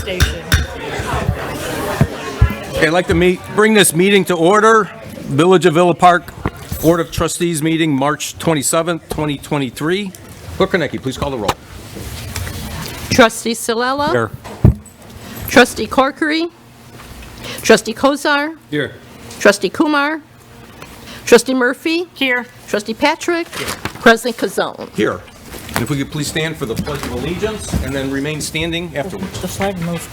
station. Okay, I'd like to bring this meeting to order. Village of Villa Park Board of Trustees meeting, March 27th, 2023. Clerk Konecki, please call the roll. Trustee Salella. Here. Trustee Corkery. Trustee Kozar. Here. Trustee Kumar. Trustee Murphy. Here. Trustee Patrick. President Kazone. Here. And if we could please stand for the Pledge of Allegiance and then remain standing afterwards. The flag moved.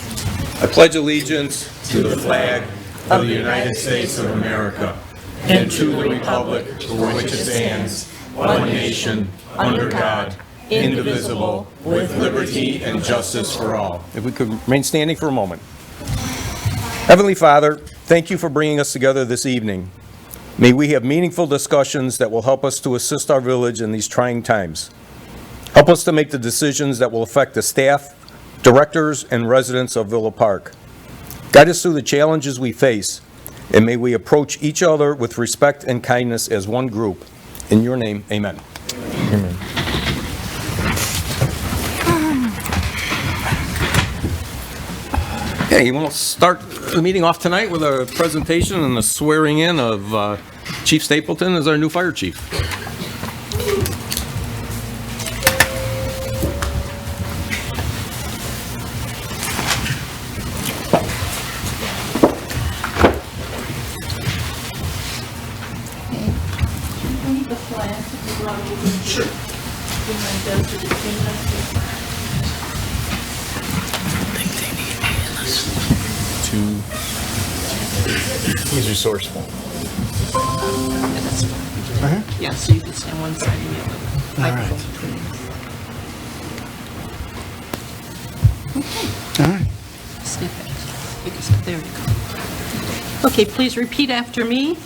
I pledge allegiance to the flag of the United States of America and to the republic for which it stands, one nation, under God, indivisible, with liberty and justice for all. If we could remain standing for a moment. Heavenly Father, thank you for bringing us together this evening. May we have meaningful discussions that will help us to assist our village in these trying times. Help us to make the decisions that will affect the staff, directors, and residents of Villa Park. Guide us through the challenges we face, and may we approach each other with respect and kindness as one group. In your name, amen. Amen. Okay, we'll start the meeting off tonight with a presentation and the swearing in of Chief Stapleton as our new fire chief. He's resourceful. Yeah, so you can stand one side and the other. Microphone between. All right. Step back. There you go. Okay, please repeat after me.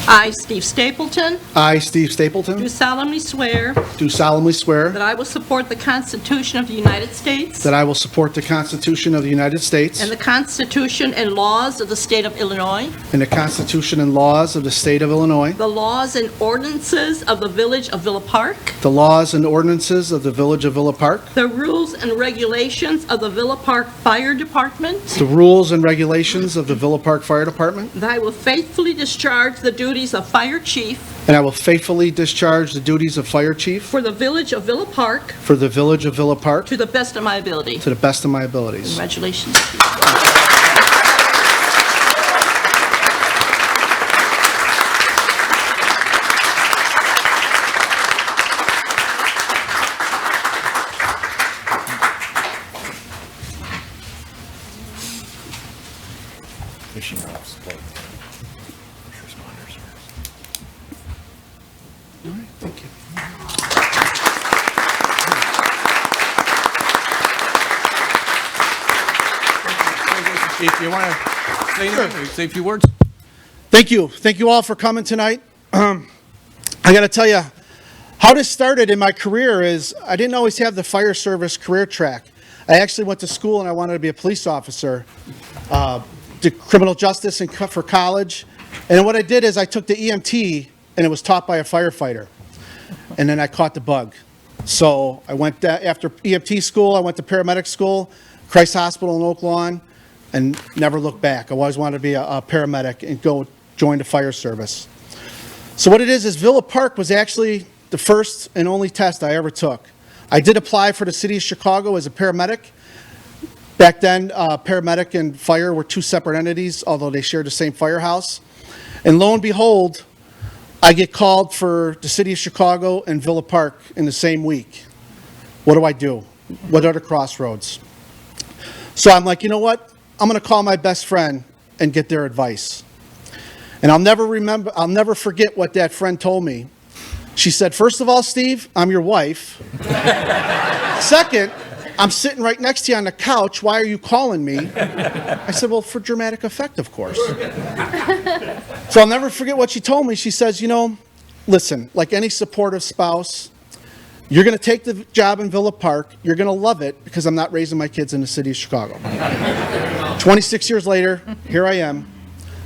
I, Steve Stapleton, I, Steve Stapleton, do solemnly swear do solemnly swear that I will support the Constitution of the United States that I will support the Constitution of the United States and the Constitution and laws of the state of Illinois, and the Constitution and laws of the state of Illinois, the laws and ordinances of the village of Villa Park, the laws and ordinances of the village of Villa Park, the rules and regulations of the Villa Park Fire Department, the rules and regulations of the Villa Park Fire Department, that I will faithfully discharge the duties of fire chief and I will faithfully discharge the duties of fire chief for the village of Villa Park for the village of Villa Park to the best of my ability. to the best of my abilities. Congratulations. All right, thank you. Chief, you want to say anything? Say a few words? Thank you. Thank you all for coming tonight. I got to tell you, how this started in my career is I didn't always have the fire service career track. I actually went to school and I wanted to be a police officer, did criminal justice and for college. And what I did is I took the EMT and it was taught by a firefighter. And then I caught the bug. So I went after EMT school, I went to paramedic school, Christ Hospital in Oak Lawn, and never looked back. I always wanted to be a paramedic and go join the fire service. So what it is Villa Park was actually the first and only test I ever took. I did apply for the city of Chicago as a paramedic. Back then, paramedic and fire were two separate entities, although they shared the same firehouse. And lo and behold, I get called for the city of Chicago and Villa Park in the same week. What do? What are the crossroads? So I'm like, you know what? I'm going to call my best friend and get their advice. And I'll never forget what that friend told me. She said, first of all, Steve, I'm your wife. Second, I'm sitting right next to you on the couch. Why are you calling me? I said, well, for dramatic effect, of course. So I'll never forget what she told me. She says, you know, listen, like any supportive spouse, you're going to take the job in Villa Park. You're going to love it because I'm not raising my kids in the city of Chicago. 26 years later, here I am.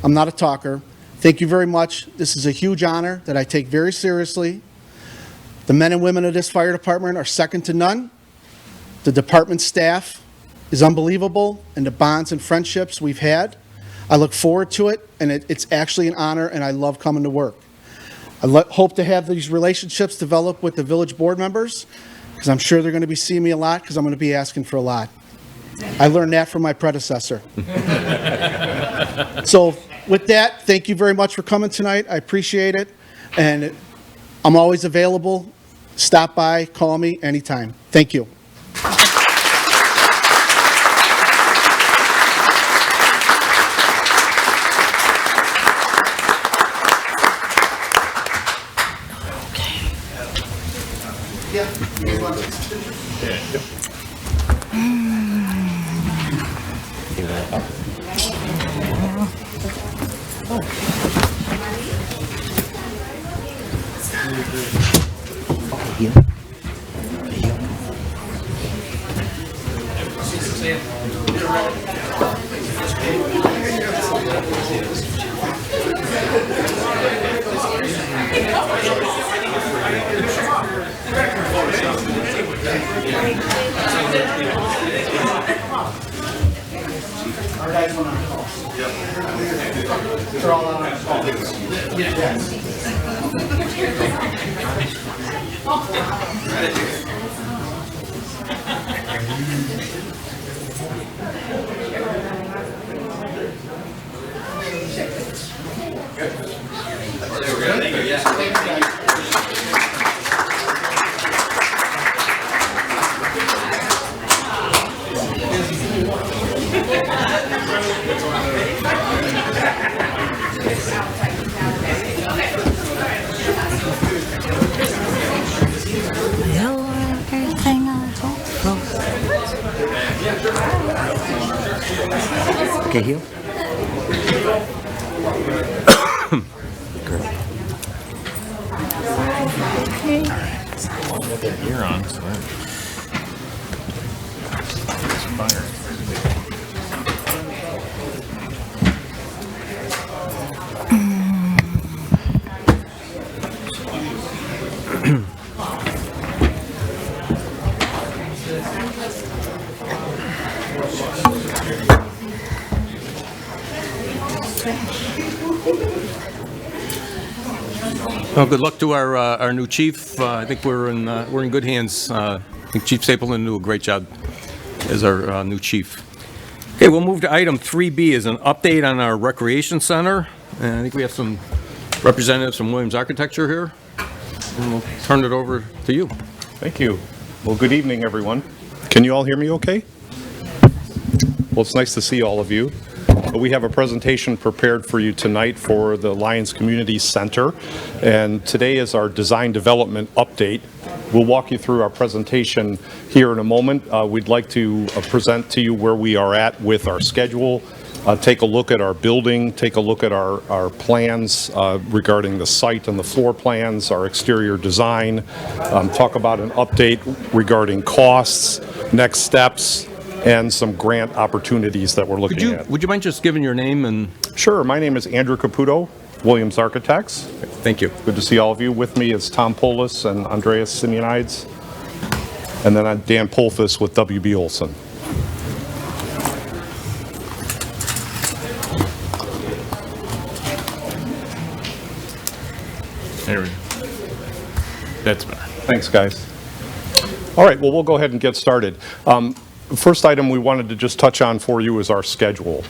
I'm not a talker. Thank you very much. This is a huge honor that I take very seriously. The men and women of this fire department are second to none. The department staff is unbelievable, and the bonds and friendships we've had. I look forward to it, and it's actually an honor, and I love coming to work. I hope to have these relationships develop with the village board members, because I'm sure they're going to be seeing me a lot, because I'm going to be asking for a lot. I learned that from my predecessor. So with that, thank you very much for coming tonight. I appreciate it, and I'm always available. Stop by, call me anytime. Thank you. Okay, Hugh? You're on, so it's fire. Well, good luck to our new chief. I think we're in good hands. I think Chief Stapleton do a great job as our new chief. Okay, we'll move to item 3B, is an update on our recreation center. And I think we have some representatives from Williams Architecture here, and we'll turn it over to you. Thank you. Well, good evening, everyone. Can you all hear me okay? Well, it's nice to see all of you. We have a presentation prepared for you tonight for the Lions Community Center, and today is our design development update. We'll walk you through our presentation here in a moment. We'd like to present to you where we are at with our schedule, take a look at our building, take a look at our plans regarding the site and the floor plans, our exterior design, talk about an update regarding costs, next steps, and some grant opportunities that we're looking at. Would you mind just giving your name and? Sure. My name is Andrew Caputo, Williams Architects. Thank you. Good to see all of you. With me is Tom Polis and Andreas Simeonides. And then I'm Dan Polfus with WB Olson. There we go. That's better. Thanks, guys. All right, well, we'll go ahead and get started. First item we wanted to just touch on for you is our schedule.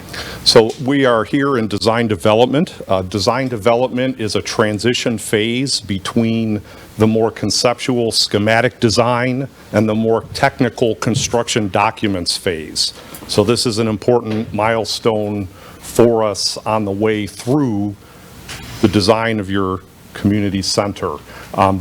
So we are here in design development. Design development is a transition phase between the more conceptual schematic design and the more technical construction documents phase. So this is an important milestone for us on the way through the design of your community center.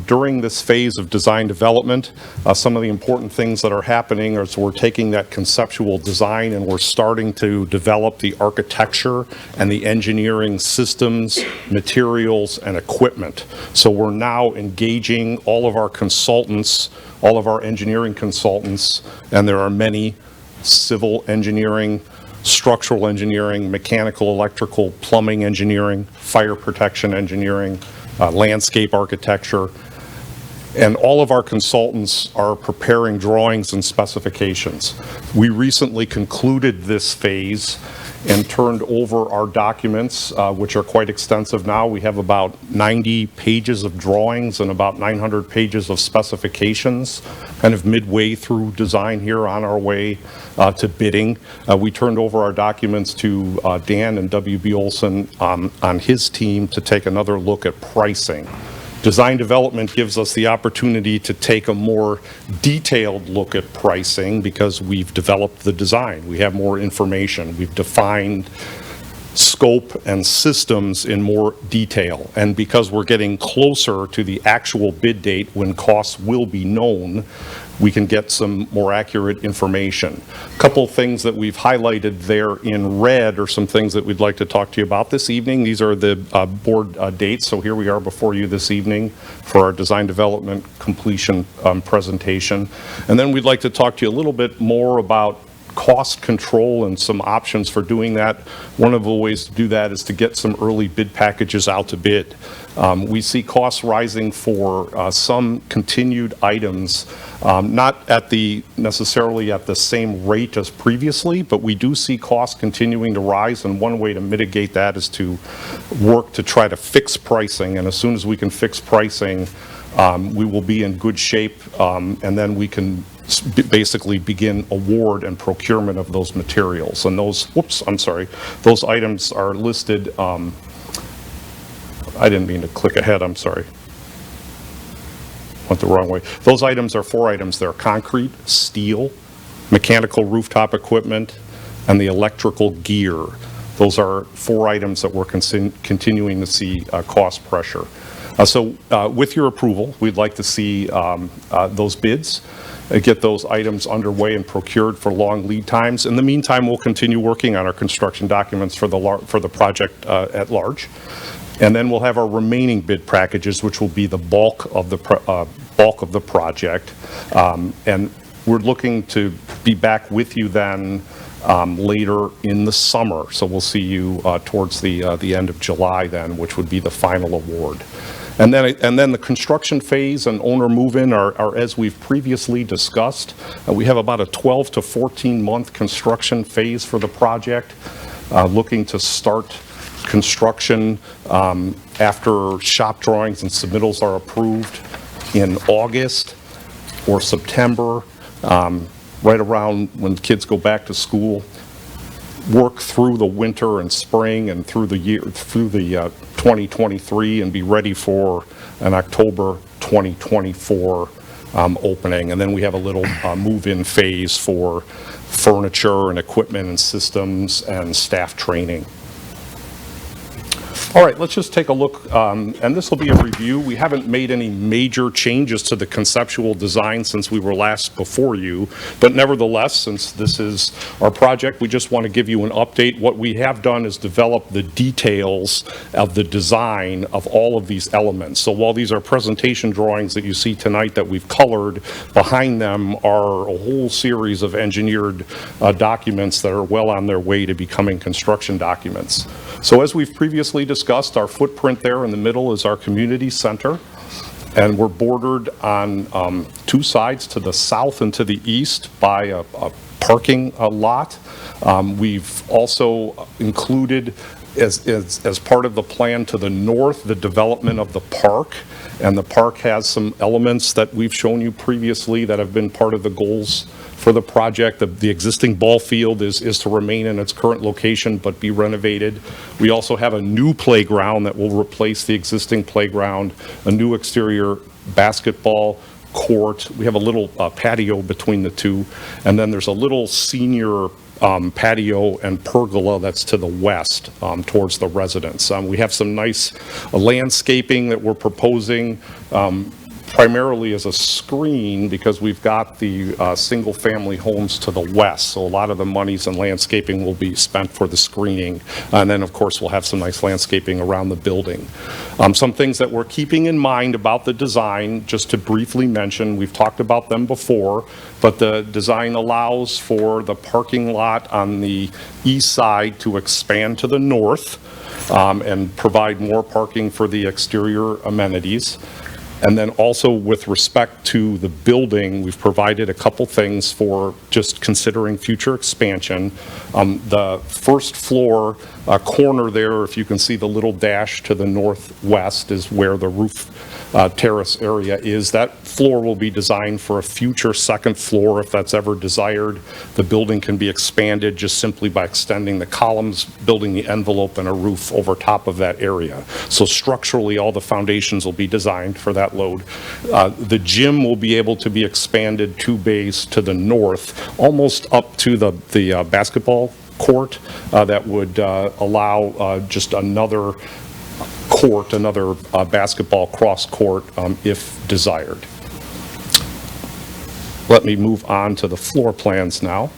During this phase of design development, some of the important things that are happening is we're taking that conceptual design and we're starting to develop the architecture and the engineering systems, materials, and equipment. So we're now engaging all of our consultants, all of our engineering consultants, and there are many: civil engineering, structural engineering, mechanical, electrical, plumbing engineering, fire protection engineering, landscape architecture. And all of our consultants are preparing drawings and specifications. We recently concluded this phase and turned over our documents, which are quite extensive now. We have about 90 pages of drawings and about 900 pages of specifications, kind of midway through design here on our way to bidding. We turned over our documents to Dan and W.B. Olson on his team to take another look at pricing. Design development gives us the opportunity to take a more detailed look at pricing because we've developed the design. We have more information. We've defined scope and systems in more detail. And because we're getting closer to the actual bid date when costs will be known, we can get some more accurate information. A couple things that we've highlighted there in red are some things that we'd like to talk to you about this evening. These are the board dates, so here we are before you this evening for our design development completion presentation. And then we'd like to talk to you a little bit more about cost control and some options for doing that. One of the ways to do that is to get some early bid packages out to bid. We see costs rising for some continued items, not at necessarily at the same rate as previously, but we do see costs continuing to rise, and one way to mitigate that is to work to try to fix pricing, and as soon as we can fix pricing, we will be in good shape, and then we can basically begin award and procurement of those materials. And those, those items are listed, I didn't mean to click ahead, I'm sorry. Went the wrong way. Those items are 4 items. They're concrete, steel, mechanical rooftop equipment, and the electrical gear. Those are 4 items that we're continuing to see cost pressure. So with your approval, we'd like to see those bids, get those items underway and procured for long lead times. In the meantime, we'll continue working on our construction documents for the project at large. And then we'll have our remaining bid packages, which will be the bulk of the project. And we're looking to be back with you then later in the summer. So we'll see you towards the end of July then, which would be the final award. And then the construction phase and owner move-in are as we've previously discussed. We have about a 12 to 14 month construction phase for the project, looking to start construction after shop drawings and submittals are approved in August or September, right around when kids go back to school. Work through the winter and spring and through the 2023 and be ready for an October 2024 opening. And then we have a little move-in phase for furniture and equipment and systems and staff training. All right, let's just take a look, and this will be a review. We haven't made any major changes to the conceptual design since we were last before you, but nevertheless, since this is our project, we just want to give you an update. What we have done is develop the details of the design of all of these elements. So while these are presentation drawings that you see tonight that we've colored, behind them are a whole series of engineered documents that are well on their way to becoming construction documents. So as we've previously discussed, our footprint there in the middle is our community center, and we're bordered on 2 sides, to the south and to the east, by a parking lot. We've also included as part of the plan to the north, the development of the park, and the park has some elements that we've shown you previously that have been part of the goals for the project. The existing ball field is to remain in its current location but be renovated. We also have a new playground that will replace the existing playground, a new exterior basketball court. We have a little patio between the two, and then there's a little senior patio and pergola that's to the west towards the residence. We have some nice landscaping that we're proposing, primarily as a screen, because we've got the single-family homes to the west, so a lot of the monies and landscaping will be spent for the screening, and then of course we'll have some nice landscaping around the building. Some things that we're keeping in mind about the design, just to briefly mention, we've talked about them before, but the design allows for the parking lot on the east side to expand to the north and provide more parking for the exterior amenities. And then also with respect to the building, we've provided a couple things for just considering future expansion. The first floor corner there, if you can see the little dash to the northwest, is where the roof terrace area is. That floor will be designed for a future second floor if that's ever desired. The building can be expanded just simply by extending the columns, building the envelope and a roof over top of that area. So structurally, all the foundations will be designed for that load. The gym will be able to be expanded 2 bays to the north, almost up to the basketball court. That would allow just another court, another basketball cross court if desired. Let me move on to the floor plans now.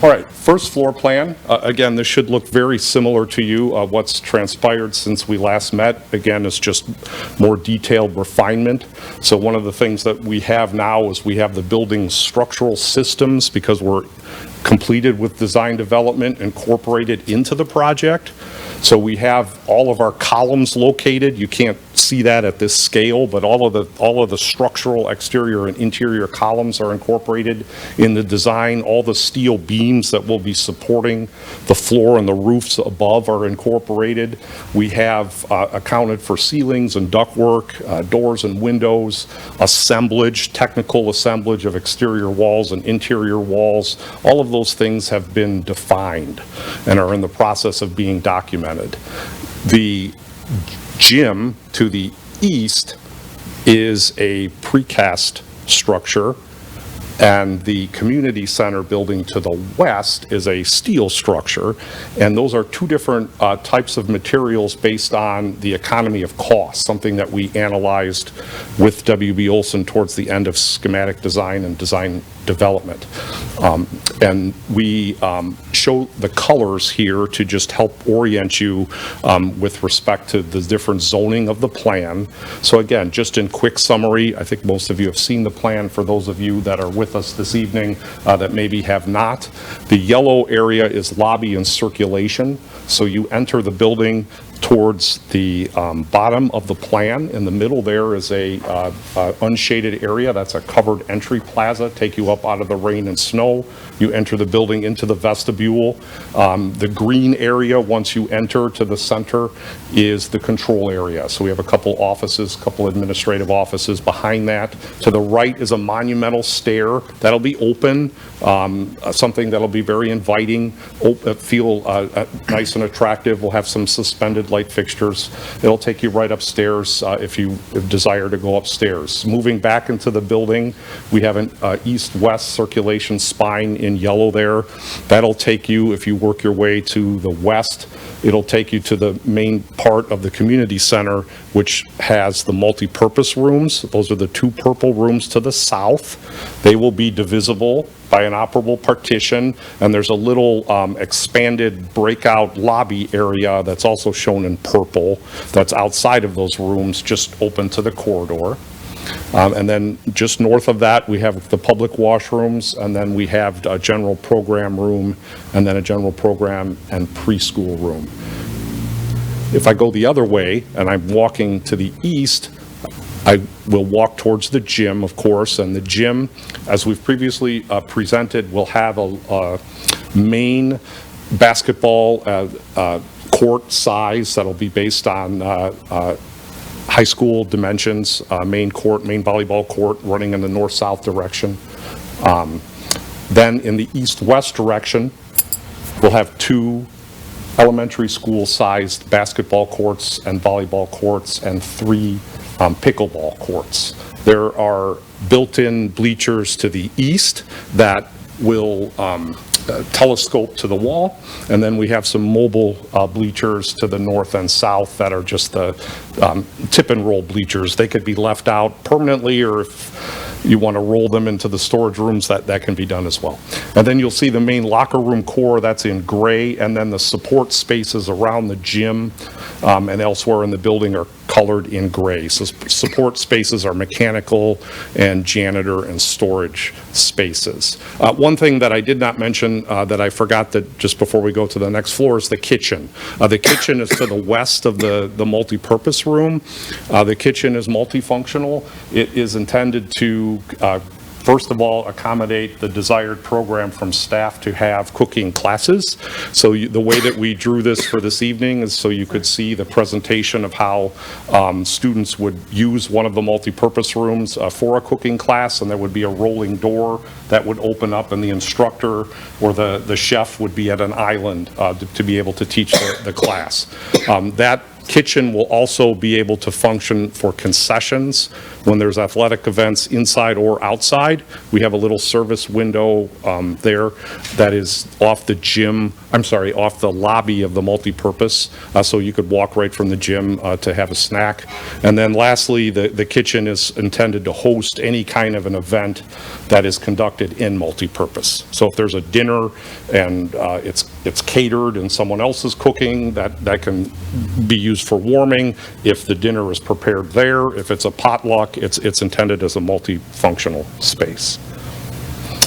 All right, first floor plan. Again, this should look very similar to you. What's transpired since we last met, again, is just more detailed refinement. So one of the things that we have now is we have the building structural systems, because we're completed with design development, incorporated into the project. So we have all of our columns located. You can't see that at this scale, but all of the structural exterior and interior columns are incorporated in the design. All the steel beams that will be supporting the floor and the roofs above are incorporated. We have accounted for ceilings and ductwork, doors and windows, assemblage, technical assemblage of exterior walls and interior walls. All of those things have been defined and are in the process of being documented. The gym to the east is a precast structure, and the community center building to the west is a steel structure. And those are two different types of materials based on the economy of cost, something that we analyzed with W.B. Olson towards the end of schematic design and design development. And we show the colors here to just help orient you with respect to the different zoning of the plan. So again, just in quick summary, I think most of you have seen the plan. For those of you that are with us this evening that maybe have not, the yellow area is lobby and circulation. So you enter the building towards the bottom of the plan. In the middle there is a unshaded area. That's a covered entry plaza, take you up out of the rain and snow. You enter the building into the vestibule. The green area, once you enter to the center, is the control area. So we have a couple offices, couple administrative offices behind that. To the right is a monumental stair that'll be open, something that'll be very inviting, feel nice and attractive. We'll have some suspended light fixtures. It'll take you right upstairs if you desire to go upstairs. Moving back into the building, we have an east-west circulation spine in yellow there. That'll take you, if you work your way to the west, it'll take you to the main part of the community center, which has the multi-purpose rooms. Those are the two purple rooms to the south. They will be divisible by an operable partition, and there's a little expanded breakout lobby area that's also shown in purple that's outside of those rooms, just open to the corridor. And then just north of that, we have the public washrooms, and then we have a general program room, and then a general program and preschool room. If I go the other way, and I'm walking to the east, I will walk towards the gym, of course, and the gym, as we've previously presented, will have a main basketball court size that'll be based on high school dimensions, main volleyball court running in the north-south direction. Then in the east-west direction, we'll have two elementary school-sized basketball courts and volleyball courts and three pickleball courts. There are built-in bleachers to the east that will telescope to the wall, and then we have some mobile bleachers to the north and south that are just the tip and roll bleachers. They could be left out permanently, or if you want to roll them into the storage rooms, that can be done as well. And then you'll see the main locker room core, that's in gray, and then the support spaces around the gym and elsewhere in the building are colored in gray. So support spaces are mechanical and janitor and storage spaces. One thing that I did not mention that I forgot that just before we go to the next floor is the kitchen. The kitchen is to the west of the multi-purpose room. The kitchen is multifunctional. It is intended to first of all, accommodate the desired program from staff to have cooking classes. So the way that we drew this for this evening is so you could see the presentation of how students would use one of the multi-purpose rooms for a cooking class, and there would be a rolling door that would open up, and the instructor or the chef would be at an island to be able to teach the class. That kitchen will also be able to function for concessions when there's athletic events inside or outside. We have a little service window there that is off the gym, off the lobby of the multipurpose, so you could walk right from the gym to have a snack. And then lastly, the kitchen is intended to host any kind of an event that is conducted in multipurpose. So if there's a dinner and it's catered and someone else is cooking, that can be used for warming. If the dinner is prepared there, if it's a potluck, it's intended as a multifunctional space.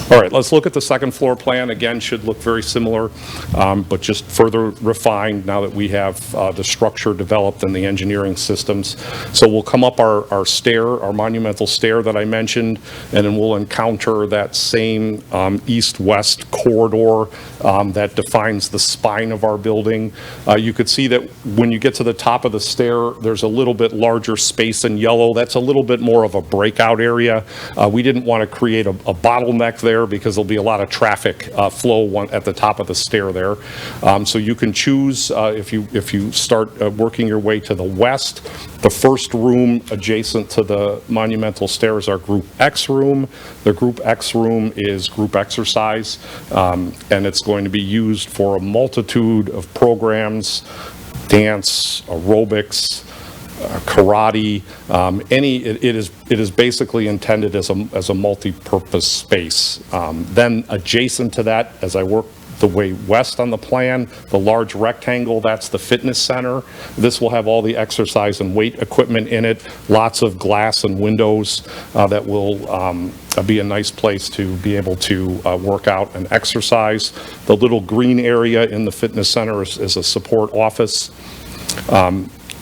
All right, let's look at the second floor plan. Again, should look very similar, but just further refined now that we have the structure developed and the engineering systems. So we'll come up our stair, our monumental stair that I mentioned, and then we'll encounter that same east-west corridor that defines the spine of our building. You could see that when you get to the top of the stair, there's a little bit larger space in yellow. That's a little bit more of a breakout area. We didn't want to create a bottleneck there because there'll be a lot of traffic flow at the top of the stair there. So you can choose, if you start working your way to the west, the first room adjacent to the monumental stair is our Group X room. The Group X room is group exercise, and it's going to be used for a multitude of programs, dance, aerobics, karate, it is basically intended as a multi-purpose space. Then adjacent to that, as I work the way west on the plan, the large rectangle, that's the fitness center. This will have all the exercise and weight equipment in it, lots of glass and windows that will be a nice place to be able to work out and exercise. The little green area in the fitness center is a support office.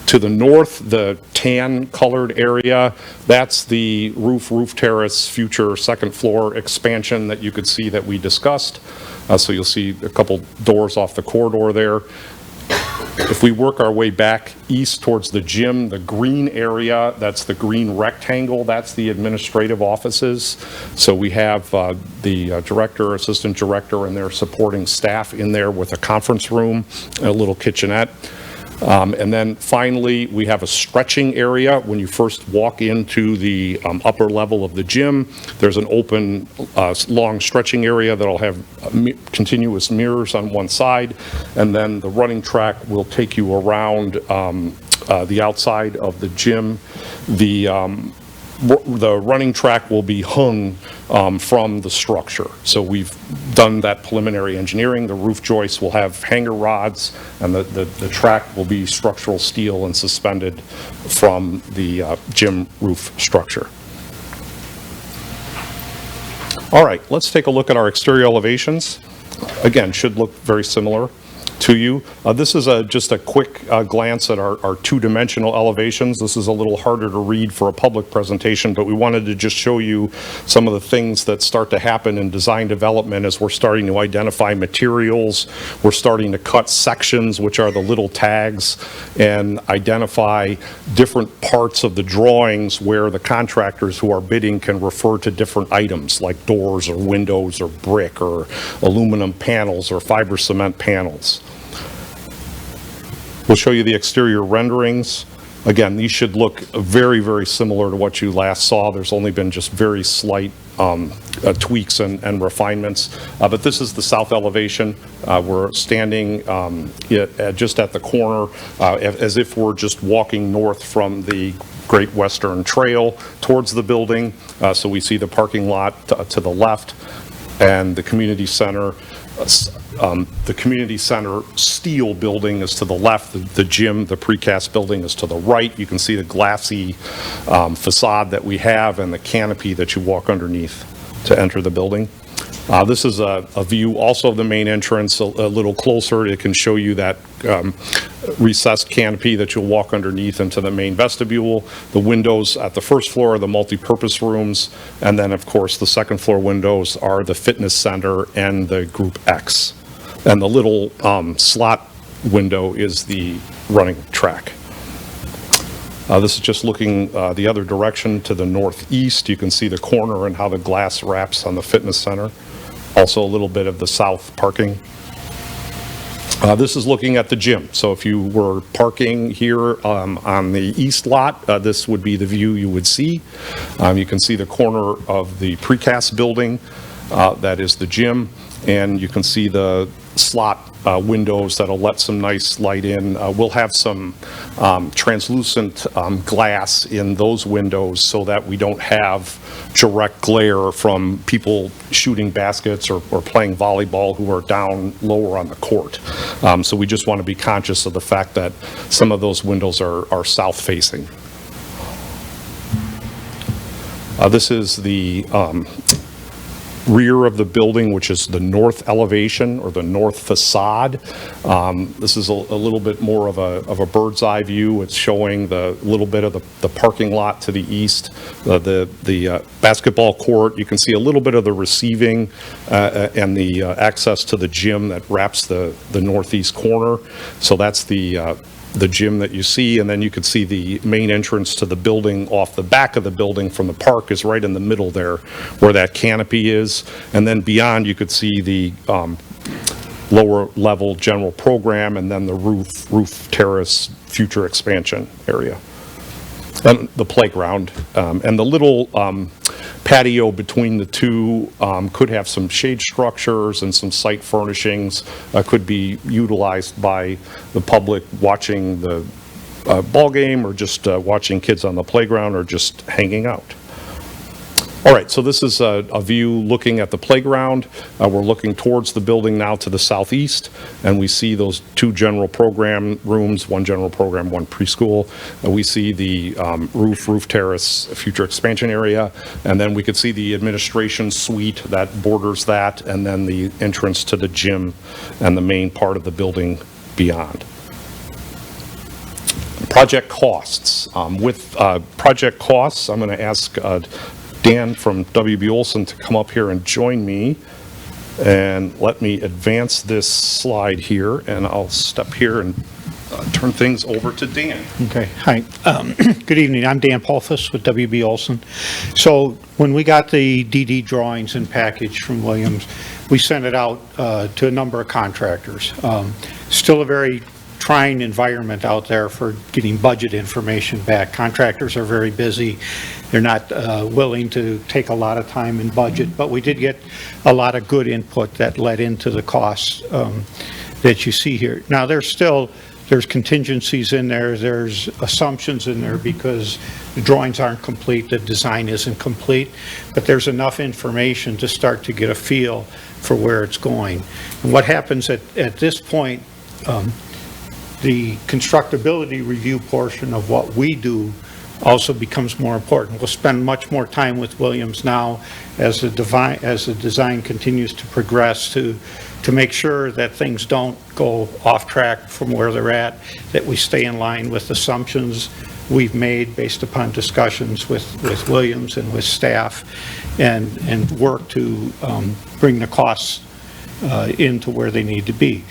To the north, the tan colored area, that's the roof terrace future second floor expansion that you could see that we discussed. So you'll see a couple doors off the corridor there. If we work our way back east towards the gym, the green area, that's the green rectangle, that's the administrative offices. So we have the director, assistant director, and their supporting staff in there with a conference room, a little kitchenette. And then finally, we have a stretching area. When you first walk into the upper level of the gym, there's an open, long stretching area that'll have continuous mirrors on one side, and then the running track will take you around the outside of the gym. The running track will be hung from the structure. So we've done that preliminary engineering. The roof joists will have hanger rods, and the track will be structural steel and suspended from the gym roof structure. All right, let's take a look at our exterior elevations. Again, should look very similar to you. This is just a quick glance at our two-dimensional elevations. This is a little harder to read for a public presentation, but we wanted to just show you some of the things that start to happen in design development as we're starting to identify materials. We're starting to cut sections, which are the little tags, and identify different parts of the drawings where the contractors who are bidding can refer to different items like doors or windows or brick or aluminum panels or fiber cement panels. We'll show you the exterior renderings. Again, these should look very, very similar to what you last saw. There's only been just very slight tweaks and refinements. But this is the south elevation. We're standing just at the corner as if we're just walking north from the Great Western Trail towards the building. So we see the parking lot to the left and the community center the community center steel building is to the left, the gym, the precast building is to the right. You can see the glassy facade that we have and the canopy that you walk underneath to enter the building. This is a view also of the main entrance a little closer. It can show you that recessed canopy that you'll walk underneath into the main vestibule. The windows at the first floor are the multi-purpose rooms, and then of course the second floor windows are the fitness center and the Group X. And the little slot window is the running track. This is just looking the other direction to the northeast. You can see the corner and how the glass wraps on the fitness center. Also a little bit of the south parking. This is looking at the gym. So if you were parking here on the east lot, this would be the view you would see. You can see the corner of the precast building. That is the gym. And you can see the slot windows that'll let some nice light in. We'll have some translucent glass in those windows so that we don't have direct glare from people shooting baskets or playing volleyball who are down lower on the court. So we just want to be conscious of the fact that some of those windows are south facing. This is the rear of the building, which is the north elevation or the north facade. This is a little bit more of a bird's eye view. It's showing the little bit of the parking lot to the east, the basketball court. You can see a little bit of the receiving and the access to the gym that wraps the northeast corner. So that's the gym that you see, and then you can see the main entrance to the building off the back of the building from the park is right in the middle there where that canopy is. And then beyond you could see the lower level general program and then the roof terrace future expansion area. And the playground and the little patio between the two could have some shade structures and some site furnishings, could be utilized by the public watching the ball game or just watching kids on the playground or just hanging out. All right, so this is a view looking at the playground. We're looking towards the building now to the southeast, and we see those two general program rooms, one general program, one preschool. We see the roof terrace future expansion area, and then we could see the administration suite that borders that, and then the entrance to the gym and the main part of the building beyond. Project costs. With project costs, I'm going to ask Dan from WB Olson to come up here and join me, and let me advance this slide here, and I'll step here and turn things over to Dan. Okay, hi. Good evening. I'm Dan Polfus with WB Olson. So when we got the DD drawings and package from Williams, we sent it out to a number of contractors. Still a very trying environment out there for getting budget information back. Contractors are very busy. They're not willing to take a lot of time in budget, but we did get a lot of good input that led into the costs that you see here. Now, there's contingencies in there, there's assumptions in there because the drawings aren't complete, the design isn't complete, but there's enough information to start to get a feel for where it's going. And what happens at this point, the constructability review portion of what we do also becomes more important. We'll spend much more time with Williams now as the design continues to progress to make sure that things don't go off track from where they're at, that we stay in line with assumptions we've made based upon discussions with Williams and with staff, and work to bring the costs into where they need to be.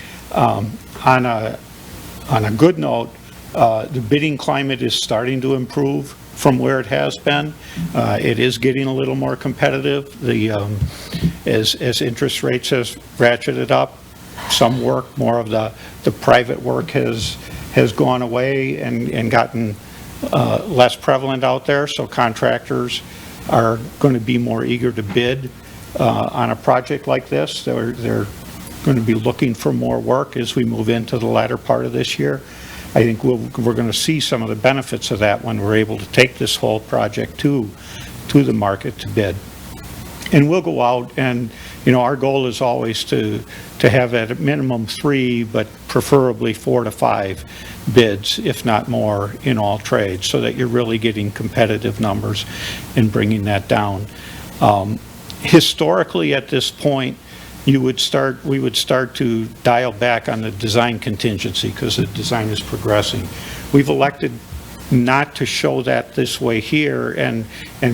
On a good note, the bidding climate is starting to improve from where it has been. It is getting a little more competitive. As interest rates has ratcheted up, some work, more of the private work has gone away and gotten less prevalent out there. So contractors are going to be more eager to bid on a project like this. They're going to be looking for more work as we move into the latter part of this year. I think we're going to see some of the benefits of that when we're able to take this whole project to the market to bid. And we'll go out and our goal is always to have at a minimum 3, but preferably 4 to 5 bids, if not more, in all trades, so that you're really getting competitive numbers and bringing that down. Historically, at this point, we would start to dial back on the design contingency because the design is progressing. We've elected not to show that this way here and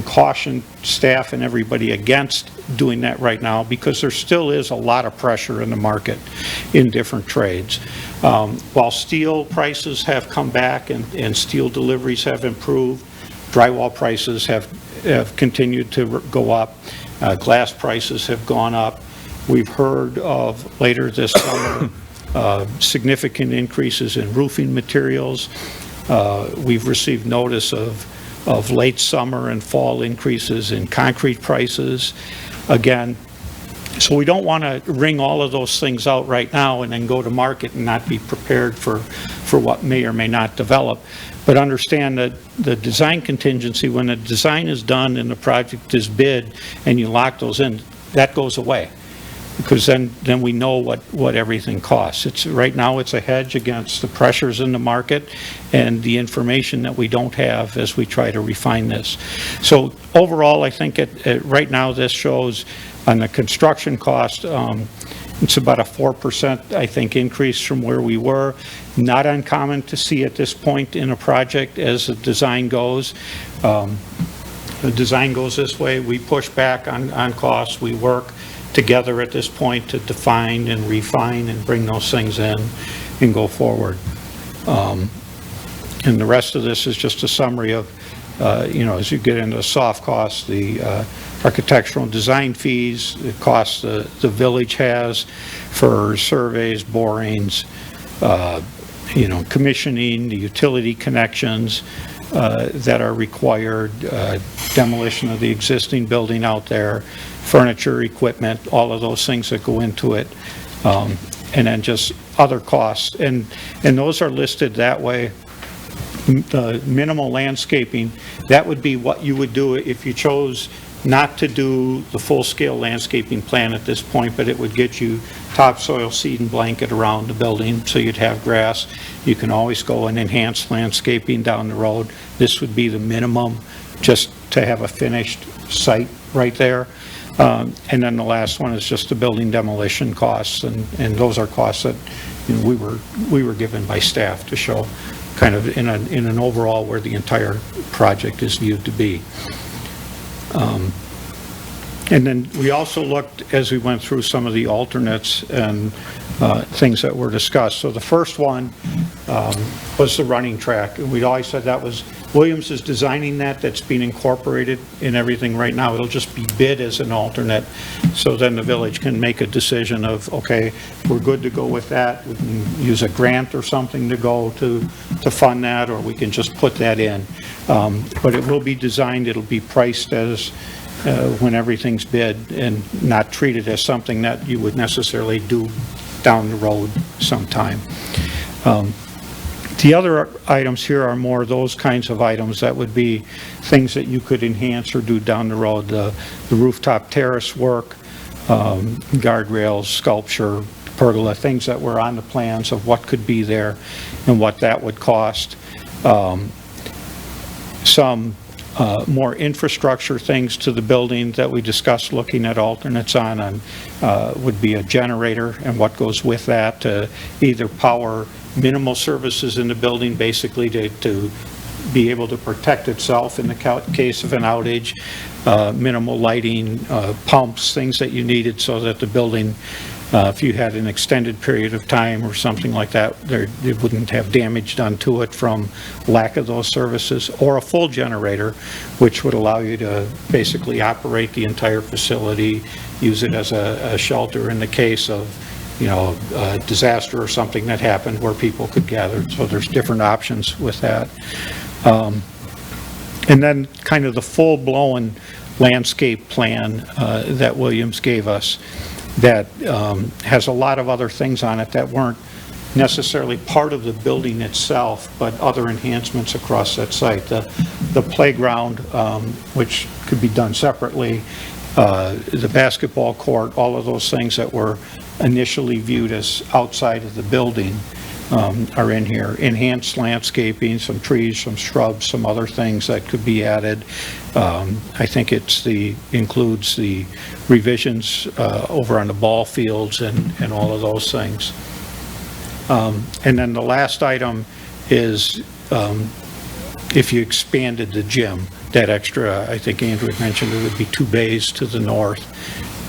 caution staff and everybody against doing that right now because there still is a lot of pressure in the market in different trades. While steel prices have come back and steel deliveries have improved, drywall prices have continued to go up, glass prices have gone up. We've heard of later this summer significant increases in roofing materials. We've received notice of late summer and fall increases in concrete prices. Again, so we don't want to wring all of those things out right now and then go to market and not be prepared for what may or may not develop. But understand that the design contingency, when the design is done and the project is bid and you lock those in, that goes away. Because then we know what everything costs. Right now it's a hedge against the pressures in the market and the information that we don't have as we try to refine this. So overall, I think right now this shows on the construction cost, it's about a 4%, I think, increase from where we were. Not uncommon to see at this point in a project as the design goes. The design goes this way, we push back on costs, we work together at this point to define and refine and bring those things in and go forward. And the rest of this is just a summary of, as you get into soft costs, the architectural and design fees, the costs the village has for surveys, borings, commissioning, the utility connections that are required, demolition of the existing building out there, furniture, equipment, all of those things that go into it, and then just other costs. And those are listed that way. The minimal landscaping, that would be what you would do if you chose not to do the full-scale landscaping plan at this point, but it would get you topsoil, seed, and blanket around the building, so you'd have grass. You can always go and enhance landscaping down the road. This would be the minimum, just to have a finished site right there. And then the last one is just the building demolition costs, and those are costs that we were given by staff to show kind of in an overall where the entire project is viewed to be. And then we also looked, as we went through some of the alternates and things that were discussed. So the first one was the running track. And we always said that was, Williams is designing that's being incorporated in everything right now. It'll just be bid as an alternate. So then the village can make a decision of, okay, we're good to go with that. We can use a grant or something to go to fund that, or we can just put that in. But it will be designed, it'll be priced as when everything's bid and not treated as something that you would necessarily do down the road sometime. The other items here are more those kinds of items that would be things that you could enhance or do down the road. The rooftop terrace work, guardrails, sculpture, pergola, things that were on the plans of what could be there and what that would cost. Some more infrastructure things to the building that we discussed looking at alternates on would be a generator and what goes with that to either power minimal services in the building, basically to be able to protect itself in the case of an outage, minimal lighting, pumps, things that you needed so that the building, if you had an extended period of time or something like that, it wouldn't have damage done to it from lack of those services, or a full generator, which would allow you to basically operate the entire facility, use it as a shelter in the case of a disaster or something that happened where people could gather. So there's different options with that. And then kind of the full-blown landscape plan that Williams gave us that has a lot of other things on it that weren't necessarily part of the building itself, but other enhancements across that site. The playground, which could be done separately, the basketball court, all of those things that were initially viewed as outside of the building are in here. Enhanced landscaping, some trees, some shrubs, some other things that could be added. I think includes the revisions over on the ball fields and all of those things. And then the last item is if you expanded the gym, that extra, I think Andrew had mentioned, it would be 2 bays to the north.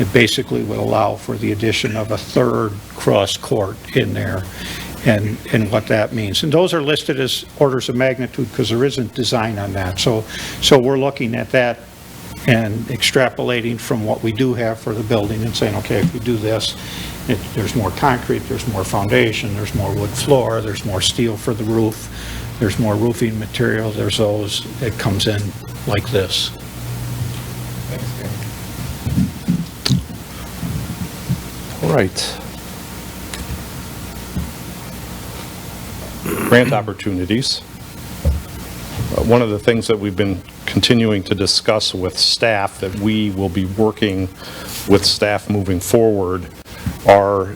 It basically would allow for the addition of a third cross court in there and what that means. And those are listed as orders of magnitude because there isn't design on that. So we're looking at that and extrapolating from what we do have for the building and saying, okay, if we do this, there's more concrete, there's more foundation, there's more wood floor, there's more steel for the roof, there's more roofing material, there's those, it comes in like this. All right. Grant opportunities. One of the things that we've been continuing to discuss with staff that we will be working with staff moving forward are,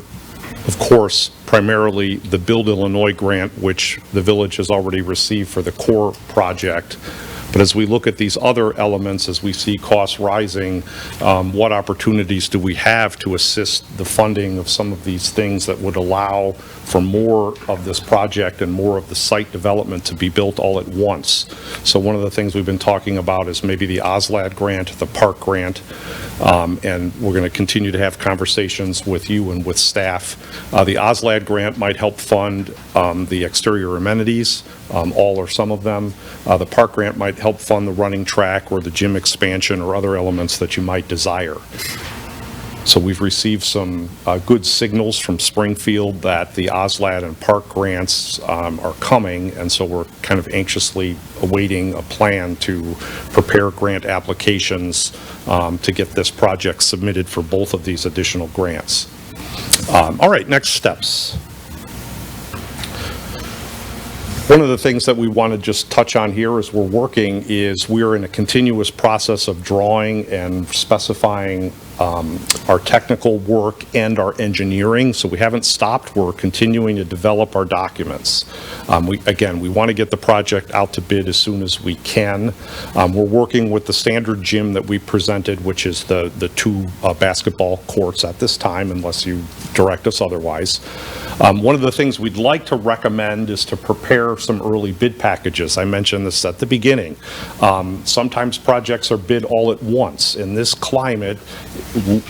of course, primarily the Build Illinois grant, which the village has already received for the core project. But as we look at these other elements, as we see costs rising, what opportunities do we have to assist the funding of some of these things that would allow for more of this project and more of the site development to be built all at once? So one of the things we've been talking about is maybe the OSLAD grant, the park grant, and we're going to continue to have conversations with you and with staff. The OSLAD grant might help fund the exterior amenities, all or some of them. The park grant might help fund the running track or the gym expansion or other elements that you might desire. So we've received some good signals from Springfield that the OSLAD and park grants are coming, and so we're kind of anxiously awaiting a plan to prepare grant applications to get this project submitted for both of these additional grants. All right, next steps. One of the things that we want to just touch on here as we're working is we're in a continuous process of drawing and specifying our technical work and our engineering. So we haven't stopped. We're continuing to develop our documents. We want to get the project out to bid as soon as we can. We're working with the standard gym that we presented, which is the 2 basketball courts at this time, unless you direct us otherwise. One of the things we'd like to recommend is to prepare some early bid packages. I mentioned this at the beginning. Sometimes projects are bid all at once. In this climate,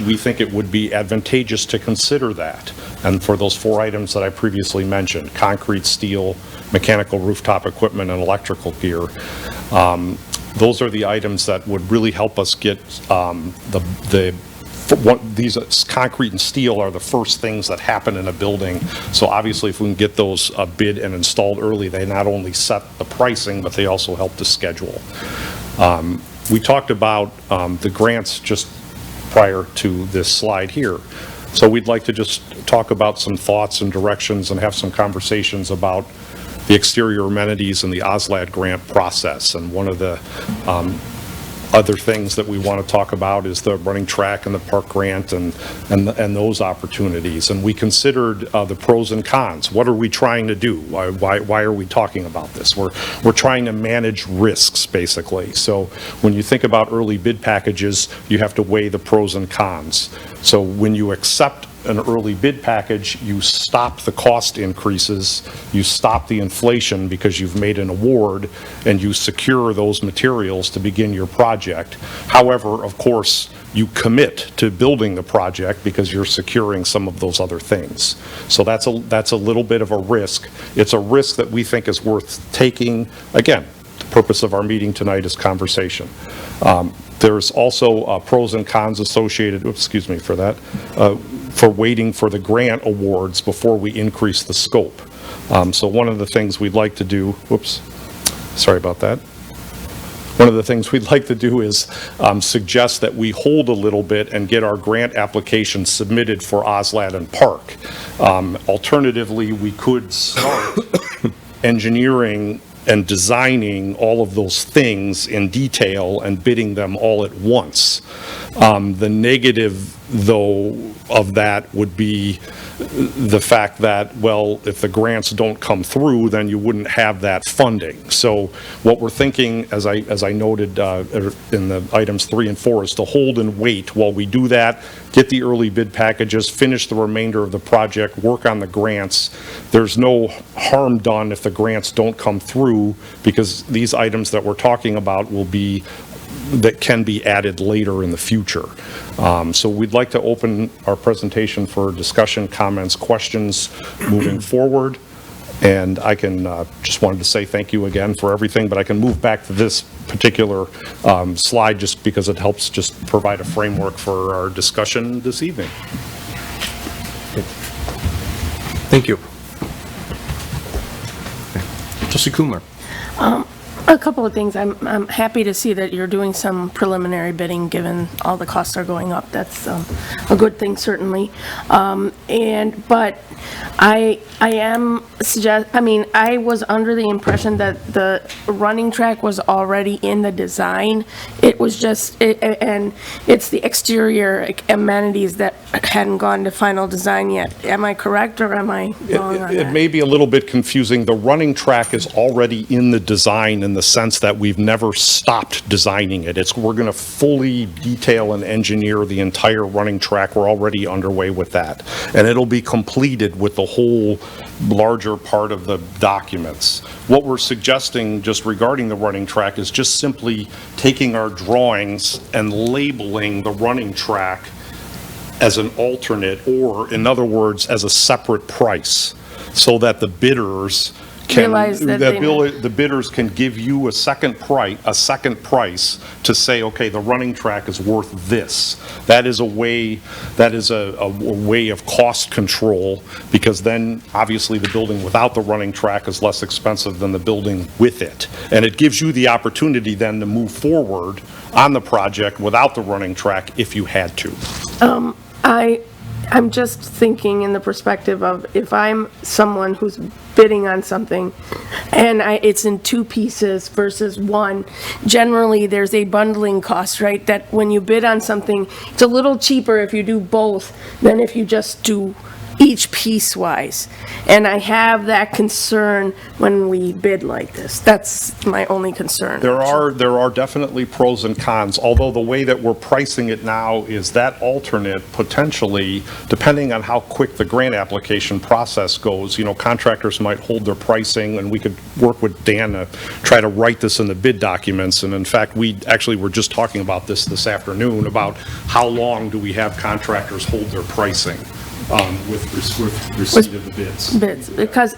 we think it would be advantageous to consider that. And for those 4 items that I previously mentioned, concrete, steel, mechanical rooftop equipment, and electrical gear, those are the items that would really help us get these concrete and steel are the first things that happen in a building. So obviously if we can get those bid and installed early, they not only set the pricing, but they also help the schedule. We talked about the grants just prior to this slide here. So we'd like to just talk about some thoughts and directions and have some conversations about the exterior amenities and the OSLAD grant process. And one of the other things that we want to talk about is the running track and the park grant and those opportunities. And we considered the pros and cons. What are we trying to do? Why are we talking about this? We're trying to manage risks, basically. So when you think about early bid packages, you have to weigh the pros and cons. So when you accept an early bid package, you stop the cost increases, you stop the inflation because you've made an award, and you secure those materials to begin your project. However, of course, you commit to building the project because you're securing some of those other things. So that's a little bit of a risk. It's a risk that we think is worth taking. Again, the purpose of our meeting tonight is conversation. There's also pros and cons associated, excuse me for that, for waiting for the grant awards before we increase the scope. So one of the things we'd like to do, sorry about that. One of the things we'd like to do is suggest that we hold a little bit and get our grant application submitted for OSLAD and Park. Alternatively, we could start engineering and designing all of those things in detail and bidding them all at once. The negative, though, of that would be the fact that, well, if the grants don't come through, then you wouldn't have that funding. So what we're thinking, as I noted in the items 3 and 4, is to hold and wait while we do that, get the early bid packages, finish the remainder of the project, work on the grants. There's no harm done if the grants don't come through, because these items that we're talking about will be that can be added later in the future. So we'd like to open our presentation for discussion, comments, questions moving forward. And I can, just wanted to say thank you again for everything, but I can move back to this particular slide just because it helps just provide a framework for our discussion this evening. Thank you. Trustee Kumar. A couple of things. I'm happy to see that you're doing some preliminary bidding, given all the costs are going up. That's a good thing, certainly. But I was under the impression that the running track was already in the design. It was just, and it's the exterior amenities that hadn't gone to final design yet. Am I correct, or am I wrong on It that? may be a little bit confusing. The running track is already in the design in the sense that we've never stopped designing it. We're going to fully detail and engineer the entire running track. We're already underway with that. And it'll be completed with the whole larger part of the documents. What we're suggesting just regarding the running track is just simply taking our drawings and labeling the running track as an alternate, or in other words, as a separate price, so that the bidders can, Realize that the bidders can give you a second price to say, okay, the running track is worth this. That is a way of cost control, because then obviously the building without the running track is less expensive than the building with it. And it gives you the opportunity then to move forward on the project without the running track if you had to. I'm just thinking in the perspective of, if I'm someone who's bidding on something and it's in two pieces versus one, generally there's a bundling cost, right? That when you bid on something, it's a little cheaper if you do both than if you just do each piece-wise. And I have that concern when we bid like this. That's my only concern. There are definitely pros and cons, although the way that we're pricing it now is that alternate potentially, depending on how quick the grant application process goes, contractors might hold their pricing, and we could work with Dan to try to write this in the bid documents. And in fact, we actually were just talking about this afternoon, about how long do we have contractors hold their pricing with receipt of the bids. Because,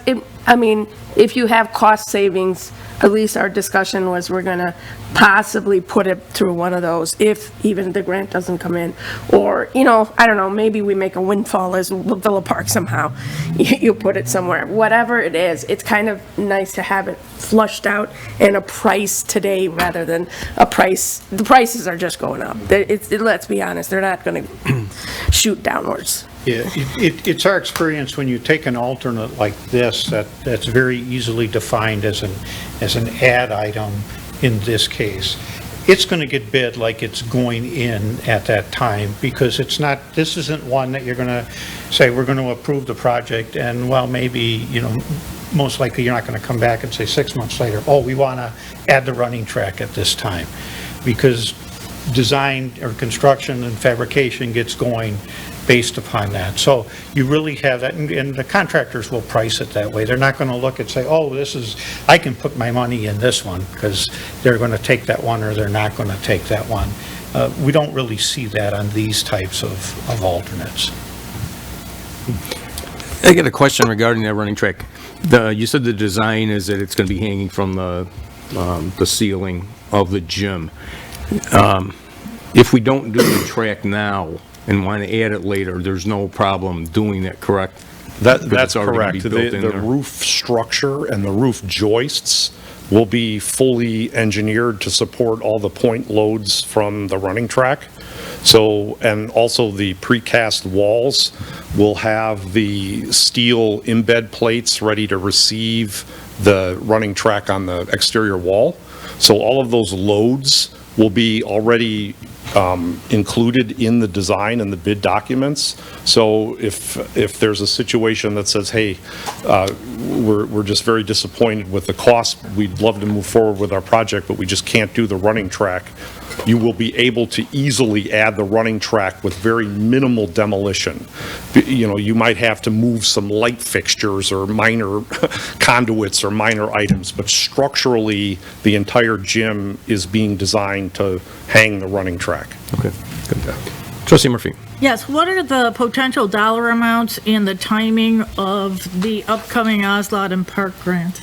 if you have cost savings, at least our discussion was we're going to possibly put it through one of those if even the grant doesn't come in. Or, I don't know, maybe we make a windfall as Villa Park somehow. You put it somewhere. Whatever it is, it's kind of nice to have it flushed out and a price today rather than a price. The prices are just going up. Let's be honest, they're not going to shoot downwards. Yeah, it's our experience when you take an alternate like this, that's very easily defined as an ad item in this case. It's going to get bid like it's going in at that time, because this isn't one that you're going to say, we're going to approve the project, and well, maybe, most likely you're not going to come back and say 6 months later, oh, we want to add the running track at this time, because design or construction and fabrication gets going based upon that. So you really have that, and the contractors will price it that way. They're not going to look and say, oh, I can put my money in this one, because they're going to take that one or they're not going to take that one. We don't really see that on these types of alternates. I got a question regarding that running track. You said the design is that it's going to be hanging from the ceiling of the gym. If we don't do the track now and want to add it later, there's no problem doing that, correct? That's it's already gonna correct. be built in The there. roof structure and the roof joists will be fully engineered to support all the point loads from the running track. So, and also the precast walls will have the steel embed plates ready to receive the running track on the exterior wall. So all of those loads will be already included in the design and the bid documents. So if there's a situation that says, hey, we're just very disappointed with the cost, we'd love to move forward with our project, but we just can't do the running track, you will be able to easily add the running track with very minimal demolition. You know, you might have to move some light fixtures or minor conduits or minor items, but structurally, the entire gym is being designed to hang the running track. Okay, good. Trustee Murphy. Yes, what are the potential dollar amounts and the timing of the upcoming Oslot and Park grant?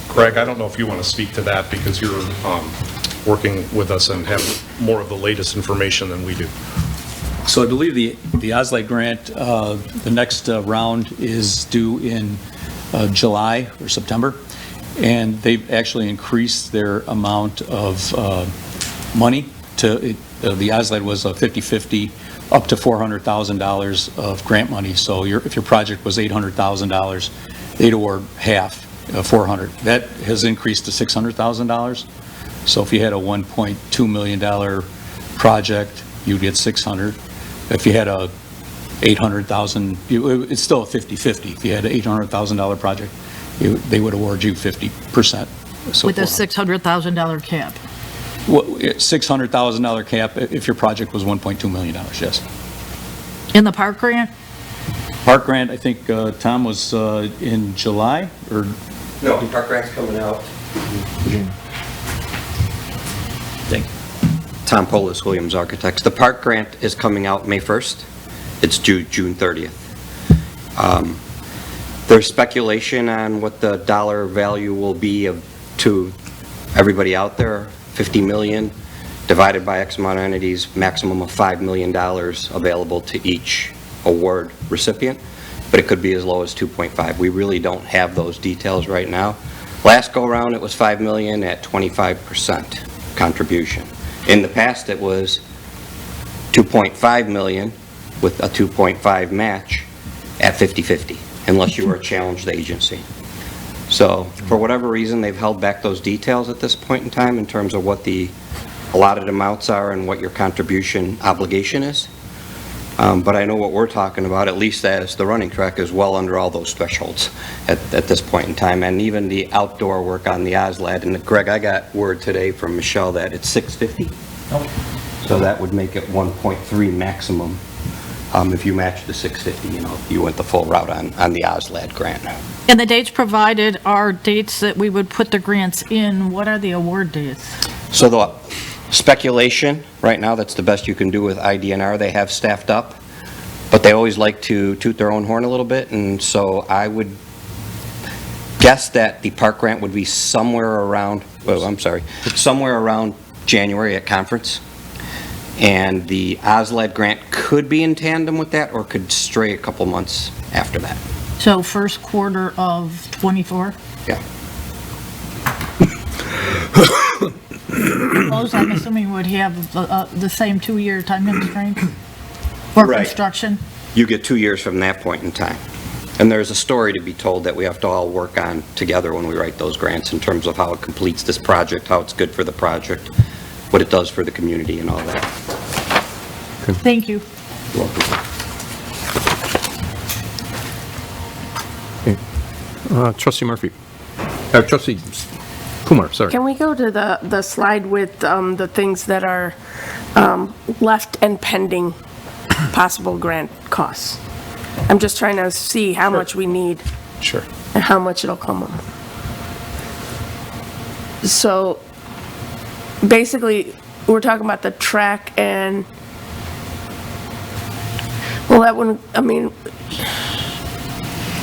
Greg, I don't know if you want to speak to that because you're working with us and have more of the latest information than we do. So I believe the OSLIGHT grant, the next round is due in July or September, and they've actually increased their amount of money to, the OSLIGHT was a 50-50, up to $400,000 of grant money. So if your project was $800,000, they'd award half, 400. That has increased to $600,000. So if you had a $1.2 million project, you'd get 600. If you had a 800,000, it's still a 50-50. If you had an $800,000 project, they would award you 50%. So With a $400,000. $600,000 cap? Well, $600,000 cap if your project was $1.2 million, yes. In the park grant? Park grant, I think, Tom, was in July, or? No, park grant's coming out. Thank you. Tom Polis, Williams Architects. The park grant is coming out May 1st. It's due June 30th. There's speculation on what the dollar value will be to everybody out there. 50 million divided by X amount of entities, maximum of $5 million available to each award recipient, but it could be as low as 2.5. We really don't have those details right now. Last go around it was 5 million at 25% contribution. In the past it was 2.5 million with a 2.5 match at 50-50, unless you were a challenged agency. So for whatever reason, they've held back those details at this point in time in terms of what the allotted amounts are and what your contribution obligation is. But I know what we're talking about, at least as the running track, is well under all those thresholds at this point in time. And even the outdoor work on the OSLAD, and Greg, I got word today from Michelle that it's 650. So that would make it 1.3 maximum if you match the 650, you know, if you went the full route on the OSLAD grant. And the dates provided are dates that we would put the grants in. What are the award dates? So the speculation, right now, that's the best you can do with IDNR. They have staffed up, but they always like to toot their own horn a little bit, and so I would guess that the park grant would be somewhere around, somewhere around January at conference. And the OSLAD grant could be in tandem with that or could stray a couple months after that. So first quarter of '24? Yeah. Those, I'm assuming, would have the same 2-year time constraint for Right. construction? You get 2 years from that point in time. And there's a story to be told that we have to all work on together when we write those grants in terms of how it completes this project, how it's good for the project, what it does for the community and all that. Thank you. You're welcome. Trustee Murphy. Trustee Kumar, sorry. Can we go to the slide with the things that are left and pending possible grant costs? I'm just trying to see how much we need Sure. and how much it'll come up. So basically, we're talking about the track and, well, that wouldn't, I mean,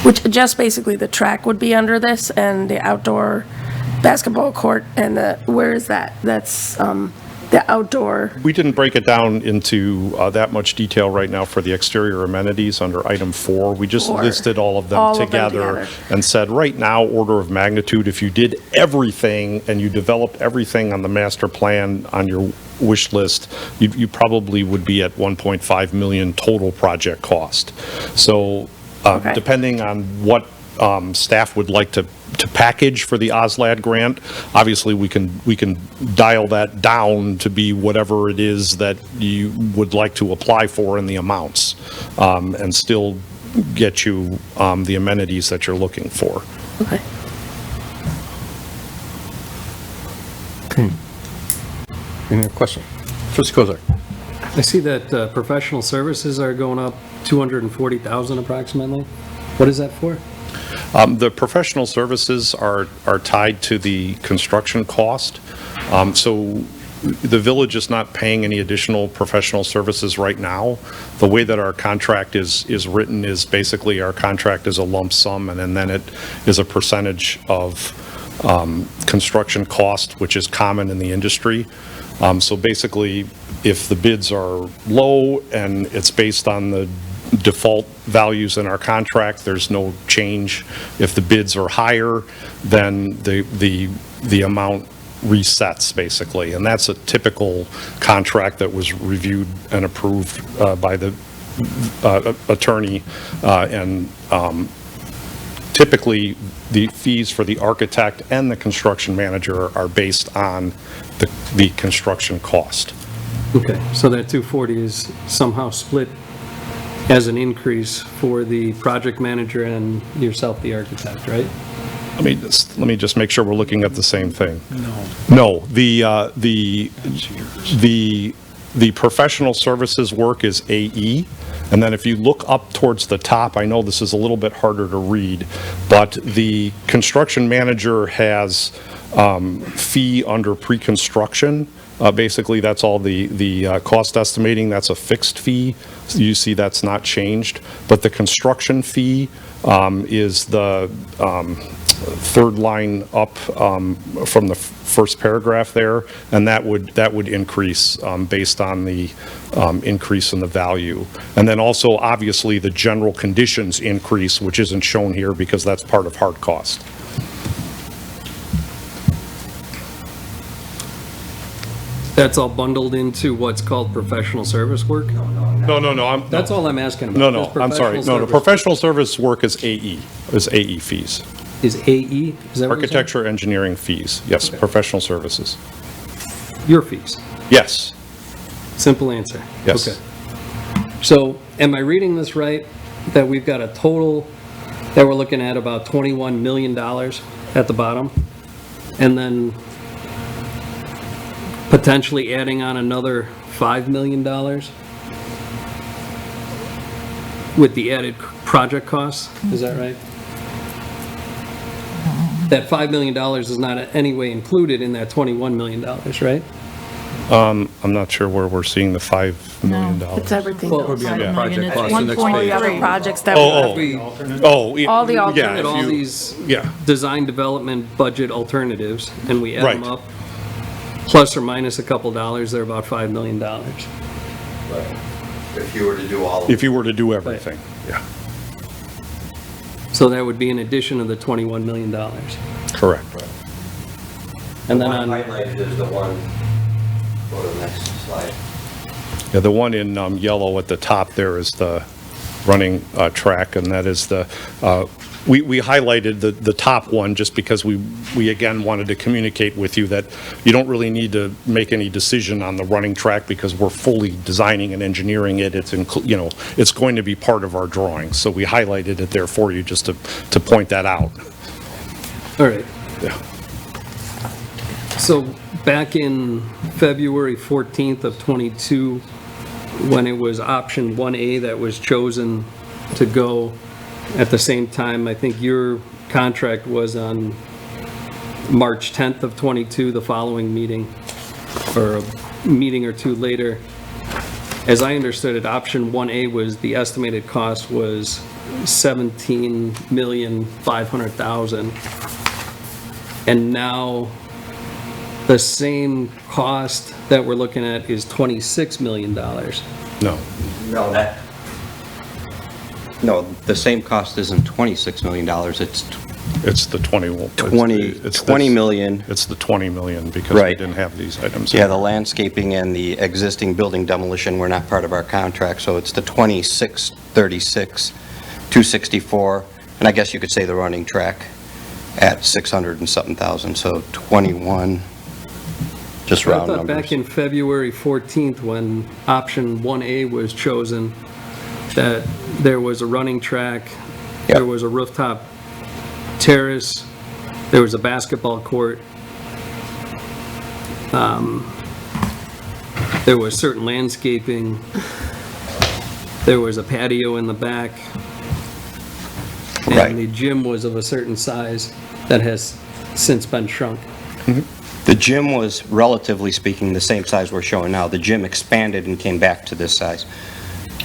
which just basically the track would be under this and the outdoor basketball court and where is that? That's the outdoor. We didn't break it down into that much detail right now for the exterior amenities under item 4. We just Four. listed all of them All of them together together. and said, right now, order of magnitude, if you did everything and you developed everything on the master plan on your wish list, you probably would be at 1.5 million total project cost. So Okay. depending on what staff would like to package for the OSLAD grant. Obviously, we can dial that down to be whatever it is that you would like to apply for in the amounts, and still get you the amenities that you're looking for. Okay. Any other question? Trustee Kozak. I see that professional services are going up 240,000 approximately. What is that for? The professional services are tied to the construction cost. So the village is not paying any additional professional services right now. The way that our contract is written is basically our contract is a lump sum, and then it is a percentage of construction cost, which is common in the industry. So basically, if the bids are low and it's based on the default values in our contract, there's no change. If the bids are higher, then the amount resets, basically. And that's a typical contract that was reviewed and approved by the attorney. Typically, the fees for the architect and the construction manager are based on the construction cost. Okay, so that 240 is somehow split as an increase for the project manager and yourself, the architect, right? Let me just make sure we're looking at the same thing. No, the professional services work is AE, and then if you look up towards the top, I know this is a little bit harder to read, but the construction manager has fee under pre-construction. Basically, that's all the cost estimating, that's a fixed fee. You see that's not changed, but the construction fee is the third line up from the first paragraph there, and that would increase based on the increase in the value. And then also, obviously, the general conditions increase, which isn't shown here because that's part of hard cost. That's all bundled into what's called professional service work? No, That's all I'm asking about. No, Just I'm sorry. professional No, the service. professional service work is AE fees. Is AE, is that what you're saying? Architecture, engineering fees, yes, professional services. Your fees? Yes, Simple answer. Yes. Okay. So am I reading this right, that we've got a total, that we're looking at about $21 million at the bottom? And then potentially adding on another $5 million with the added project costs? Is that right? That $5 million is not in any way included in that $21 million, right? I'm not sure where we're seeing the $5 million. It's everything Well, else. We're beyond project It's cost, the next All the page. other projects that Oh, we, We Oh, All the yeah, alternatives. at if all you- these yeah. design development budget alternatives, and we add them Right. up, plus or minus a couple dollars, they're about $5 million. If you were to do all of If you were to do everything, yeah, So that would be in addition to the $21 million. correct. And then on, highlighted is the one, go to the next slide. Yeah, the one in yellow at the top there is the running track, and that is the, we highlighted the top one just because we again wanted to communicate with you that you don't really need to make any decision on the running track because we're fully designing and engineering it. It's, it's going to be part of our drawing. So we highlighted it there for you just to point that out. all right, Yeah. so back in February 14th of '22, when it was option 1A that was chosen to go, at the same time, I think your contract was on March 10th of '22, the following meeting, or a meeting or two later. As I understood it, option 1A was, the estimated cost was $17,500,000. And now the same cost that we're looking at is $26 million. No. No, the same cost isn't $26 million, It's the 20. 20 million. It's the 20 million because we Right. didn't have these items. Yeah, the landscaping and the existing building demolition were not part of our contract, so it's the 2636, 264, and I guess you could say the running track at 600 and something thousand, so 21, just I round thought numbers. back in February 14th, when option 1A was chosen, that there was a running track, Yep. there was a rooftop terrace, there was a basketball court, there was certain landscaping, there was a patio in the back, Right. and the gym was of a certain size that has since been shrunk. The gym was, relatively speaking, the same size we're showing now. The gym expanded and came back to this size.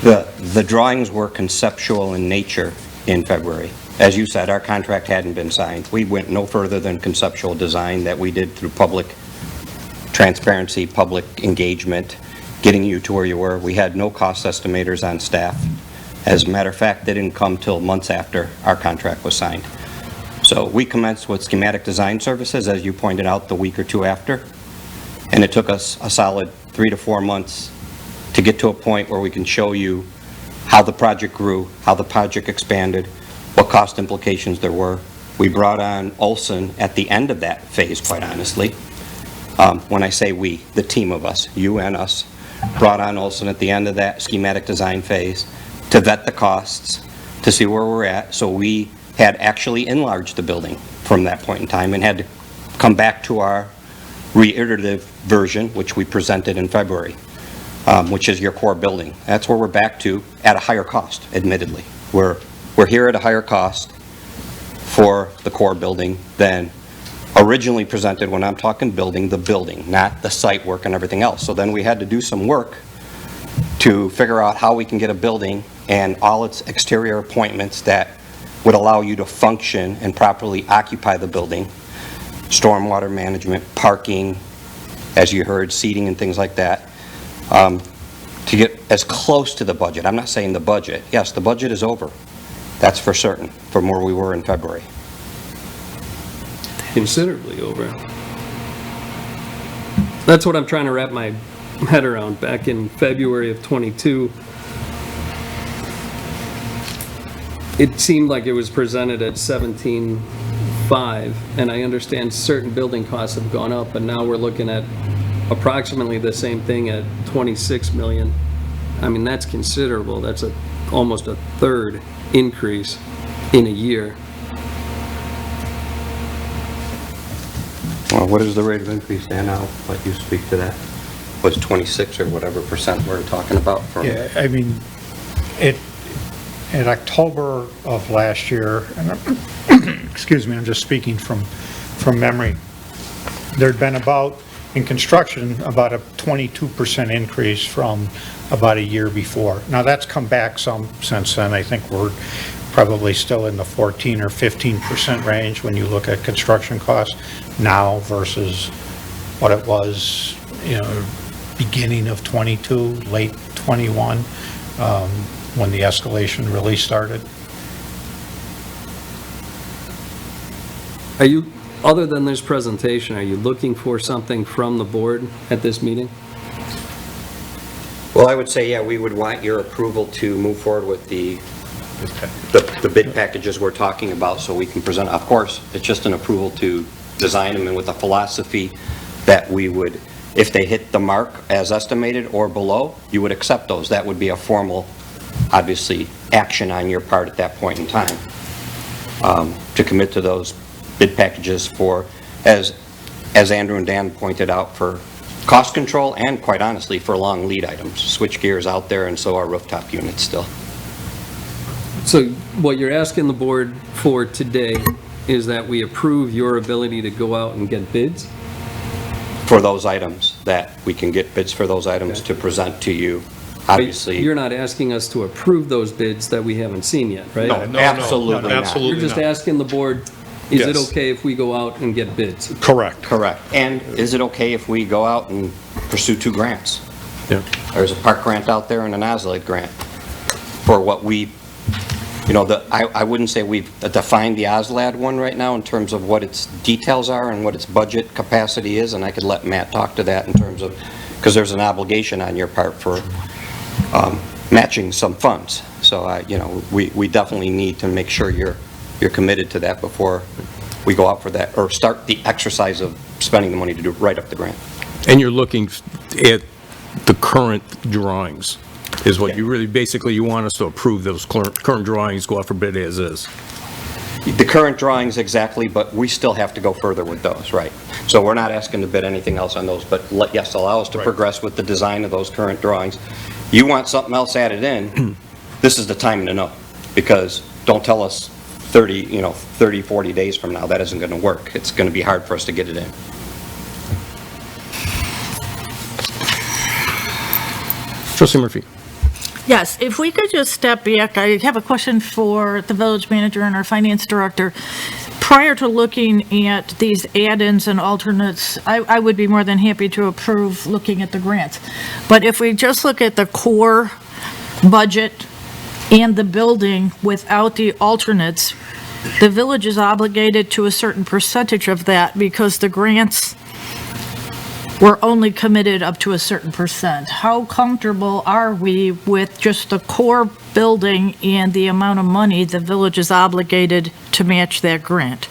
The drawings were conceptual in nature in February. As you said, our contract hadn't been signed. We went no further than conceptual design that we did through public transparency, public engagement, getting you to where you were. We had no cost estimators on staff. As a matter of fact, they didn't come till months after our contract was signed. So we commenced with schematic design services, as you pointed out, the week or two after. And it took us a solid 3 to 4 months to get to a point where we can show you how the project grew, how the project expanded, what cost implications there were. We brought on Olson at the end of that phase, quite honestly. When I say we, the team of us, you and us, brought on Olson at the end of that schematic design phase to vet the costs, to see where we're at. So we had actually enlarged the building from that point in time and had to come back to our reiterative version, which we presented in February, which is your core building. That's where we're back to at a higher cost, admittedly. We're here at a higher cost for the core building than originally presented when I'm talking building, the building, not the site work and everything else. So then we had to do some work to figure out how we can get a building and all its exterior appointments that would allow you to function and properly occupy the building. Stormwater management, parking, as you heard, seating and things like that, to get as close to the budget. I'm not saying the budget. Yes, the budget is over. That's for certain, from where we were in February. Considerably over. That's what I'm trying to wrap my head around. Back in February of '22, it seemed like it was presented at 17.5, and I understand certain building costs have gone up, and now we're looking at approximately the same thing at 26 million. I mean, that's considerable. That's almost a third increase in a year. Well, what is the rate of increase, Dan? I'll let you speak to that. Was 26 or whatever percent we're talking about from? Yeah, I mean, in October of last year, and excuse me, I'm just speaking from memory, there'd been about, in construction, about a 22% increase from about a year before. Now, that's come back some since then. I think we're probably still in the 14 or 15% range when you look at construction costs now versus what it was, beginning of 22, late 21, when the escalation really started. Are you, other than this presentation, are you looking for something from the board at this meeting? Well, I would say, yeah, we would want your approval to move forward with the bid packages we're talking about so we can present. Of course, it's just an approval to design them and with a philosophy that we would, if they hit the mark as estimated or below, you would accept those. That would be a formal, obviously, action on your part at that point in time to commit to those bid packages for, as Andrew and Dan pointed out, for cost control and, quite honestly, for long lead items. Switch gears out there, and so are rooftop units still. So what you're asking the board for today is that we approve your ability to go out and get bids? For those items, that we can get bids for those items to present to you, obviously. You're not asking us to approve those bids that we haven't seen yet, right? No, absolutely not. You're just asking the board, is it Yes. okay if we go out and get bids? Correct. Correct. And is it okay if we go out and pursue 2 grants? Yeah. There's a park grant out there and an OSLAD grant for what we, I wouldn't say we've defined the OSLAD one right now in terms of what its details are and what its budget capacity is, and I could let Matt talk to that in terms of, because there's an obligation on your part for matching some funds. So, we definitely need to make sure you're you're committed to that before we go out for that, or start the exercise of spending the money to write up the grant. And you're looking at the current drawings, is what you really, basically, you want us to approve those current drawings, go out for bid as is. The current drawings exactly, but we still have to go further with those, right? So we're not asking to bid anything else on those, but yes, allow us to progress with the design of those current drawings. You want something else added in, this is the time to know, because don't tell us 30, 40 days from now, that isn't going to work. It's going to be hard for us to get it in. Trustee Murphy. Yes, if we could just step back, I have a question for the village manager and our finance director. Prior to looking at these add-ins and alternates, I would be more than happy to approve looking at the grants. But if we just look at the core budget and the building without the alternates, the village is obligated to a certain percentage of that because the grants were only committed up to a certain percent. How comfortable are we with just the core building and the amount of money the village is obligated to match that grant?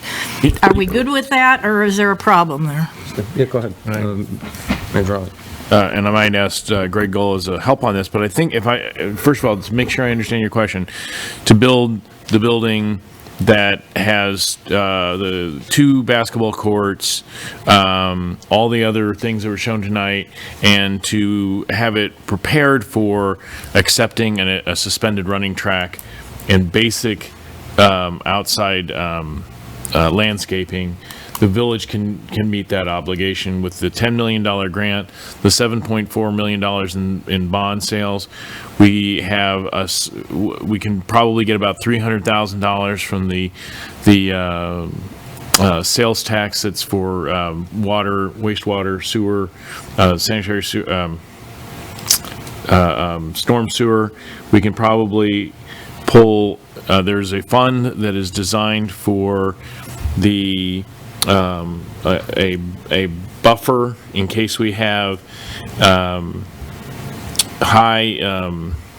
Are we good with that, or is there a problem there? Yeah, go ahead. Manager Raleigh. And I might ask Greg Goll as a help on this, but I think first of all, to make sure I understand your question, to build the building that has the 2 basketball courts, all the other things that were shown tonight, and to have it prepared for accepting a suspended running track and basic outside landscaping, the village can meet that obligation with the $10 million grant, the $7.4 million in bond sales. We can probably get about $300,000 from the sales tax that's for water, wastewater, sewer, sanitary sewer, storm sewer. We can probably pull, there's a fund that is designed for the a buffer in case we have high,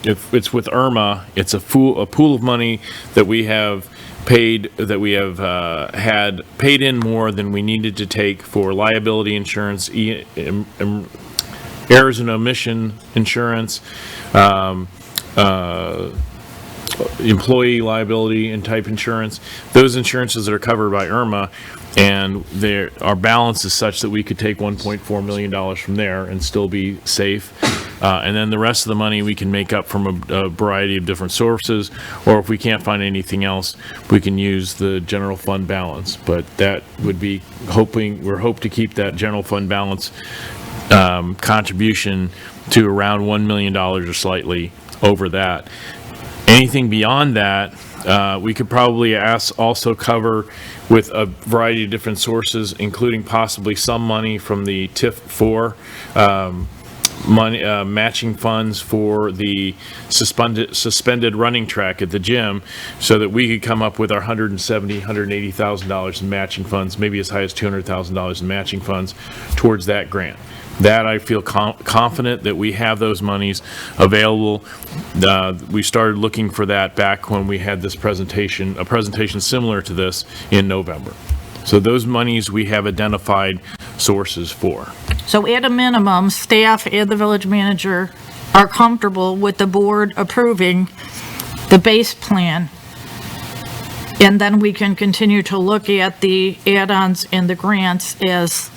if it's with Irma, it's a pool of money that we have paid, that we have had paid in more than we needed to take for liability insurance, errors and omission insurance, employee liability and type insurance, those insurances that are covered by Irma, and our balance is such that we could take $1.4 million from there and still be safe. And then the rest of the money we can make up from a variety of different sources, or if we can't find anything else, we can use the general fund balance. But that would be we're hoping to keep that general fund balance contribution to around $1 million or slightly over that. Anything beyond that, we could probably also cover with a variety of different sources, including possibly some money from the TIF 4 money, matching funds for the suspended running track at the gym, so that we could come up with our $170,000, $180,000 in matching funds, maybe as high as $200,000 in matching funds towards that grant. That I feel confident that we have those monies available. We started looking for that back when we had this presentation, a presentation similar to this in November. So those monies we have identified sources for. So at a minimum, staff and the village manager are comfortable with the board approving the base plan, and then we can continue to look at the add-ons and the grants as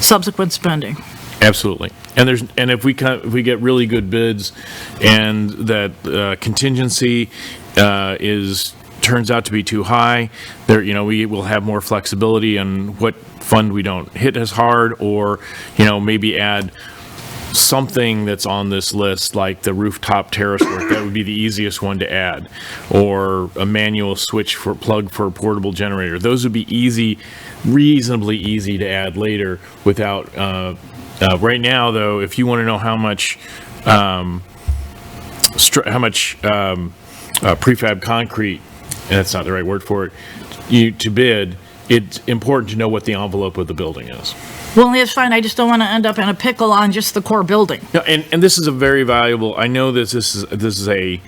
subsequent spending. Absolutely. And if we get really good bids, and that contingency turns out to be too high, we will have more flexibility on what fund we don't hit as hard, or maybe add something that's on this list, like the rooftop terrace work. That would be the easiest one to add, or a manual switch plug for a portable generator. Those would be reasonably easy to add later without. Right now, though, if you want to know how much prefab concrete, and that's not the right word for it, to bid, it's important to know what the envelope of the building is. Well, that's fine. I just don't want to end up in a pickle on just the core building. No, and this is a very valuable. I know this is a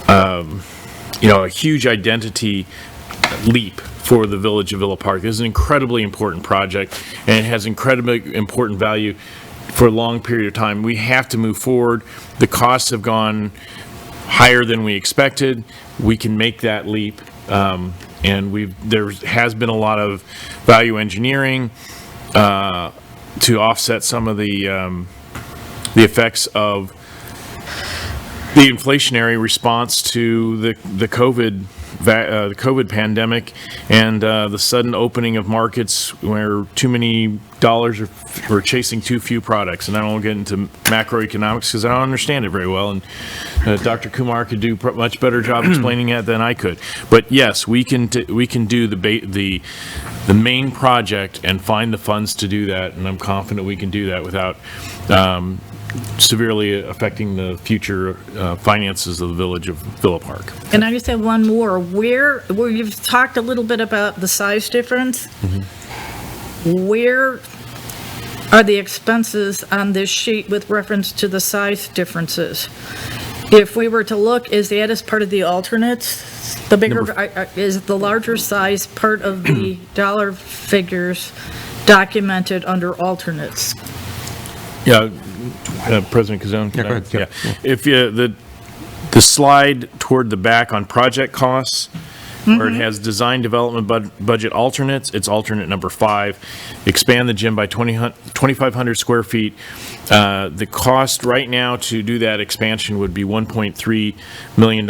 a huge identity leap for the village of Villa Park. This is an incredibly important project, and it has incredibly important value for a long period of time. We have to move forward. The costs have gone higher than we expected. We can make that leap, and there has been a lot of value engineering to offset some of the effects of the inflationary response to the COVID pandemic and the sudden opening of markets where too many dollars are chasing too few products. And I don't get into macroeconomics because I don't understand it very well. And Dr. Kumar could do a much better job explaining that than I could. But yes, we can do the main project and find the funds to do that. And I'm confident we can do that without severely affecting the future finances of the village of Villa Park. And I just have one more. Where you've talked a little bit about the size difference. Where are the expenses on this sheet with reference to the size differences? If we were to look, is that as part of the alternates? The bigger, is the larger size part of the dollar figures documented under alternates? Yeah, President Kazone? Yeah, go ahead. Yeah. If the slide toward the back on project costs, where it has design development budget alternates, it's alternate number 5. Expand the gym by 2,500 square feet. The cost right now to do that expansion would be $1.3 million.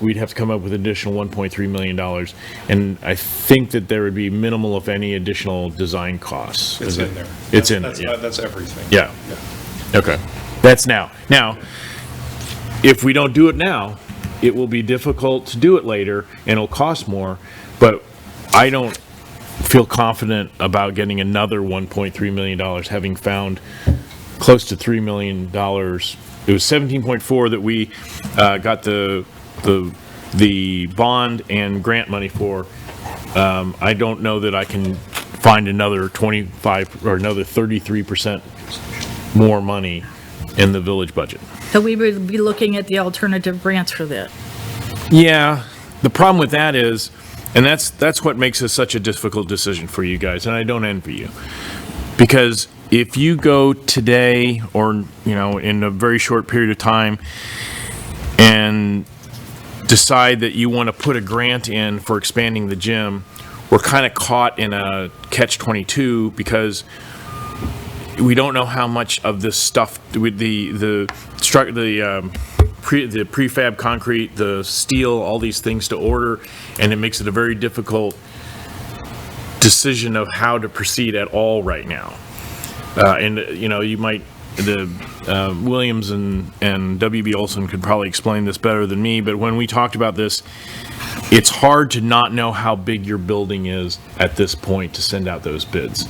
We'd have to come up with additional $1.3 million. And I think that there would be minimal, if any, additional design costs. It's in there. It's in there, yeah. That's everything. Yeah. Okay. That's now. Now, if we don't do it now, it will be difficult to do it later and it'll cost more, but I don't feel confident about getting another $1.3 million, having found close to $3 million. It was 17.4 that we got the bond and grant money for. I don't know that I can find another 25 or another 33% more money in the village budget. So we would be looking at the alternative grants for that. Yeah, the problem with that is, and that's what makes this such a difficult decision for you guys, and I don't envy you. Because if you go today or, in a very short period of time and decide that you want to put a grant in for expanding the gym, we're kind of caught in a catch-22 because we don't know how much of this stuff with the prefab concrete, the steel, all these things to order, and it makes it a very difficult decision of how to proceed at all right now. You might, Williams and WB Olson could probably explain this better than me, but when we talked about this, it's hard to not know how big your building is at this point to send out those bids.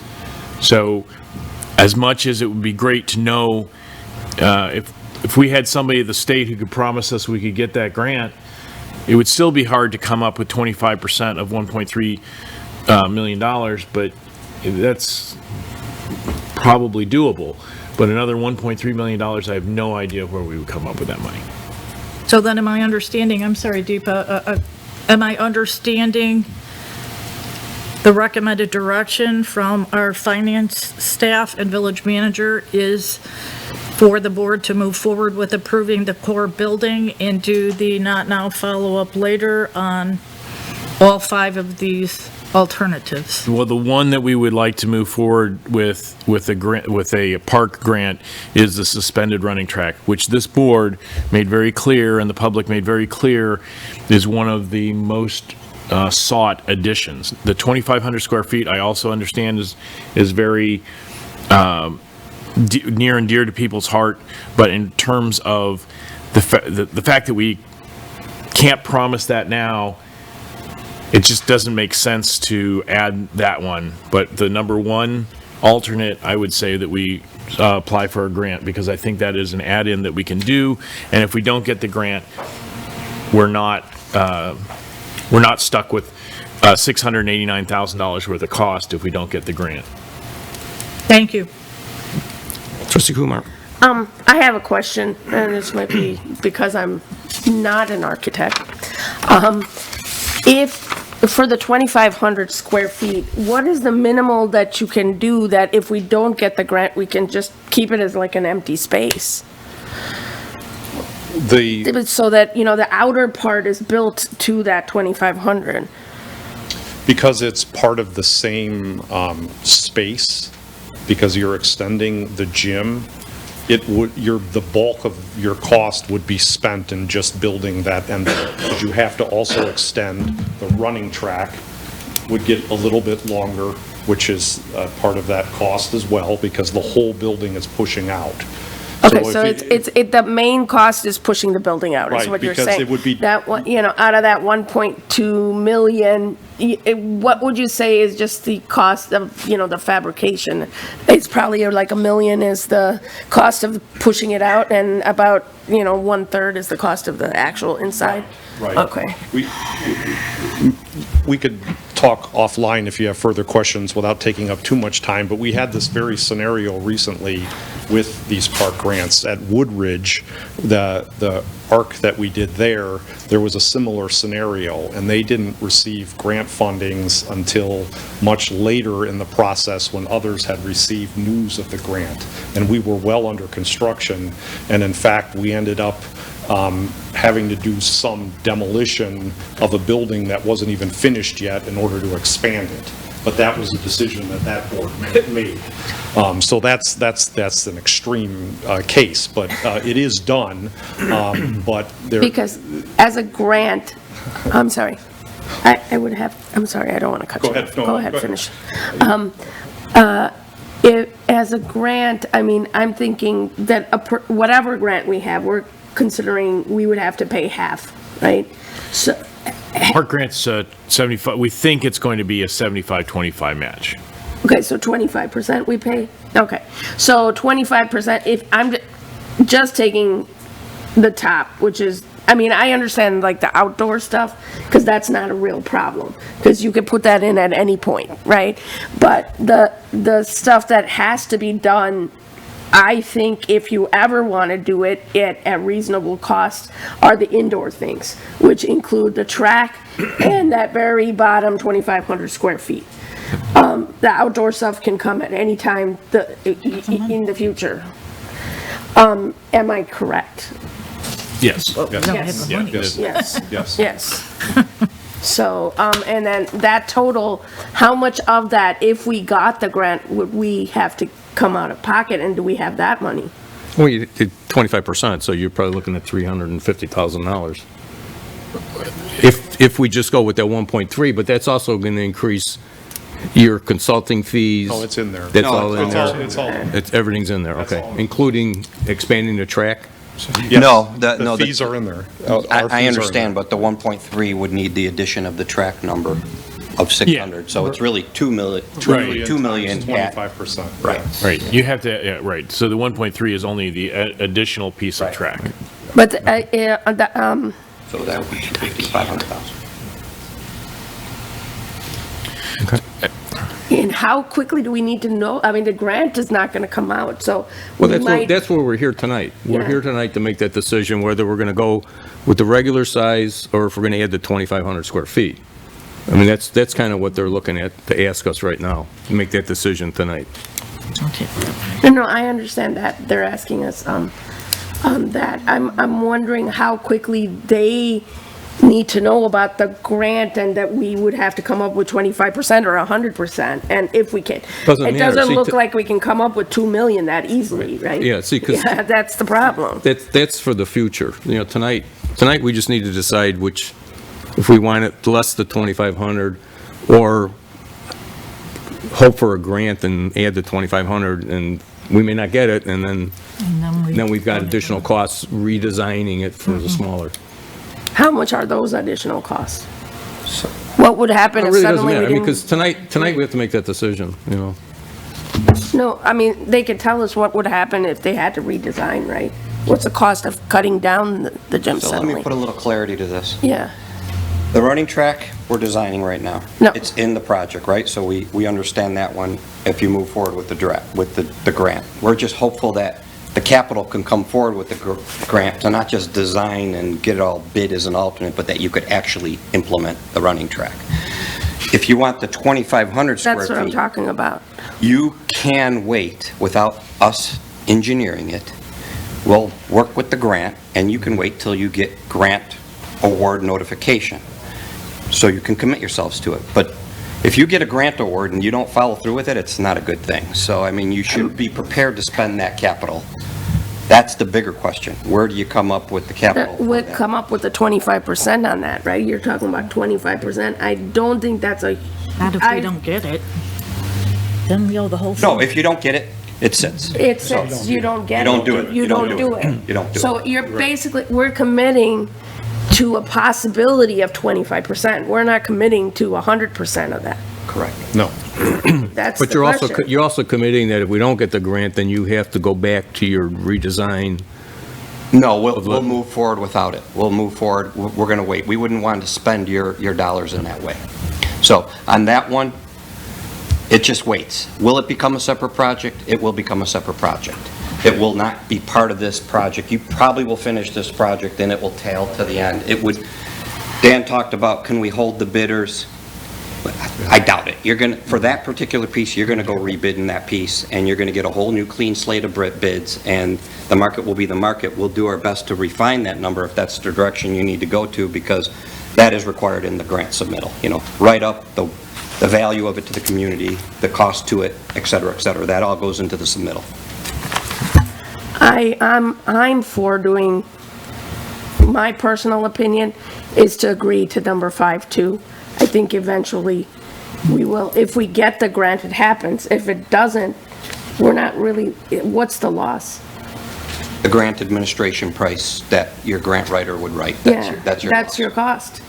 So as much as it would be great to know if we had somebody at the state who could promise us we could get that grant, it would still be hard to come up with 25% of $1.3 million, but that's probably doable. But another $1.3 million, I have no idea where we would come up with that money. So then am I understanding, I'm sorry, Deepa, am I understanding the recommended direction from our finance staff and village manager is for the board to move forward with approving the core building and do the not now follow-up later on all 5 of these alternatives? Well, the one that we would like to move forward with a park grant is the suspended running track, which this board made very clear and the public made very clear is one of the most sought additions. The 2,500 square feet, I also understand is very near and dear to people's heart, but in terms of the fact that we can't promise that now, it just doesn't make sense to add that one. But the number 1 alternate, I would say that we apply for a grant, because I think that is an add-in that we can do, and if we don't get the grant, we're not stuck with $689,000 worth of cost if we don't get the grant. Thank you. Trustee Kumar. I have a question, and this might be because I'm not an architect. If for the 2,500 square feet, what is the minimal that you can do that if we don't get the grant, we can just keep it as like an empty space? So that, the outer part is built to that 2,500. Because it's part of the same space, because you're extending the gym, the bulk of your cost would be spent in just building that end. Because you have to also extend the running track, would get a little bit longer, which is part of that cost as well, because the whole building is pushing out. Okay, so the main cost is pushing the building out, is Right, what you're because saying. it would be- That, out of that 1.2 million, what would you say is just the cost of, the fabrication? It's probably like $1 million is the cost of pushing it out, and about, 1/3 is the cost of the actual inside? Right. Okay. We could talk offline if you have further questions without taking up too much time, but we had this very scenario recently with these park grants. At Woodridge, the arc that we did there was a similar scenario, and they didn't receive grant fundings until much later in the process when others had received news of the grant. And we were well under construction, and in fact, we ended up having to do some demolition of a building that wasn't even finished yet in order to expand it. But that was a decision that board made. So that's an extreme case, but it is done. But there. Because as a grant, I'm sorry, I'm sorry, I don't want to cut you off. Go ahead, finish. As a grant, I'm thinking that whatever grant we have, we're considering we would have to pay half, right? So, Park grant's 75, we think it's going to be a 75-25 match. okay, so 25% we pay? Okay, so 25%, if I'm just taking the top, which is, I understand like the outdoor stuff, because that's not a real problem, because you could put that in at any point, right? But the stuff that has to be done, I think if you ever want to do it at reasonable cost, are the indoor things, which include the track and that very bottom 2,500 square feet. The outdoor stuff can come at any time in the future. Am I correct? Yes. Yes. So, and then that total, how much of that, if we got the grant, would we have to come out of pocket, and do we have that money? Well, you did 25%, so you're probably looking at $350,000. If we just go with that 1.3, but that's also going to increase your consulting fees. Oh, it's in there. That's all in there? Everything's in there, okay. Including expanding the track? Yes. No, the fees are in there. I understand, but the 1.3 would need the addition of the track number of 600. So it's really 2 million. 2 million at 25%. Right. Right, you have to, yeah, right, so the 1.3 is only the additional piece of track. But, So that would be 500,000. and how quickly do we need to know? The grant is not going to come out, so Well, we that's might. that's where we're here tonight. We're Yeah. here tonight to make that decision whether we're going to go with the regular size or if we're going to add the 2,500 square feet. That's kind of what they're looking at, to ask us right now, to make that decision tonight. No, I understand that. They're asking us, that. I'm wondering how quickly they need to know about the grant, and that we would have to come up with 25% or 100%, and if we can. Doesn't It matter. doesn't See, look like we can come up with 2 million that easily, right? Yeah, see, 'cause- Yeah, that's the problem. That's for the future. Tonight we just need to decide if we want it less than 2,500 or hope for a grant and add the 2,500, and we may not get it, and then we've got additional costs redesigning it for the smaller. How much are those additional costs? What would happen It if really doesn't suddenly we matter, didn't? because tonight we have to make that decision, No, they could tell us what would happen if they had to redesign, right? What's the cost of cutting down the gym So let me suddenly? put a little clarity to this. Yeah. The running track, we're designing right now. No. It's in the project, right? So we understand that one if you move forward with the grant. We're just hopeful that the capital can come forward with the grant to not just design and get it all bid as an alternate, but that you could actually implement the running track. If you want the 2,500 square That's what I'm feet, talking about. you can wait without us engineering it. We'll work with the grant, and you can wait till you get grant award notification, so you can commit yourselves to it. But if you get a grant award and you don't follow through with it, it's not a good thing. So, I mean, you should be prepared to spend that capital. That's the bigger question. Where do you come up with the capital? for Would that? come up with the 25% on that, right? You're talking about 25%. I don't think that's a, Not if I- we don't get it. Then we owe the whole thing. No, if you don't get it, it sits. it So- says you don't get it. You don't do it. You don't do it. You don't do it. So you're basically, we're committing to a possibility of 25%. We're not committing to 100% of that. Correct. No. That's But the you're also, question. you're also committing that if we don't get the grant, then you have to go back to your redesign. No, we'll move forward without it. We'll move forward. We're going to wait. We wouldn't want to spend your dollars in that way. So on that one, it just waits. Will it become a separate project? It will become a separate project. It will not be part of this project. You probably will finish this project, then it will tail to the end. It would, Dan talked about, can we hold the bidders? I doubt it. You're going to, for that particular piece, you're going to go rebid in that piece, and you're going to get a whole new clean slate of bids, and the market will be the market. We'll do our best to refine that number if that's the direction you need to go to, because that is required in the grant submittal. You know, write up the value of it to the community, the cost to it, et cetera, et cetera. That all goes into the submittal. I'm for doing, my personal opinion is to agree to number 5 too. I think eventually we will, if we get the grant, it happens. If it doesn't, we're not really, what's the loss? The grant administration price that your grant writer would write. Yeah, That's your that's cost. your cost.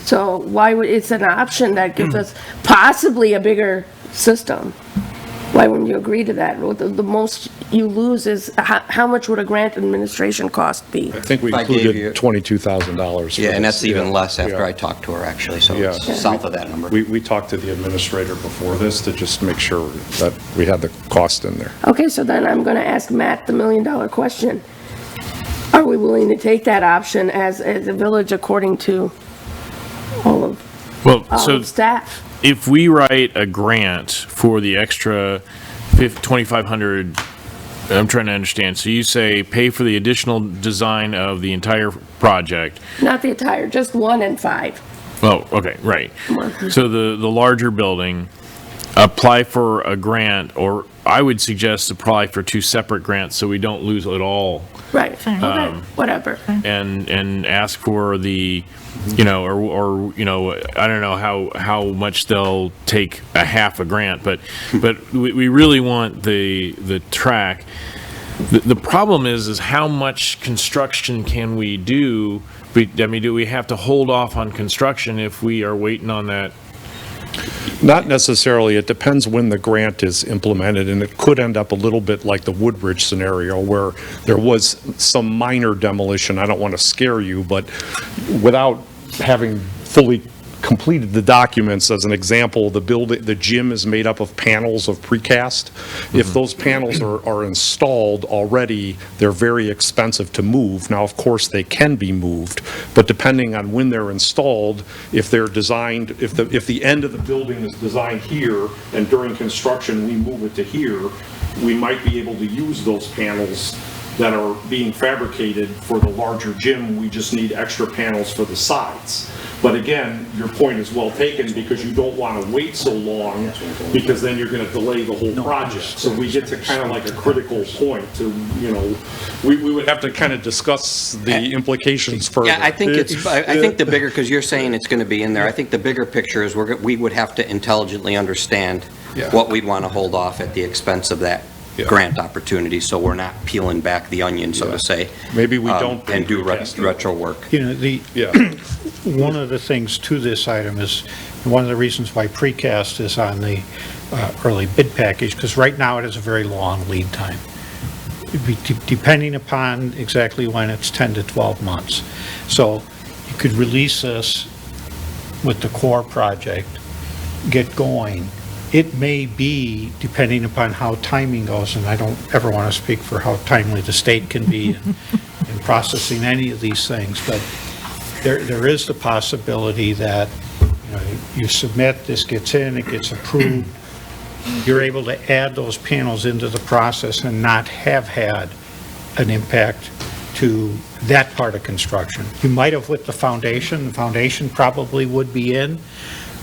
So why would, it's an option that gives us possibly a bigger system. Why wouldn't you agree to that? Well, the most you lose is, how much would a grant administration cost be? I think we I gave you- included $22,000. for Yeah, and this. that's even Yeah, less after yeah. I talked to her, actually, so Yeah. it's south of that number. We talked to the administrator before this to just make sure that we had the cost in there. Okay, so then I'm gonna ask Matt the million-dollar question. Are we willing to take that option as a village according to all of Well, so staff? if we write a grant for the extra 2,500, I'm trying to understand. So you say pay for the additional design of the entire project. Not the entire, just 1 and 5. Oh, okay, right. So the larger building, apply for a grant, or I would suggest apply for 2 separate grants so we don't lose it all. Right, okay, whatever. And ask for the, you know, or, you know, I don't know how much they'll take a half a grant, but we really want the track. The problem is how much construction can we do? I mean, do we have to hold off on construction if we are waiting on that? Not necessarily. It depends when the grant is implemented, and it could end up a little bit like the Woodbridge scenario where there was some minor demolition. I don't want to scare you, but without having fully completed the documents, as an example, the gym is made up of panels of precast. If those panels are installed already, they're very expensive to move. Now, of course, they can be moved, but depending on when they're installed, if they're designed, if the end of the building is designed here, and during construction, we move it to here, we might be able to use those panels that are being fabricated for the larger gym. We just need extra panels for the sides. But again, your point is well taken, because you don't want to wait so long, because then you're going to delay the whole project. So we get to kind of like a critical point to, you know, we would have to kind of discuss the implications further. Yeah, I think the bigger, because you're saying it's going to be in there, I think the bigger picture is we would have to intelligently understand what we'd want to hold off at the expense of that grant opportunity, so we're not peeling back the onion, so to say. Maybe we don't. And do retro work. You know, one of the things to this item is, one of the reasons why precast is on the early bid package, because right now it has a very long lead time. Depending upon exactly when, it's 10 to 12 months. So you could release this with the core project, get going. It may be, depending upon how timing goes, and I don't ever want to speak for how timely the state can be in processing any of these things, but there is the possibility that You know, you submit, this gets in, it gets approved. You're able to add those panels into the process and not have had an impact to that part of construction. You might have with the foundation probably would be in,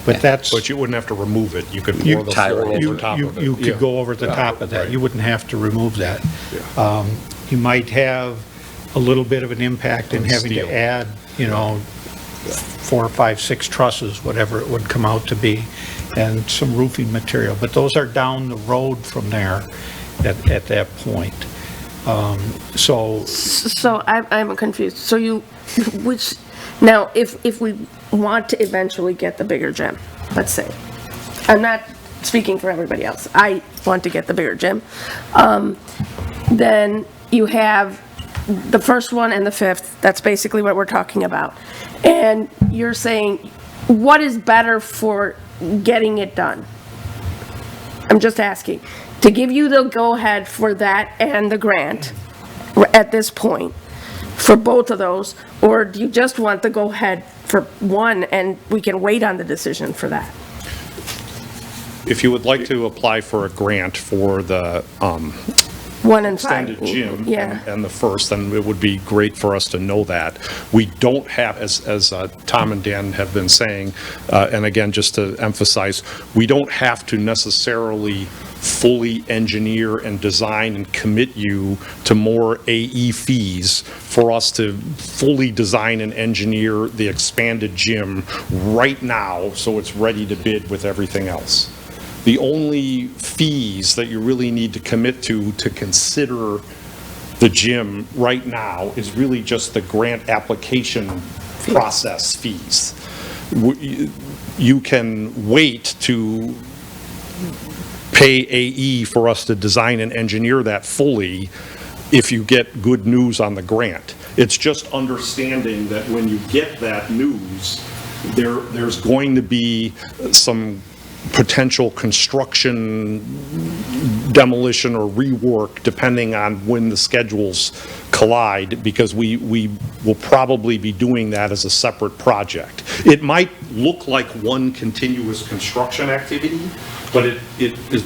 but that's... But you wouldn't have to remove it. You could You- pour the floor you- over top of it. You Yeah. could go over the top of that. Right. You wouldn't have to remove that. You might have a little bit of an impact in having Steel. to add, 4, 5, 6 trusses, whatever it would come out to be, and some roofing material. But those are down the road from there at that point. So So I'm confused. So now, if we want to eventually get the bigger gym, let's say, I'm not speaking for everybody else, I want to get the bigger gym, then you have the first one and the fifth, that's basically what we're talking about. And you're saying, what is better for getting it done? I'm just asking, to give you the go-ahead for that and the grant at this point, for both of those, or do you just want the go-ahead for one and we can wait on the decision for that? If you would like to apply for a grant for the 1 and 5. extended gym Yeah. and the first, then it would be great for us to know that. We don't have, as Tom and Dan have been saying, and again, just to emphasize, we don't have to necessarily fully engineer and design and commit you to more AE fees for us to fully design and engineer the expanded gym right now, so it's ready to bid with everything else. The only fees that you really need to commit to consider the gym right now is really just the grant application process fees. You can wait to pay AE for us to design and engineer that fully if you get good news on the grant. It's just understanding that when you get that news, there's going to be some potential construction, demolition, or rework, depending on when the schedules collide, because we will probably be doing that as a separate project. It might look like one continuous construction activity, but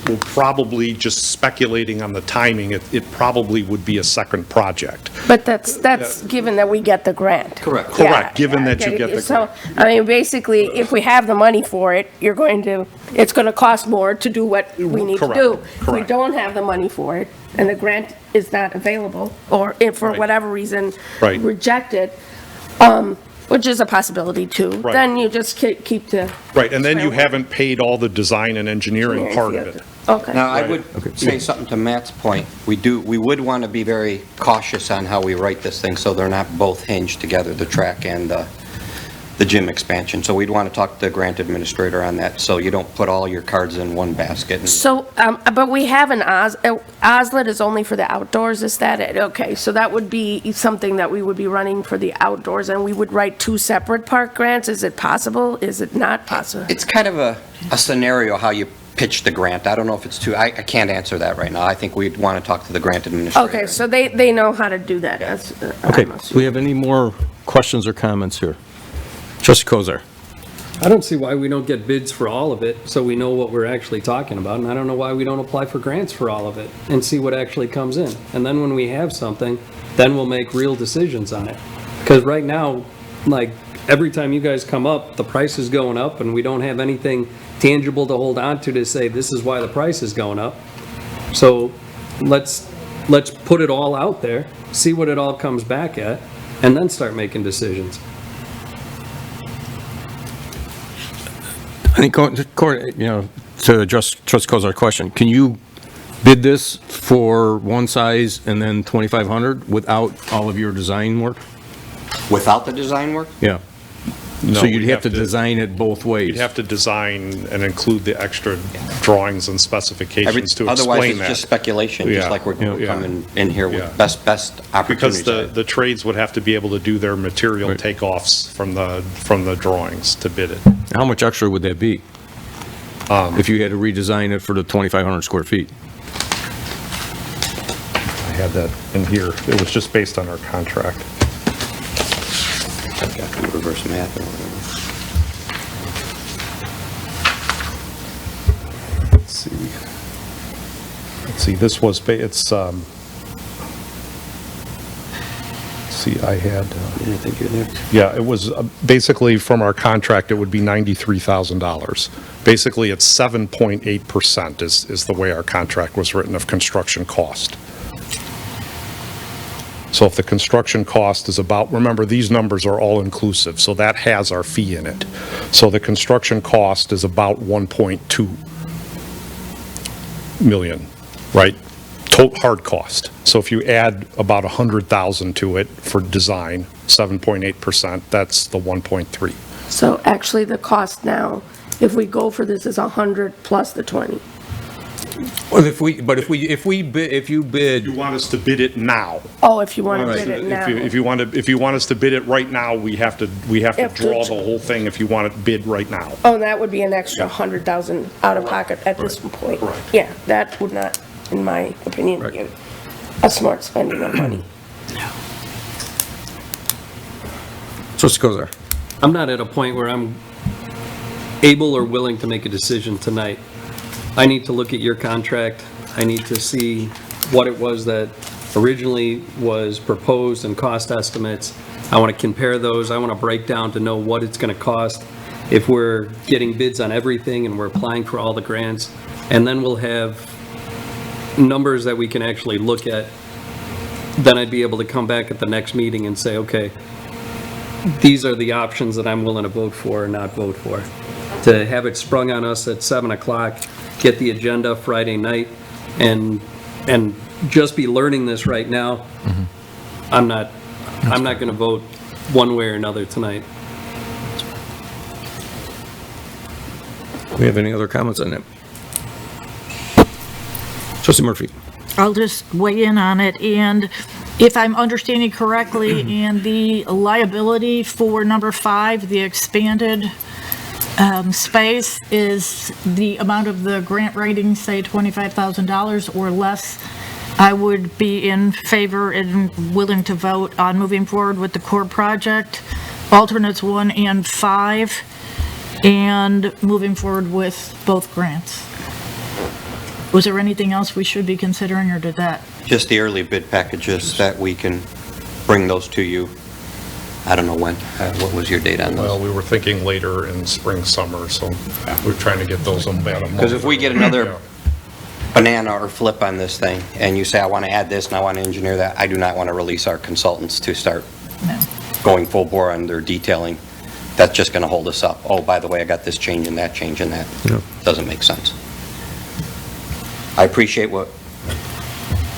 we're probably just speculating on the timing. It probably would be a second project. But that's given that we get the grant. Correct. Correct, given that you get the So, I mean, basically, if we have the money for it, it's going to cost more to do what we need to Correct, do. If we correct. don't have the money for it, and the grant is not available, or if for Right. whatever reason Right. rejected, which is a possibility too, Right. then you just keep the. Right, and then you haven't paid all the design and engineering part of it. Okay. Now, I Right. would say something to Matt's point. We would want to be very cautious on how we write this thing, so they're not both hinged together, the track and the gym expansion. So we'd want to talk to the grant administrator on that, so you don't put all your cards in one basket. And So, but we have an Oslet is only for the outdoors, is that it? Okay, so that would be something that we would be running for the outdoors, and we would write 2 separate park grants? Is it possible? Is it not possible? It's kind of a scenario how you pitch the grant. I don't know if it's I can't answer that right now. I think we'd want to talk to the grant administrator. Okay, so they know how to do that. That's, Okay, I'm do assuming. we have any more questions or comments here? Trustee Kozar. I don't see why we don't get bids for all of it, so we know what we're actually talking about, and I don't know why we don't apply for grants for all of it and see what actually comes in. And then when we have something, then we'll make real decisions on it. Because right now, like, every time you guys come up, the price is going up, and we don't have anything tangible to hold on to say, this is why the price is going up. So let's put it all out there, see what it all comes back at, and then start making decisions. I think, to address Trustee Kozar's question, can you bid this for one size and then 2,500 without all of your design work? Without the design work? Yeah. No, So you'd we'd have to design it both ways? You'd have to design and include the extra drawings and specifications to Otherwise, explain it's that. just speculation, just Yeah, like we're yeah. coming in here Yeah. with best Because opportunities. the trades would have to be able to do their material Right. takeoffs from the drawings to bid it. How much extra would that be? If you had to redesign it for the 2,500 square feet? I had that in here. It was just based on our contract. Got the reverse math or whatever. see, this was, it's, see, I had, I think you're there. yeah, it was, basically from our contract, it would be $93,000. Basically, it's 7.8% is the way our contract was written of construction cost. So if the construction cost is about, remember, these numbers are all inclusive, so that has our fee in it. So the construction cost is about 1.2 million, right? Total hard cost. So if you add about 100,000 to it for design, 7.8%, that's the 1.3. So actually, the cost now, if we go for this, is 100 plus the 20. Well, if you bid, You want us to bid it now? Oh, if you want to Right. bid it now. If you want us to bid it right now, we have to Have to- draw the whole thing if you want it bid right now. Oh, and that would be an extra 100,000 out of pocket at this point. Right. Yeah, that would not, in my opinion, be a smart spending of money. Trustee Kozar. I'm not at a point where I'm able or willing to make a decision tonight. I need to look at your contract. I need to see what it was that originally was proposed and cost estimates. I want to compare those. I want to break down to know what it's going to cost if we're getting bids on everything and we're applying for all the grants. And then we'll have numbers that we can actually look at. Then I'd be able to come back at the next meeting and say, okay, these are the options that I'm willing to vote for or not vote for. To have it sprung on us at 7 o'clock, get the agenda Friday night, and just be learning this right now, I'm not going to vote one way or another tonight. We have any other comments on that? Trustee Murphy. I'll just weigh in on it, and if I'm understanding correctly, and the liability for number 5, the expanded space, is the amount of the grant writing, say $25,000 or less, I would be in favor and willing to vote on moving forward with the core project, alternates 1 and 5, and moving forward with both grants. Was there anything else we should be considering, or did that? Just the early bid packages that we can bring those to you. I don't know when. What was your date on Well, those? we were thinking later in spring, summer, so we're trying to get those about a month. Because if we get another banana or flip on this thing, and you say, I want to add this and I want to engineer that, I do not want to release our consultants to start No. going full bore on their detailing. That's just going to hold us up. Oh, by the way, I got this change and that change and that. Yeah. Doesn't make sense. I appreciate what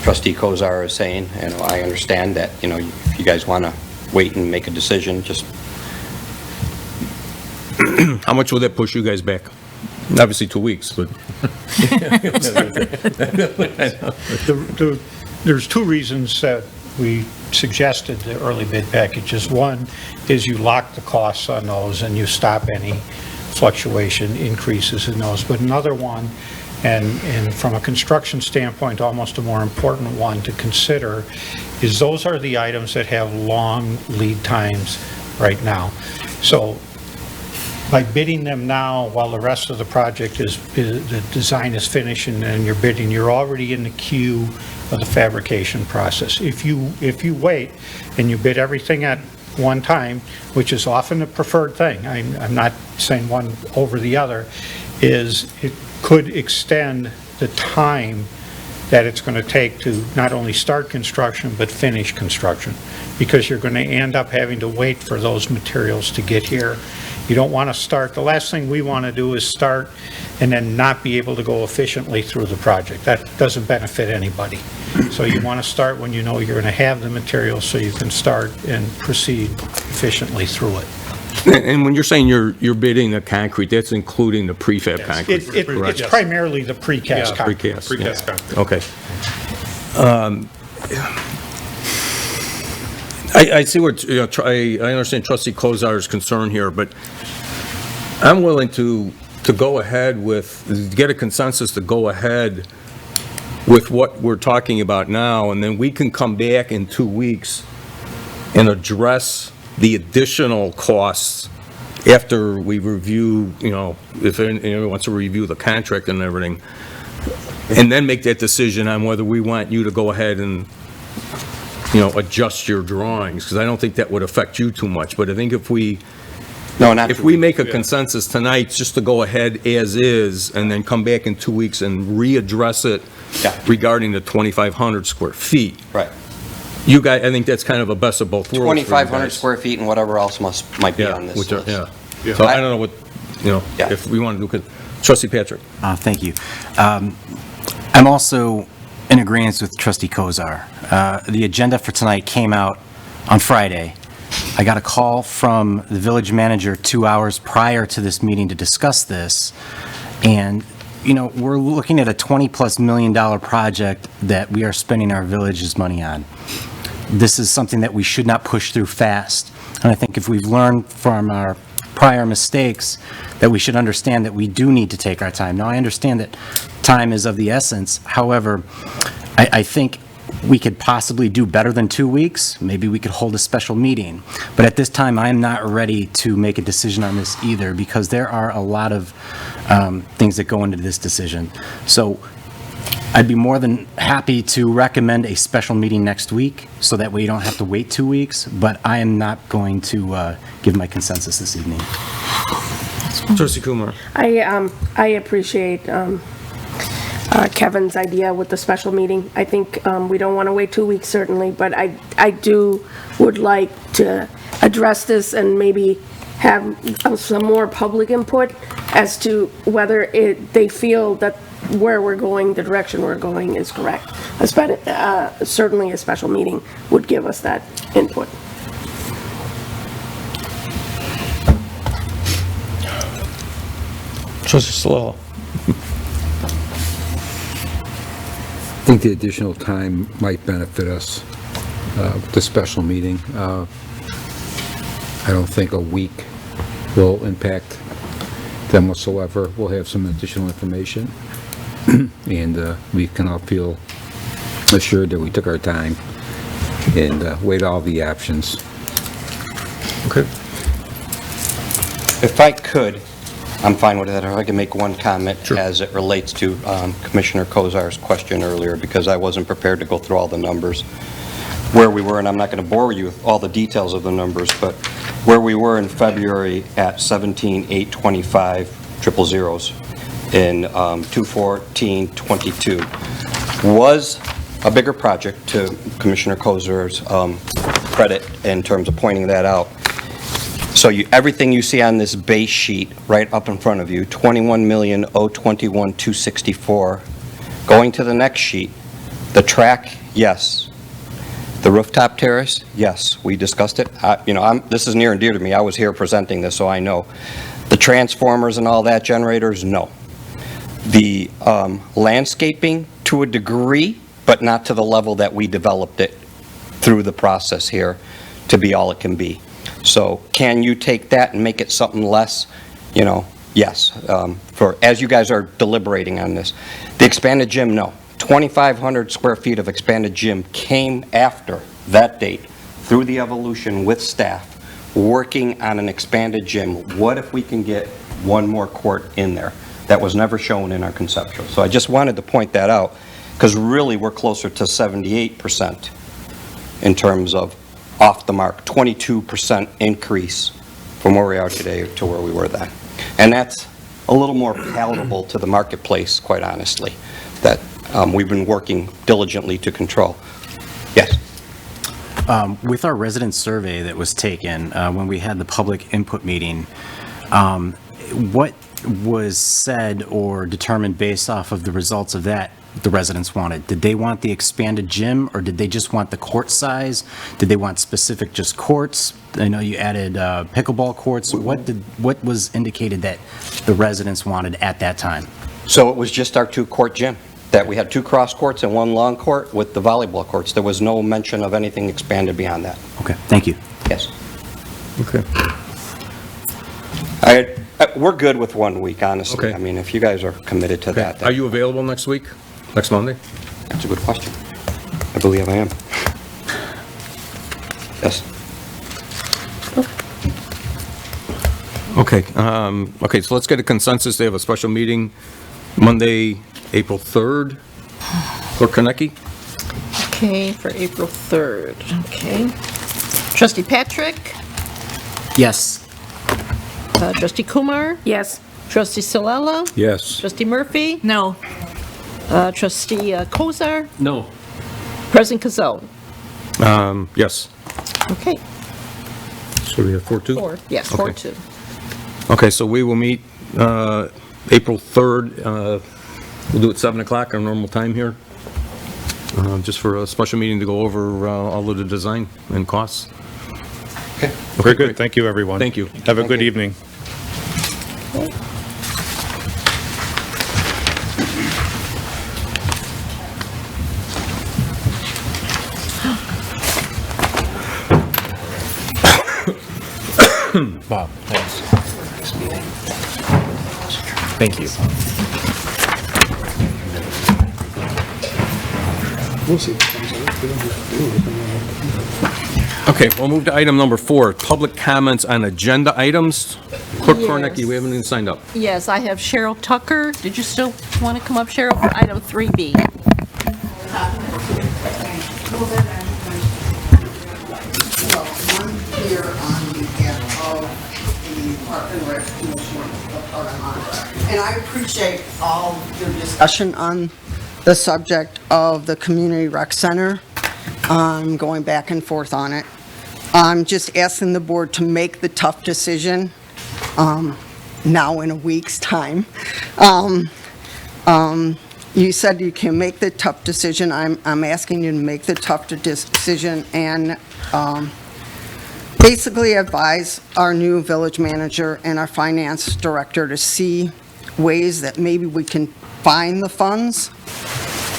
Trustee Kozar is saying, and I understand that, if you guys want to wait and make a decision, just, How much will that push you guys back? Obviously 2 weeks, but. There's 2 reasons that we suggested the early bid packages. One is you lock the costs on those and you stop any fluctuation, increases in those. But another one, and from a construction standpoint, almost a more important one to consider, is those are the items that have long lead times right now. So by bidding them now, while the rest of the project the design is finished and you're bidding, you're already in the queue of the fabrication process. If you wait and you bid everything at one time, which is often the preferred thing, I'm not saying one over the other, is it could extend the time that it's going to take to not only start construction, but finish construction, because you're going to end up having to wait for those materials to get here. You don't want to start, the last thing we want to do is start and then not be able to go efficiently through the project. That doesn't benefit anybody. So you want to start when you know you're going to have the materials so you can start and proceed efficiently through it. And when you're saying you're bidding the concrete, that's including the prefab concrete, It's primarily the precast concrete. Precast. Precast yeah. concrete. Okay. I see what, I understand Trustee Kozar's concern here, but I'm willing to go ahead with, get a consensus to go ahead with what we're talking about now, and then we can come back in 2 weeks and address the additional costs after we review, if anyone wants to review the contract and everything. and then make that decision on whether we want you to go ahead and, adjust your drawings, because I don't think that would affect you too much, but I think if we make a consensus tonight, just to go ahead as is, and then come back in 2 weeks and readdress it regarding the 2,500 square feet. Right. You guys, I think that's kind of a best of both worlds. 2,500 square feet and whatever else might be on this list. So I don't know what, if we want to do, Trustee Patrick. Thank you. I'm also in agreement with Trustee Kozar. The agenda for tonight came out on Friday. I got a call from the village manager 2 hours prior to this meeting to discuss this, and, we're looking at a $20+ million project that we are spending our village's money on. This is something that we should not push through fast, and I think if we've learned from our prior mistakes, that we should understand that we do need to take our time. Now, I understand that time is of the essence. However, I think we could possibly do better than 2 weeks. Maybe we could hold a special meeting. But at this time, I am not ready to make a decision on this either, because there are a lot of things that go into this decision. So I'd be more than happy to recommend a special meeting next week, so that way you don't have to wait 2 weeks, but I am not going to give my consensus this evening. Trustee Kumar. I appreciate Kevin's idea with the special meeting. I think we don't want to wait 2 weeks, certainly, but I would like to address this and maybe have some more public input as to whether they feel that where we're going, the direction we're going is correct. Certainly a special meeting would give us that input. Trustee Salala. I think the additional time might benefit us with the special meeting. I don't think a week will impact them whatsoever. We'll have some additional information, and we can all feel assured that we took our time and weighed all the options. Okay. If I could, I'm fine with that. If I can make one comment as it relates to Commissioner Kozar's question earlier, because I wasn't prepared to go through all the numbers where we were, and I'm not going to bore you with all the details of the numbers, but where we were in February at 17,825 triple zeros in 2/14/22 was a bigger project, to Commissioner Kozar's credit in terms of pointing that out. So everything you see on this base sheet right up in front of you, 21,021,264. Going to the next sheet, the track, yes. The rooftop terrace, yes, we discussed it. This is near and dear to me. I was here presenting this, so I know. The transformers and all that, generators, no. The landscaping, to a degree, but not to the level that we developed it through the process here to be all it can be. So can you take that and make it something less? Yes, as you guys are deliberating on this. The expanded gym, no. 2,500 square feet of expanded gym came after that date through the evolution with staff working on an expanded gym. What if we can get one more court in there? That was never shown in our conceptual. So I just wanted to point that out, because really we're closer to 78% in terms of off the mark, 22% increase from where we are today to where we were then. And that's a little more palatable to the marketplace, quite honestly, that we've been working diligently to control. Yes? With our resident survey that was taken when we had the public input meeting, what was said or determined based off of the results of that the residents wanted? Did they want the expanded gym, or did they just want the court size? Did they want specific just courts? I know you added pickleball courts. What was indicated that the residents wanted at that time? So it was just our 2-court gym, that we had 2 cross courts and 1 long court with the volleyball courts. There was no mention of anything expanded beyond that. Okay, thank you. Yes. Okay. We're good with 1 week, honestly. Okay. I mean, if you guys are committed to that. Are you available next week? Next Monday? That's a good question. I believe I am. Yes. Okay, so let's get a consensus. They have a special meeting Monday, April 3rd. Clerk Konecki? Okay, for April 3rd, okay. Trustee Patrick, Yes. Trustee Kumar, Yes. Trustee Solella, Yes. Trustee Murphy, No. Trustee Kozar, No. President Kazone. Yes. Okay, So we have 4-2? 4, yes, Okay. 4-2. Okay, so we will meet April 3rd. We'll do it 7 o'clock, our normal time here, just for a special meeting to go over all of the design and costs. Very good. Thank you, everyone. Thank you. Have a good evening. Bob, thanks. Thank you. Okay, we'll move to item number 4, public comments on agenda items. Clerk Yes. Kornecki, we haven't even signed up. Yes, I have Cheryl Tucker. Did you still want to come up, Cheryl, for item 3B? I'm here on behalf of the Park and Rec Commission of Armada. And I appreciate all your discussion on the subject of the Community Rec Center, going back and forth on it. I'm just asking the board to make the tough decision now in a week's time. You said you can make the tough decision. I'm asking you to make the tough decision and basically advise our new village manager and our finance director to see ways that maybe we can find the funds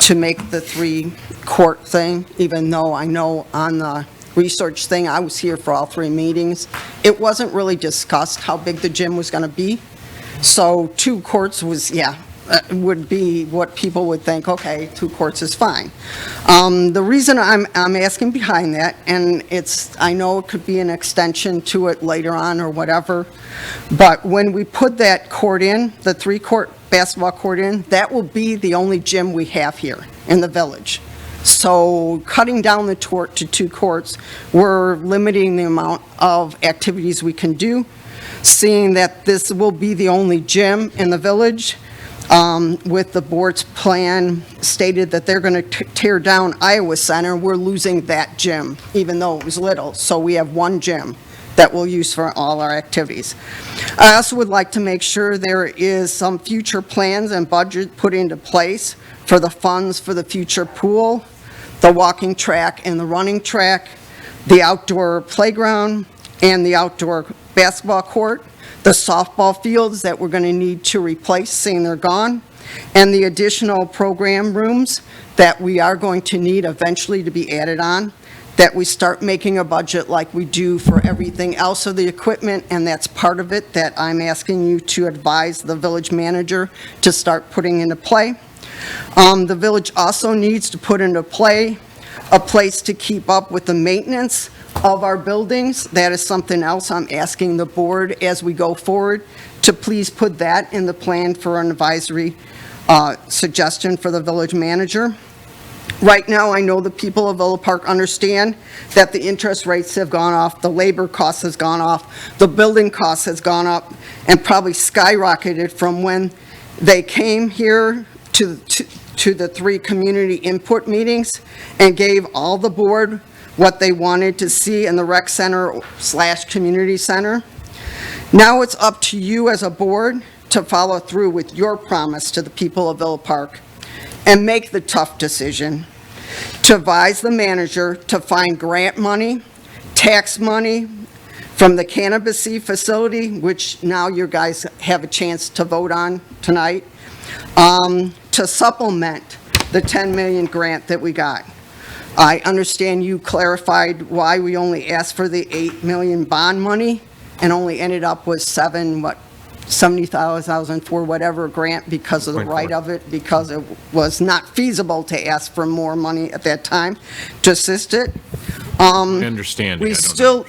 to make the 3-court thing, even though I know on the research thing, I was here for all 3 meetings. It wasn't really discussed how big the gym was going to be. So 2 courts was, would be what people would think, okay, 2 courts is fine. The reason I'm asking behind that, and I know it could be an extension to it later on or whatever, but when we put that court in, the 3-court basketball court in, that will be the only gym we have here in the village. So cutting down the court to 2 courts, we're limiting the amount of activities we can do. Seeing that this will be the only gym in the village, with the board's plan stated that they're going to tear down Iowa Center, we're losing that gym, even though it was little. So we have 1 gym that we'll use for all our activities. I also would like to make sure there is some future plans and budget put into place for the funds for the future pool, the walking track and the running track, the outdoor playground, and the outdoor basketball court, the softball fields that we're going to need to replace, seeing they're gone, and the additional program rooms that we are going to need eventually to be added on, that we start making a budget like we do for everything else of the equipment, and that's part of it that I'm asking you to advise the village manager to start putting into play. The village also needs to put into play a place to keep up with the maintenance of our buildings. That is something else I'm asking the board as we go forward to please put that in the plan for an advisory suggestion for the village manager. Right now, I know the people of Villa Park understand that the interest rates have gone off, the labor cost has gone off, the building cost has gone up, and probably skyrocketed from when they came here to the 3 community input meetings and gave all the board what they wanted to see in the rec center / community center. Now it's up to you as a board to follow through with your promise to the people of Villa Park and make the tough decision to advise the manager to find grant money, tax money from the Cannabis facility, which now you guys have a chance to vote on tonight, to supplement the 10 million grant that we got. I understand you clarified why we only asked for the 8 million bond money and only ended up with 70,000 for whatever grant because of the right of it, because it was not feasible to ask for more money at that time to assist it. I understand. We still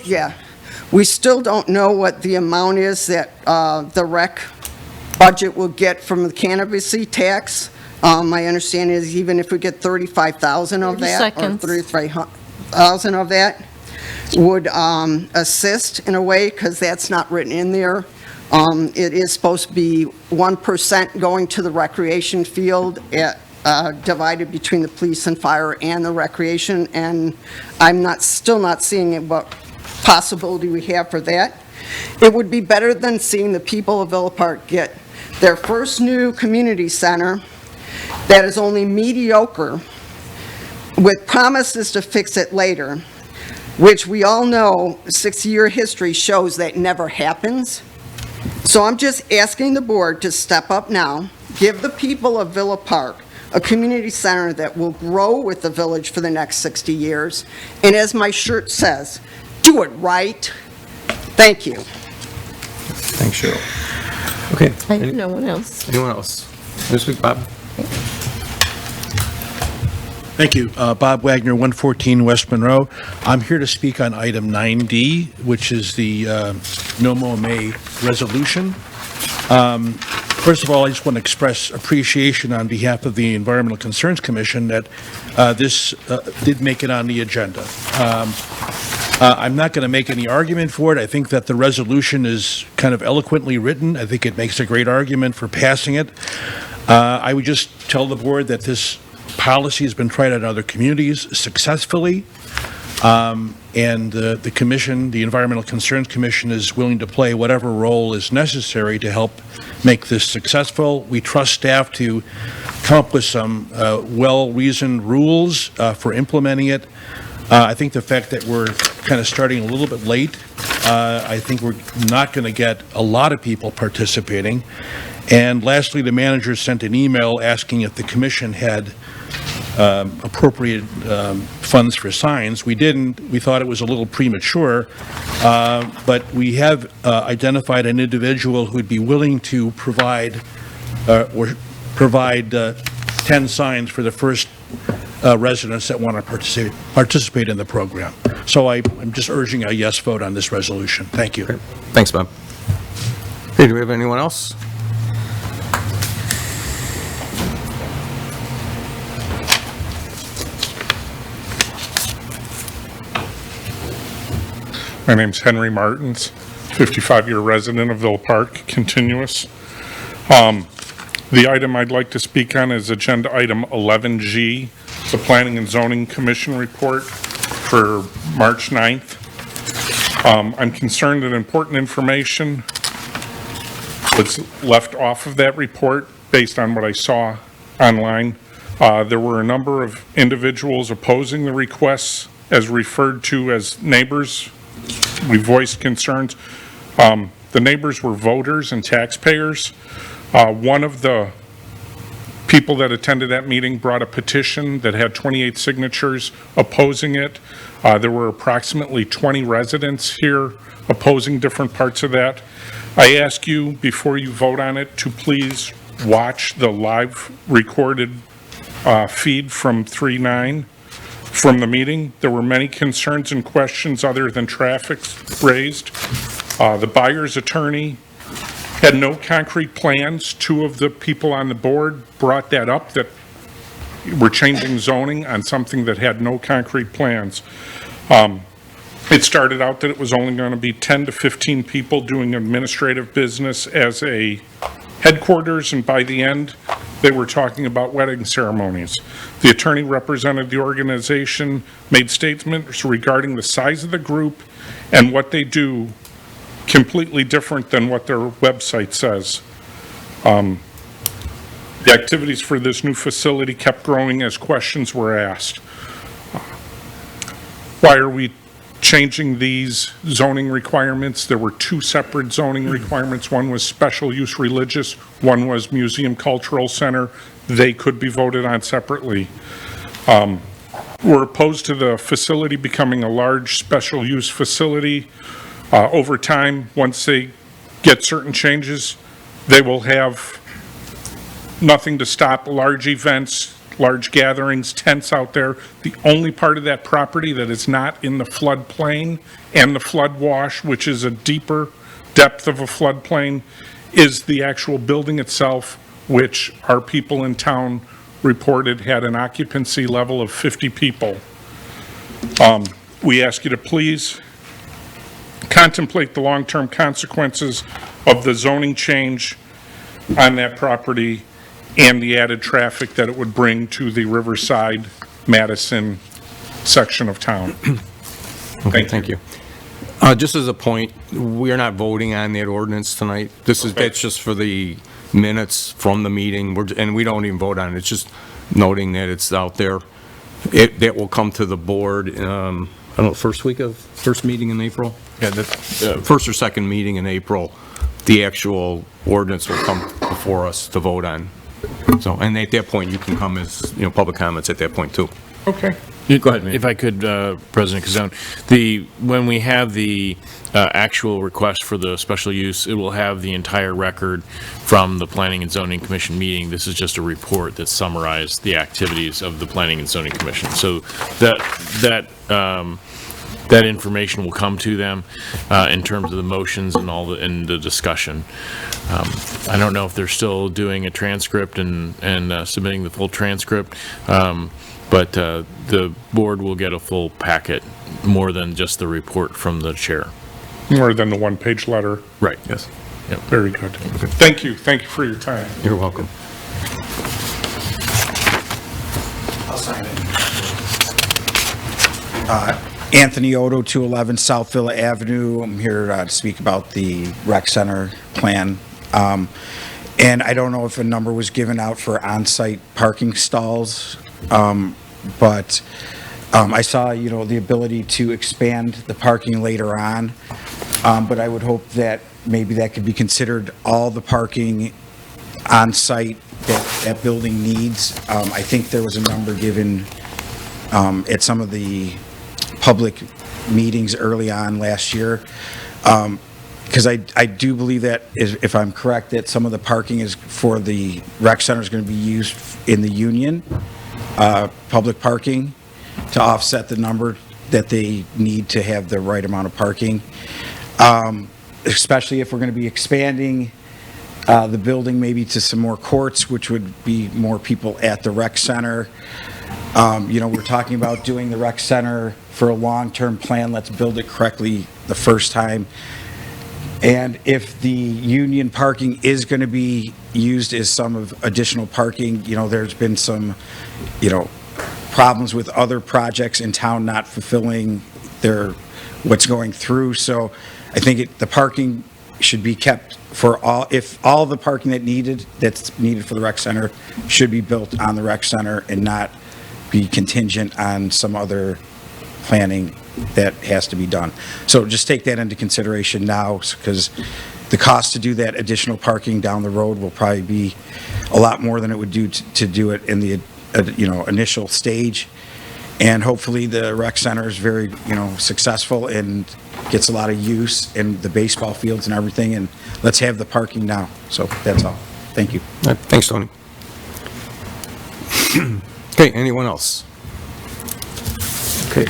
don't know what the amount is that the rec budget we'll get from the candidacy tax. My understanding is even if we get 35,000 of 30 that, seconds. or 33,000 of that, would assist in a way, because that's not written in there. It is supposed to be 1% going to the recreation field, divided between the police and fire and the recreation, and I'm still not seeing what possibility we have for that. It would be better than seeing the people of Villa Park get their first new community center that is only mediocre, with promises to fix it later, which we all know 60-year history shows that never happens. So I'm just asking the board to step up now, give the people of Villa Park a community center that will grow with the village for the next 60 years, and as my shirt says, do it right. Thank you. Thanks, Cheryl. Okay. I have no one else. Anyone else? This week, Bob? Thank you. Bob Wagner, 114 West Monroe. I'm here to speak on item 9D, which is the NOMO-MA resolution. First of all, I just want to express appreciation on behalf of the Environmental Concerns Commission that this did make it on the agenda. I'm not going to make any argument for it. I think that the resolution is kind of eloquently written. I think it makes a great argument for passing it. I would just tell the board that this policy has been tried in other communities successfully, and the commission, the Environmental Concerns Commission, is willing to play whatever role is necessary to help make this successful. We trust staff to come up with some well-reasoned rules for implementing it. I think the fact that we're kind of starting a little bit late, I think we're not going to get a lot of people participating. And lastly, the manager sent an email asking if the commission had appropriated funds for signs. We didn't. We thought it was a little premature, but we have identified an individual who would be willing to provide 10 signs for the first residents that want to participate in the program. So I'm just urging a yes vote on this resolution. Thank you. Okay. Thanks, Bob. Hey, do we have anyone else? My name's Henry Martins, 55-year resident of Villa Park, continuous. The item I'd like to speak on is Agenda Item 11G, the Planning and Zoning Commission report for March 9th. I'm concerned that important information was left off of that report based on what I saw online. There were a number of individuals opposing the requests as referred to as neighbors. We voiced concerns. The neighbors were voters and taxpayers. One of the people that attended that meeting brought a petition that had 28 signatures opposing it. There were approximately 20 residents here opposing different parts of that. I ask you, before you vote on it, to please watch the live recorded feed from 3/9. From the meeting. There were many concerns and questions other than traffic raised. The buyer's attorney had no concrete plans. Two of the people on the board brought that up, that we're changing zoning on something that had no concrete plans. It started out that it was only going to be 10 to 15 people doing administrative business as a headquarters, and by the end, they were talking about wedding ceremonies. The attorney represented the organization, made statements regarding the size of the group and what they do completely different than what their website says. The activities for this new facility kept growing as questions were asked. Why are we changing these zoning requirements? There were two separate zoning requirements. One was special use religious, one was museum cultural center. They could be voted on separately. We're opposed to the facility becoming a large special use facility. Over time, once they get certain changes, they will have nothing to stop large events, large gatherings, tents out there. The only part of that property that is not in the floodplain and the flood wash, which is a deeper depth of a floodplain, is the actual building itself, which our people in town reported had an occupancy level of 50 people. We ask you to please contemplate the long-term consequences of the zoning change on that property and the added traffic that it would bring to the Riverside, Madison section of town. Okay, thank you. Just as a point, we are not voting on that ordinance tonight. That's just for the minutes from the meeting, and we don't even vote on it. It's just noting that it's out there. That will come to the board, I don't know, first meeting in April? Yeah, first or second meeting in April, the actual ordinance will come before us to vote on. So, and at that point, you can come as, public comments at that point, too. Okay. Go ahead, man. If I could, President Kazone, when we have the actual request for the special use, it will have the entire record from the Planning and Zoning Commission meeting. This is just a report that summarized the activities of the Planning and Zoning Commission. So that information will come to them in terms of the motions and and the discussion. I don't know if they're still doing a transcript and submitting the full transcript. But the board will get a full packet, more than just the report from the chair. More than the one-page letter. Right, yes. Yep. Very good. Thank you. Thank you for your time. You're welcome. I'll sign it. Anthony Odo, 211 South Villa Avenue. I'm here to speak about the rec center plan. And I don't know if a number was given out for on-site parking stalls. But I saw, the ability to expand the parking later on. But I would hope that maybe that could be considered all the parking on site that that building needs. I think there was a number given at some of the public meetings early on last year. Because I do believe that, if I'm correct, that some of the parking is for the rec center is going to be used in the Union. Public parking to offset the number that they need to have the right amount of parking. Especially if we're going to be expanding the building maybe to some more courts, which would be more people at the rec center. We're talking about doing the rec center for a long-term plan. Let's build it correctly the first time. And if the Union parking is going to be used as some of additional parking, there's been some, problems with other projects in town not fulfilling what's going through. So I think the parking should be kept for if all the parking that's needed for the rec center should be built on the rec center and not be contingent on some other planning that has to be done. So just take that into consideration now, because the cost to do that additional parking down the road will probably be a lot more than it would do to do it in the initial stage. And hopefully the rec center is very successful and gets a lot of use in the baseball fields and everything, and let's have the parking now. So that's all. Thank you. Thanks, Tony. Okay, anyone else? Okay.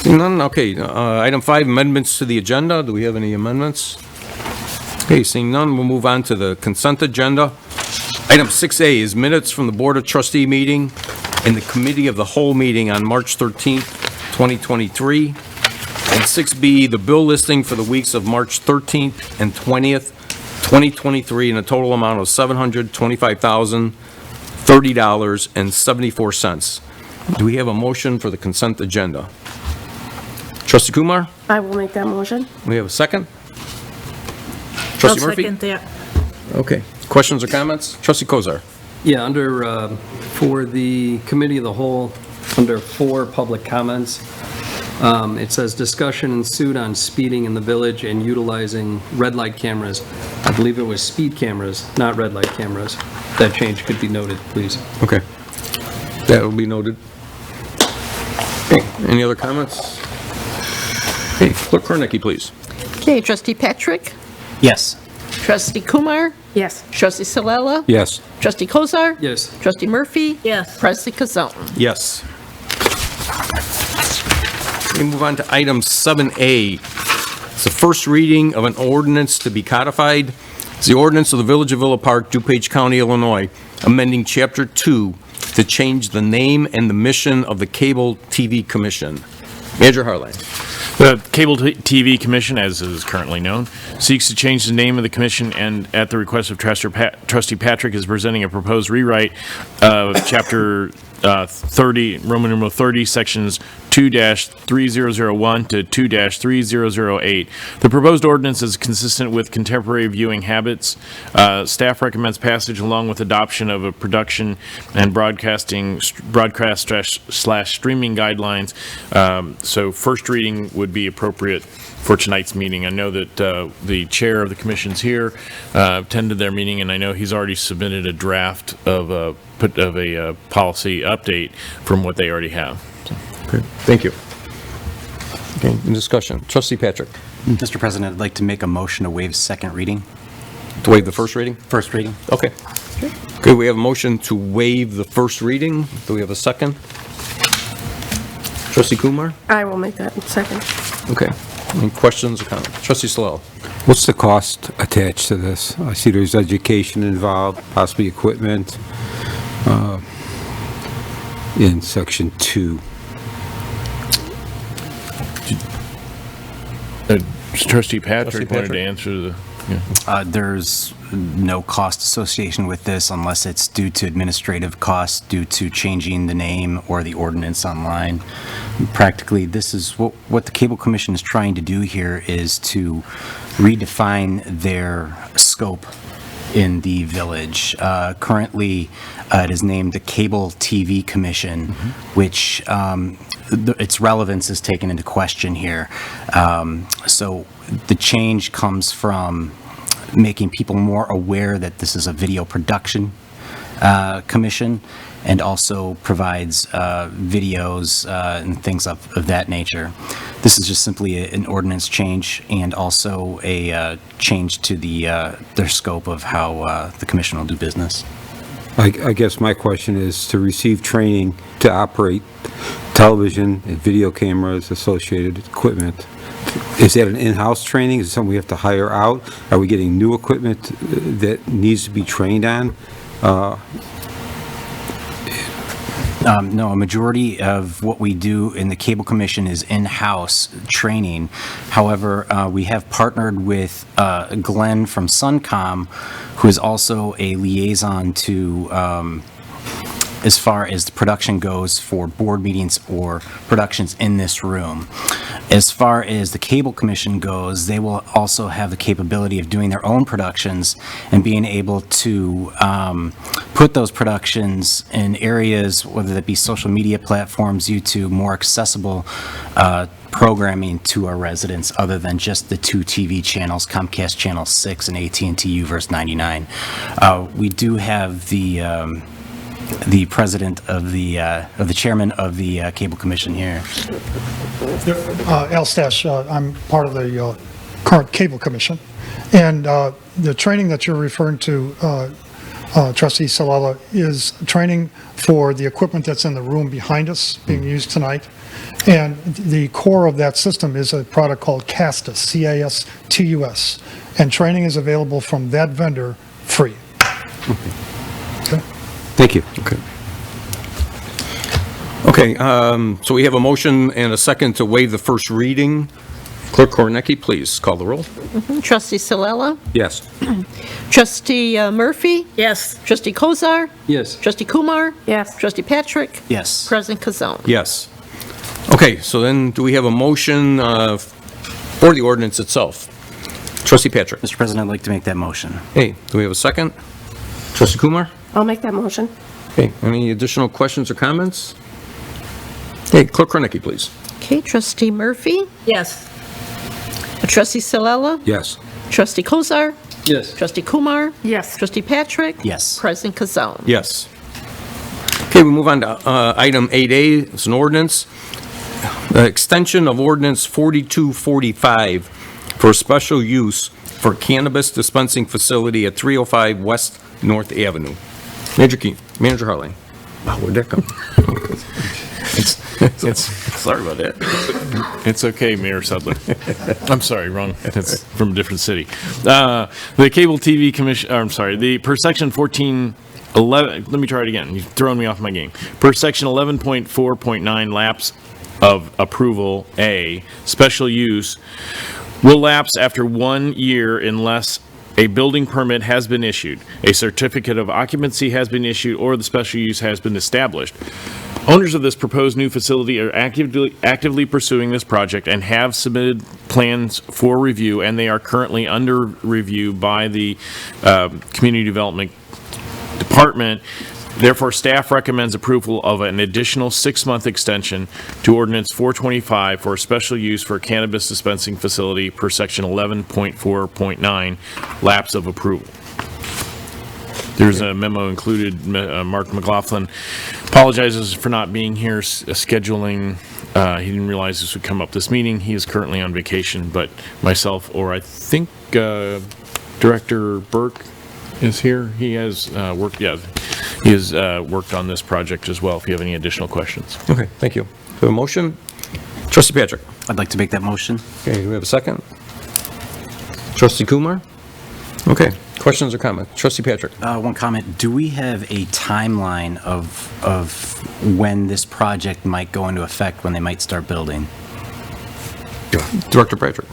None? Okay. Item 5, amendments to the agenda. Do we have any amendments? Okay, seeing none, we'll move on to the consent agenda. Item 6A is minutes from the Board of Trustee meeting and the Committee of the Whole meeting on March 13th, 2023. And 6B, the bill listing for the weeks of March 13th and 20th, 2023, in a total amount of $725,030.74. Do we have a motion for the consent agenda? Trustee Kumar? I will make that motion. We have a second? Trustee Murphy? I'll second that. Okay. Questions or comments? Trustee Kozar? Yeah, for the Committee of the Whole, under 4 public comments, it says discussion ensued on speeding in the village and utilizing red light cameras. I believe it was speed cameras, not red light cameras. That change could be noted, please. Okay. That will be noted. Okay, any other comments? Okay, Clerk Kornacki, please. Okay, Trustee Patrick? Yes. Trustee Kumar? Yes. Trustee Salela? Yes. Trustee Kozar? Yes. Trustee Murphy? Yes. President Kazone? Yes. We move on to item 7A. It's the first reading of an ordinance to be codified It's the ordinance of the Village of Villa Park, DuPage County, Illinois, amending Chapter 2 to change the name and the mission of the Cable TV Commission. Manager Harline. The Cable TV Commission, as is currently known, seeks to change the name of the commission, and at the request of Trustee Patrick is presenting a proposed rewrite of Chapter 30, Roman numeral 30, Sections 2-3001 to 2-3008. The proposed ordinance is consistent with contemporary viewing habits. Staff recommends passage along with adoption of a production and broadcast / streaming guidelines. So first reading would be appropriate for tonight's meeting. I know that the chair of the commission's here, attended their meeting, and I know he's already submitted a draft of a policy update from what they already have. So. Okay, thank you. Okay, in discussion. Trustee Patrick. Mr. President, I'd like to make a motion to waive second reading. To waive the first reading? First reading. Okay. Okay, we have a motion to waive the first reading. Do we have a second? Trustee Kumar? I will make that second. Okay. Any questions or comments? Trustee Solel? What's the cost attached to this? I see there's education involved, possibly equipment, in Section 2. Trustee Patrick wanted to answer the... Yeah. There's no cost association with this unless it's due to administrative costs due to changing the name or the ordinance online. Practically, this is what the Cable Commission is trying to do here is to redefine their scope in the village. Currently, it is named the Cable TV Commission, which its relevance is taken into question here. So the change comes from making people more aware that this is a video production commission, and also provides videos and things of that nature. This is just simply an ordinance change and also a change to their scope of how the commission will do business. I guess my question is to receive training to operate television and video cameras, associated equipment. Is that an in-house training? Is it something we have to hire out? Are we getting new equipment that needs to be trained on? No, a majority of what we do in the Cable Commission is in-house training. However, we have partnered with Glenn from Suncom, who is also a liaison to as far as the production goes for board meetings or productions in this room. As far as the Cable Commission goes, they will also have the capability of doing their own productions and being able to put those productions in areas, whether that be social media platforms, YouTube, more accessible programming to our residents other than just the two TV channels, Comcast Channel 6 and AT&T UVerse 99. We do have the president of the chairman of the Cable Commission here. Al Stash, I'm part of the current Cable Commission, and the training that you're referring to, Trustee Salala, is training for the equipment that's in the room behind us being used tonight, and the core of that system is a product called CASTUS, C-A-S-T-U-S, and training is available from that vendor free. Okay. Thank you. Okay, so we have a motion and a second to waive the first reading. Clerk Kornecki, please call the roll. Trustee Salella? Yes. Trustee Murphy? Yes. Trustee Kozar? Yes. Trustee Kumar? Yes. Trustee Patrick? Yes. President Kazone? Yes. Okay, so then do we have a motion for the ordinance itself? Trustee Patrick. Mr. President, I'd like to make that motion. Hey, do we have a second? Trustee Kumar? I'll make that motion. Okay, any additional questions or comments? Okay, Clerk Kornecki, please. Okay, Trustee Murphy? Yes. Trustee Salella? Yes. Trustee Kozar? Yes. Trustee Kumar? Yes. Trustee Patrick? Yes. President Kazone? Yes. Okay, we move on to item 8A. It's an ordinance. Extension of ordinance 4245 for special use for cannabis dispensing facility at 305 West North Avenue. Manager Harline. Wow, where'd that come? Sorry about that. It's okay, Mayor Sudler. I'm sorry, wrong. It's from a different city. The Cable TV Commission, per section 1411, let me try it again. You've thrown me off my game. Per section 11.4.9, lapse of approval, A, special use will lapse after 1 year unless a building permit has been issued, a certificate of occupancy has been issued, or the special use has been established. Owners of this proposed new facility are actively pursuing this project and have submitted plans for review, and they are currently under review by the Community Development Department. Therefore, staff recommends approval of an additional 6-month extension to Ordinance 425 for special use for a cannabis dispensing facility per section 11.4.9, lapse of approval. There's a memo included. Mark McLaughlin apologizes for not being here, scheduling. He didn't realize this would come up this meeting. He is currently on vacation, but myself, or I think Director Burke is here. He has worked on this project as well, if you have any additional questions. Okay, thank you. Do we have a motion? Trustee Patrick? I'd like to make that motion. Okay, do we have a second? Trustee Kumar? Okay, questions or comments? Trustee Patrick? One comment. Do we have a timeline of when this project might go into effect, when they might start building? Director Patrick?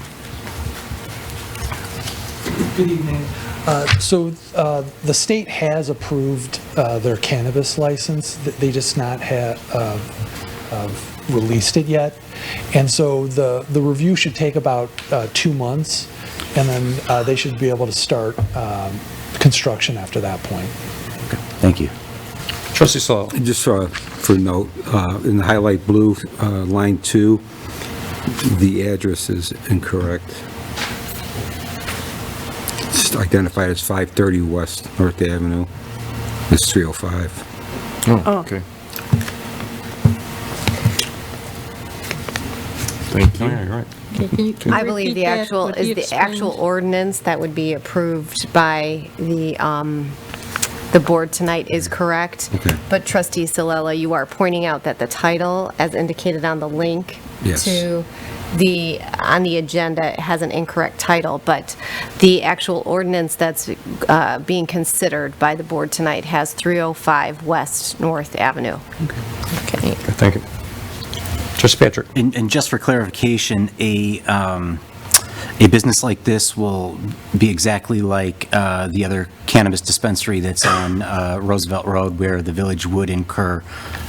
Good evening. The state has approved their cannabis license. They just not have released it yet. And so the review should take about 2 months, and then they should be able to start construction after that point. Okay. Thank you. Trustee Saul. Just for note, in the highlight blue, line 2, the address is incorrect. It's identified as 530 West North Avenue. It's 305. Oh, okay. Thank you. All right. I believe the actual what he is the actual explained? ordinance that would be approved by the board tonight is correct. Okay. But Trustee Salela, you are pointing out that the title, as indicated on the link Yes. to on the agenda, has an incorrect title, but the actual ordinance that's being considered by the board tonight has 305 West North Avenue. Okay. Thank you. Trustee Patrick? And just for clarification, a business like this will be exactly like the other cannabis dispensary that's on Roosevelt Road, where the village would incur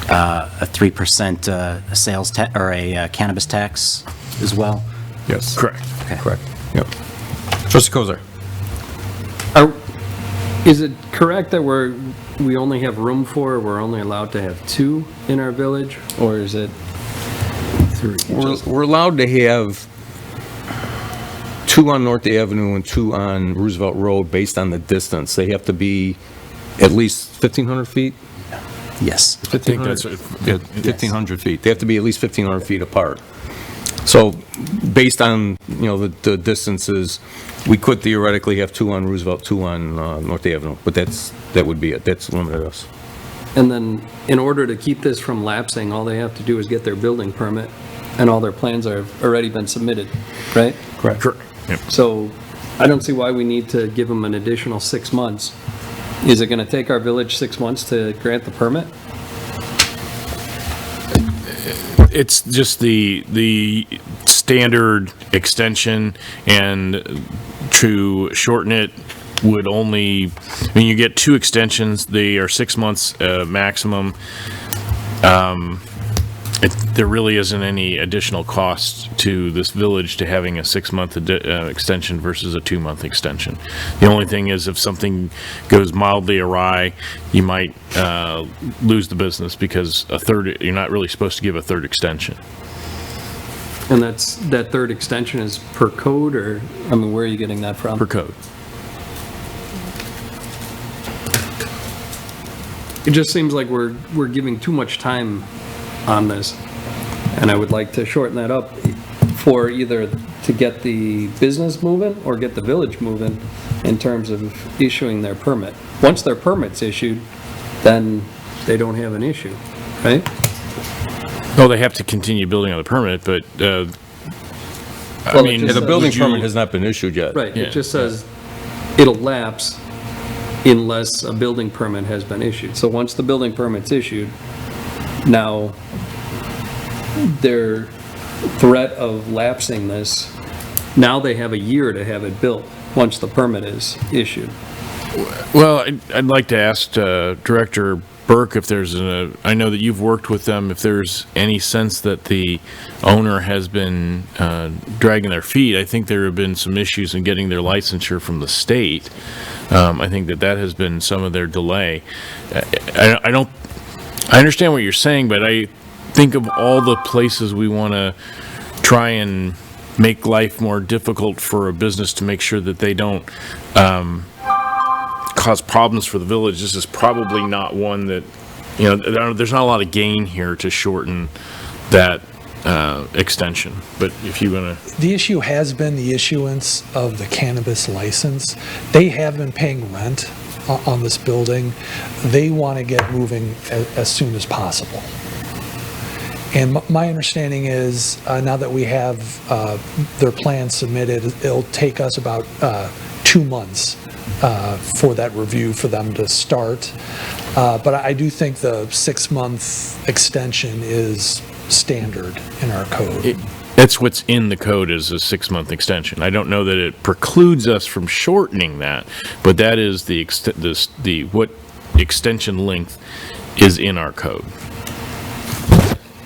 a 3% sales tax or a cannabis tax as well? Yes. Correct. Okay. Correct. Yep. Trustee Kozar? Is it correct that we only have room for, we're only allowed to have 2 in our village, or is it 3? We're allowed to have 2 on North Avenue and 2 on Roosevelt Road based on the distance. They have to be at least 1,500 feet? Yes. 1,500 feet. They have to be at least 1,500 feet apart. So based on, the distances, we could theoretically have 2 on Roosevelt, 2 on North Avenue, but that would be it. That's limited us. And then, in order to keep this from lapsing, all they have to do is get their building permit, and all their plans have already been submitted, right? Correct. Correct. Yep. So, I don't see why we need to give them an additional 6 months. Is it going to take our village 6 months to grant the permit? It's just the standard extension, and to shorten it would only, you get 2 extensions, they are 6 months maximum. There really isn't any additional cost to this village to having a 6-month extension versus a 2-month extension. The only thing is, if something goes mildly awry, you might lose the business, because you're not really supposed to give a 3rd extension. And that 3rd extension is per code, or, where are you getting that from? Per code. It just seems like we're giving too much time on this, and I would like to shorten that up for either to get the business moving or get the village moving in terms of issuing their permit. Once their permit's issued, then they don't have an issue, right? Oh, they have to continue building on the permit, but, I Well, it mean. just The says- building would you- permit has not been issued yet. Right, Yeah. it just says it'll lapse unless a building permit has been issued. So once the building permit's issued, now their threat of lapsing this, now they have a year to have it built, once the permit is issued. Well, I'd like to ask Director Burke if there's I know that you've worked with them, if there's any sense that the owner has been dragging their feet. I think there have been some issues in getting their licensure from the state. I think that has been some of their delay. I understand what you're saying, but I think of all the places we want to try and make life more difficult for a business to make sure that they don't cause problems for the village. This is probably not one that, there's not a lot of gain here to shorten that extension. But if you want to. The issue has been the issuance of the cannabis license. They have been paying rent on this building. They want to get moving as soon as possible. And my understanding is, now that we have their plan submitted, it'll take us about 2 months for that review for them to start. But I do think the 6-month extension is standard in our code. That's what's in the code is a 6-month extension. I don't know that it precludes us from shortening that, but that is what extension length is in our code.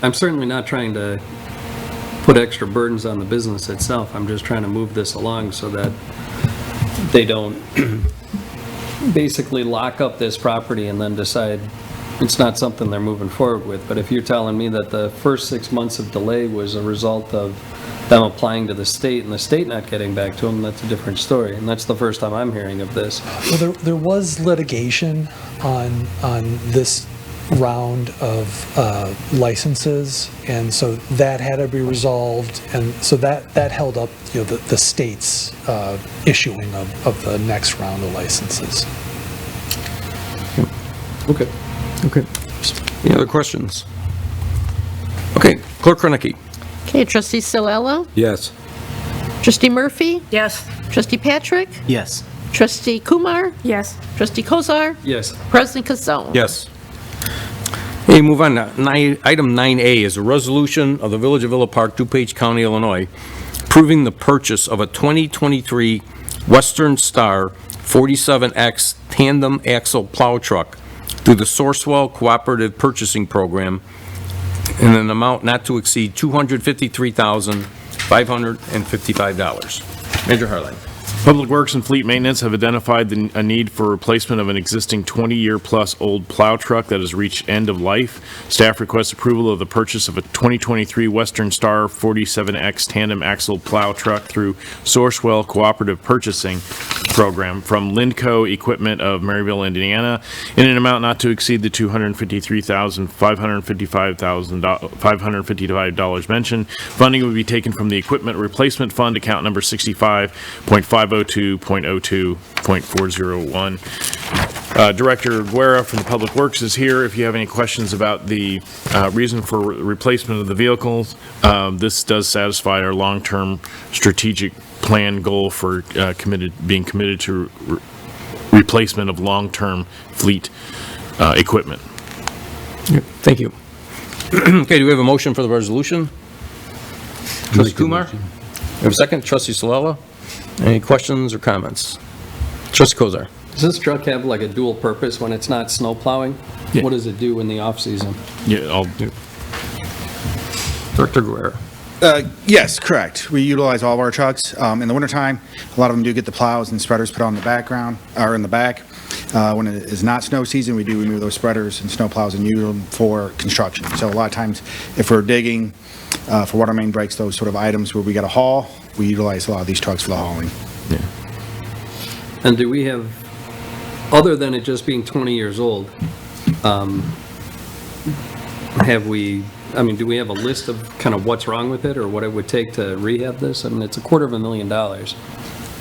I'm certainly not trying to put extra burdens on the business itself. I'm just trying to move this along so that they don't basically lock up this property and then decide it's not something they're moving forward with. But if you're telling me that the first 6 months of delay was a result of them applying to the state and the state not getting back to them, that's a different story. And that's the first time I'm hearing of this. Well, there was litigation on this round of licenses, and so that had to be resolved, and so that held up, the state's issuing of the next round of licenses. Okay. Okay. Any other questions? Okay, Clerk Kronicky. Okay, Trustee Solella? Yes. Trustee Murphy? Yes. Trustee Patrick? Yes. Trustee Kumar? Yes. Trustee Kozar? Yes. President Casone? Yes. Okay, move on to item 9A is a resolution of the Village of Villa Park, DuPage County, Illinois, approving the purchase of a 2023 Western Star 47X tandem axle plow truck through the Sourcewell Cooperative Purchasing Program in an amount not to exceed $253,555. Major Harline. Public Works and Fleet Maintenance have identified a need for replacement of an existing 20-year-plus old plow truck that has reached end of life. Staff requests approval of the purchase of a 2023 Western Star 47X tandem axle plow truck through Sourcewell Cooperative Purchasing Program from Lindco Equipment of Maryville, Indiana, in an amount not to exceed the $253,555 mentioned. Funding would be taken from the Equipment Replacement Fund, account number 65.502.02.401. Director Guerra from the Public Works is here. If you have any questions about the reason for replacement of the vehicles, this does satisfy our long-term strategic plan goal for being committed to replacement of long-term fleet equipment. Thank you. Okay, do we have a motion for the resolution? Trustee Kumar? We have a second. Trustee Solella? Any questions or comments? Trustee Kozar? Does this truck have like a dual purpose when it's not snow plowing? Yeah. What does it do in the off-season? Yeah, I'll do. Director Guerra? Yes, correct. We utilize all of our trucks. In the wintertime, a lot of them do get the plows and spreaders put on the background, or in the back. When it is not snow season, we do remove those spreaders and snow plows and use them for construction. So a lot of times, if we're digging for water main breaks, those sort of items where we got to haul, we utilize a lot of these trucks for the hauling. Yeah. And do we have, other than it just being 20 years old, do we have a list of kind of what's wrong with it or what it would take to rehab this? I mean, it's $250,000.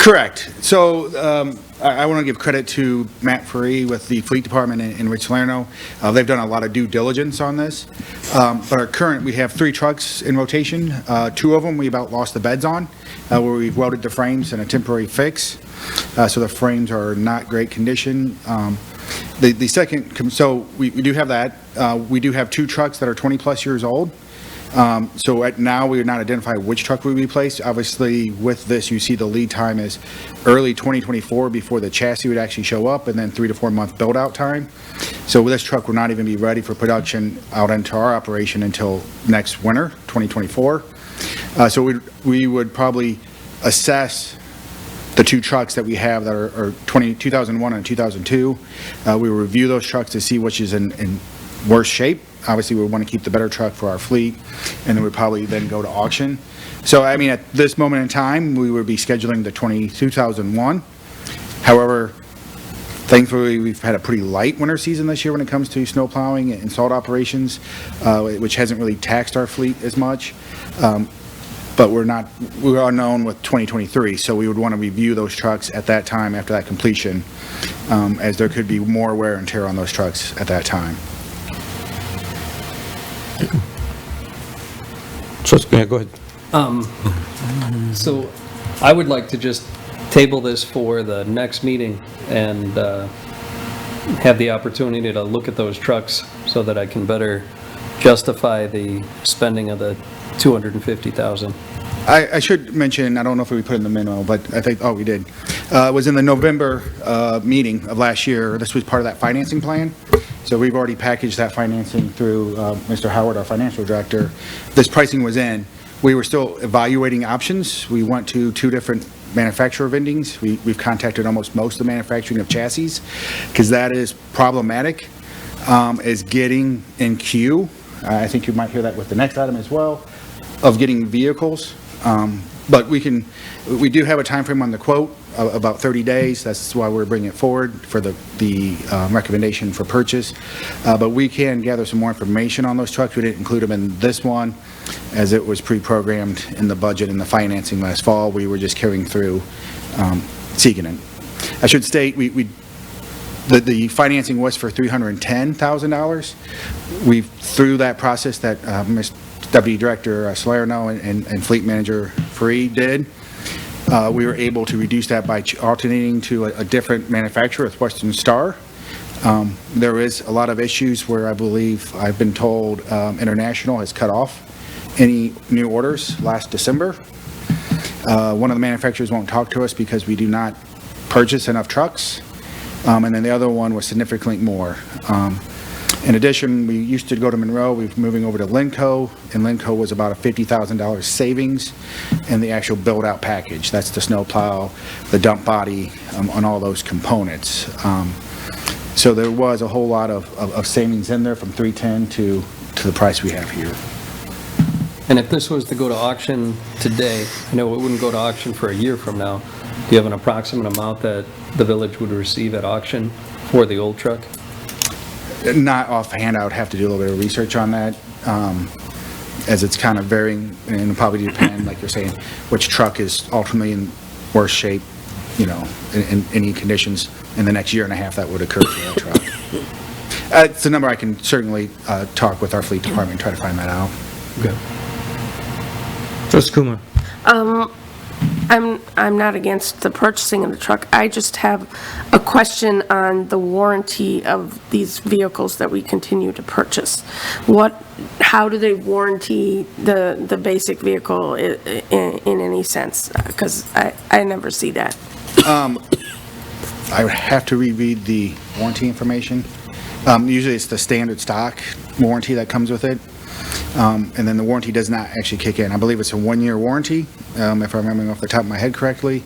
Correct. So I want to give credit to Matt Free with the Fleet Department in Rich Salerno. They've done a lot of due diligence on this. But we have 3 trucks in rotation. 2 of them we about lost the beds on, where we've welded the frames in a temporary fix. So the frames are not great condition. The second, so we do have that. We do have 2 trucks that are 20-plus years old. So right now, we are not identifying which truck we replace. Obviously, with this, you see the lead time is early 2024 before the chassis would actually show up, and then 3 to 4 month build-out time. So with this truck will not even be ready for production out into our operation until next winter, 2024. So we would probably assess the 2 trucks that we have that are 2001 and 2002. We will review those trucks to see which is in worse shape. Obviously, we want to keep the better truck for our fleet, and then we'd probably then go to auction. So, I mean, at this moment in time, we would be scheduling the 2001. However, thankfully, we've had a pretty light winter season this year when it comes to snow plowing and salt operations, which hasn't really taxed our fleet as much. But we're unknown with 2023, so we would want to review those trucks at that time after that completion, as there could be more wear and tear on those trucks at that time. Yeah, go ahead. So I would like to just table this for the next meeting and have the opportunity to look at those trucks so that I can better justify the spending of the $250,000. I should mention, I don't know if we put it in the memo, but I think, we did. It was in the November meeting of last year. This was part of that financing plan. So we've already packaged that financing through Mr. Howard, our financial director. This pricing was in. We were still evaluating options. We went to 2 different manufacturer vendings. We've contacted almost most of the manufacturing of chassis, because that is problematic, is getting in queue. I think you might hear that with the next item as well, of getting vehicles. But we do have a time frame on the quote, about 30 days. That's why we're bringing it forward for the recommendation for purchase. But we can gather some more information on those trucks. We didn't include them in this one, as it was pre-programmed in the budget and the financing last fall. We were just carrying through seeking it. I should state, the financing was for $310,000. Through that process that Mr. Deputy Director Salerno and Fleet Manager Free did, we were able to reduce that by alternating to a different manufacturer with Western Star. There is a lot of issues where I believe I've been told International has cut off any new orders last December. One of the manufacturers won't talk to us because we do not purchase enough trucks. And then the other one was significantly more. In addition, we used to go to Monroe. We're moving over to Lenco, and Lenco was about a $50,000 savings in the actual build-out package. That's the snow plow, the dump body, on all those components. So there was a whole lot of savings in there from $310 to the price we have here. And if this was to go to auction today, I know it wouldn't go to auction for a year from now. Do you have an approximate amount that the village would receive at auction for the old truck? Not offhand, I would have to do a little bit of research on that, as it's kind of varying, and it'll probably depend, like you're saying, which truck is ultimately in worse shape, in any conditions in the next year and a half that would occur for that truck. It's a number I can certainly talk with our fleet department and try to find that out. Okay. Trustee Kumar. I'm not against the purchasing of the truck. I just have a question on the warranty of these vehicles that we continue to purchase. How do they warranty the basic vehicle in any sense? Because I never see that. I would have to reread the warranty information. Usually it's the standard stock warranty that comes with it. And then the warranty does not actually kick in. I believe it's a 1-year warranty, if I'm remembering off the top of my head correctly,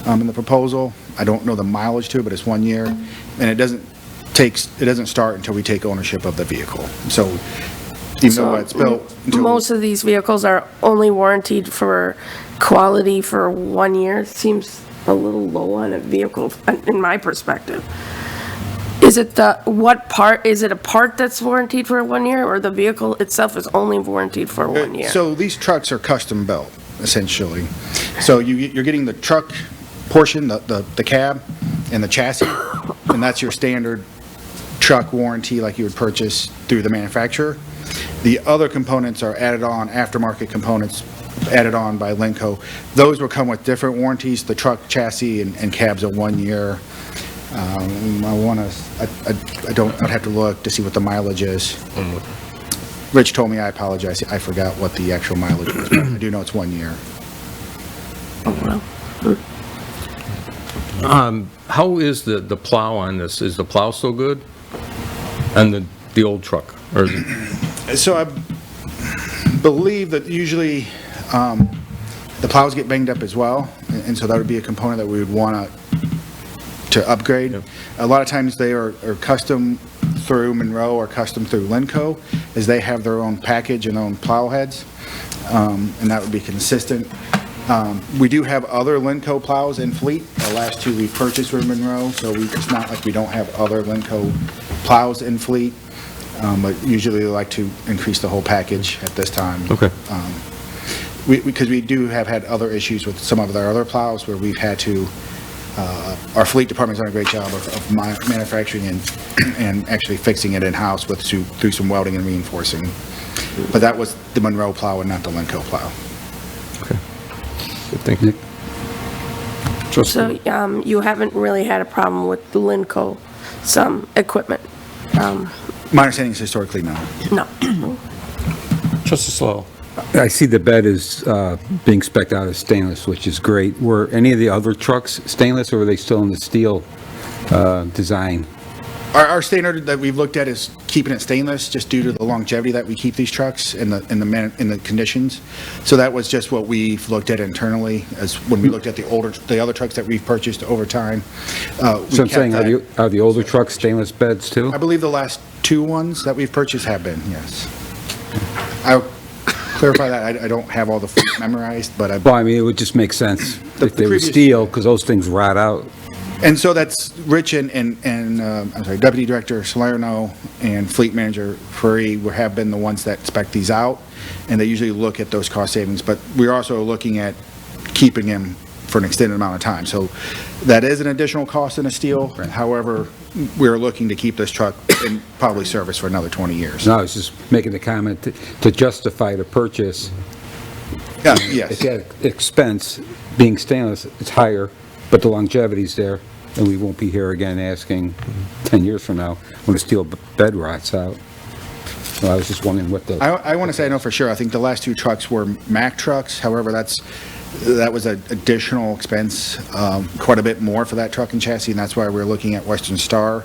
in the proposal. I don't know the mileage to it, but it's 1 year, and it doesn't start until we take ownership of the vehicle. So even though it's built, most of these vehicles are only warranted for quality for 1 year. Seems a little low on a vehicle, in my perspective. Is it is it a part that's warranted for 1 year, or the vehicle itself is only warranted for 1 year? So these trucks are custom built, essentially. So you're getting the truck portion, the cab and the chassis, and that's your standard truck warranty like you would purchase through the manufacturer. The other components are added on, aftermarket components added on by Lenco. Those will come with different warranties. The truck, chassis, and cab's a 1 year. I'd have to look to see what the mileage is. Rich told me, I apologize, I forgot what the actual mileage was, but I do know it's 1 year. How is the plow on this? Is the plow still good? And the old truck? Or is it? So I believe that usually the plows get banged up as well, and so that would be a component that we would want to upgrade. Yep. A lot of times they are custom through Monroe or custom through Lenco, as they have their own package and own plow heads, and that would be consistent. We do have other Lenco plows in fleet. The last two we purchased were Monroe, so it's not like we don't have other Lenco plows in fleet, but usually we like to increase the whole package at this time. Okay. Because we do have had other issues with some of our other plows where we've had to, our fleet department's done a great job of manufacturing and actually fixing it in-house through some welding and reinforcing. But that was the Monroe plow and not the Lenco plow. Good, thank you. So you haven't really had a problem with the Lenco, some equipment? My understanding is historically no. No. Trustee Slow. I see the bed is being spec'd out as stainless, which is great. Were any of the other trucks stainless, or were they still in the steel design? Our standard that we've looked at is keeping it stainless, just due to the longevity that we keep these trucks in the conditions. So that was just what we've looked at internally, as when we looked at the other trucks that we've purchased over time. So I'm saying, are the older trucks stainless beds too? I believe the last two ones that we've purchased have been, yes. I'll clarify that. I don't have all the fleet memorized, but Well, I mean, it would just make sense if they were steel, because those things rot out. And so that's Rich and I'm sorry, Deputy Director Salerno and Fleet Manager Furry have been the ones that spec these out, and they usually look at those cost savings, but we're also looking at keeping them for an extended amount of time. So that is an additional cost in a steel. However, we're looking to keep this truck in probably service for another 20 years. No, I was just making the comment to justify the purchase. Yeah, yes. If you had expense, being stainless, it's higher, but the longevity's there, and we won't be here again asking 10 years from now when a steel bed rots out. So I was just wondering what the... I want to say I know for sure. I think the last two trucks were Mack trucks. However, that was an additional expense, quite a bit more for that truck and chassis, and that's why we're looking at Western Star.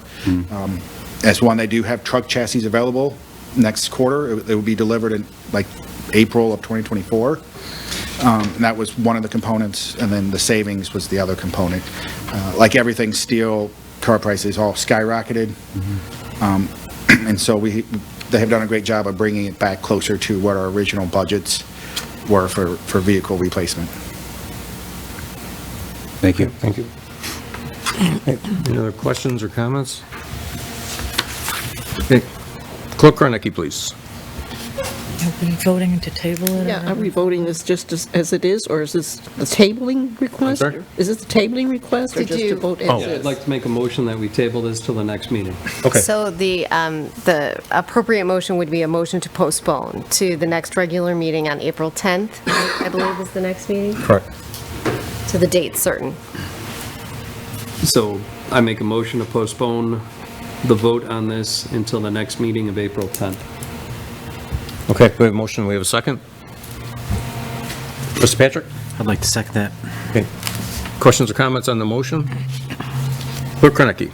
As one, they do have truck chassis available next quarter. It will be delivered in like April of 2024. And that was one of the components, and then the savings was the other component. Like everything steel, car prices all skyrocketed. And so they have done a great job of bringing it back closer to what our original budgets were for vehicle replacement. Thank you. Thank you. Any other questions or comments? Okay. Clerk Kornacki, please. Are we voting to table it? Yeah, are we voting this just as it is, or is this the tabling request? sorry? Is this the tabling request, or just to vote as I'd is? like to make a motion that we table this till the next meeting. Okay. So the appropriate motion would be a motion to postpone to the next regular meeting on April 10th, I believe is the next meeting, Correct. to the date certain. So I make a motion to postpone the vote on this until the next meeting of April 10th. Okay, we have a motion, we have a second. Mr. Patrick? I'd like to second that. Okay. Questions or comments on the motion? Clerk Kornacki.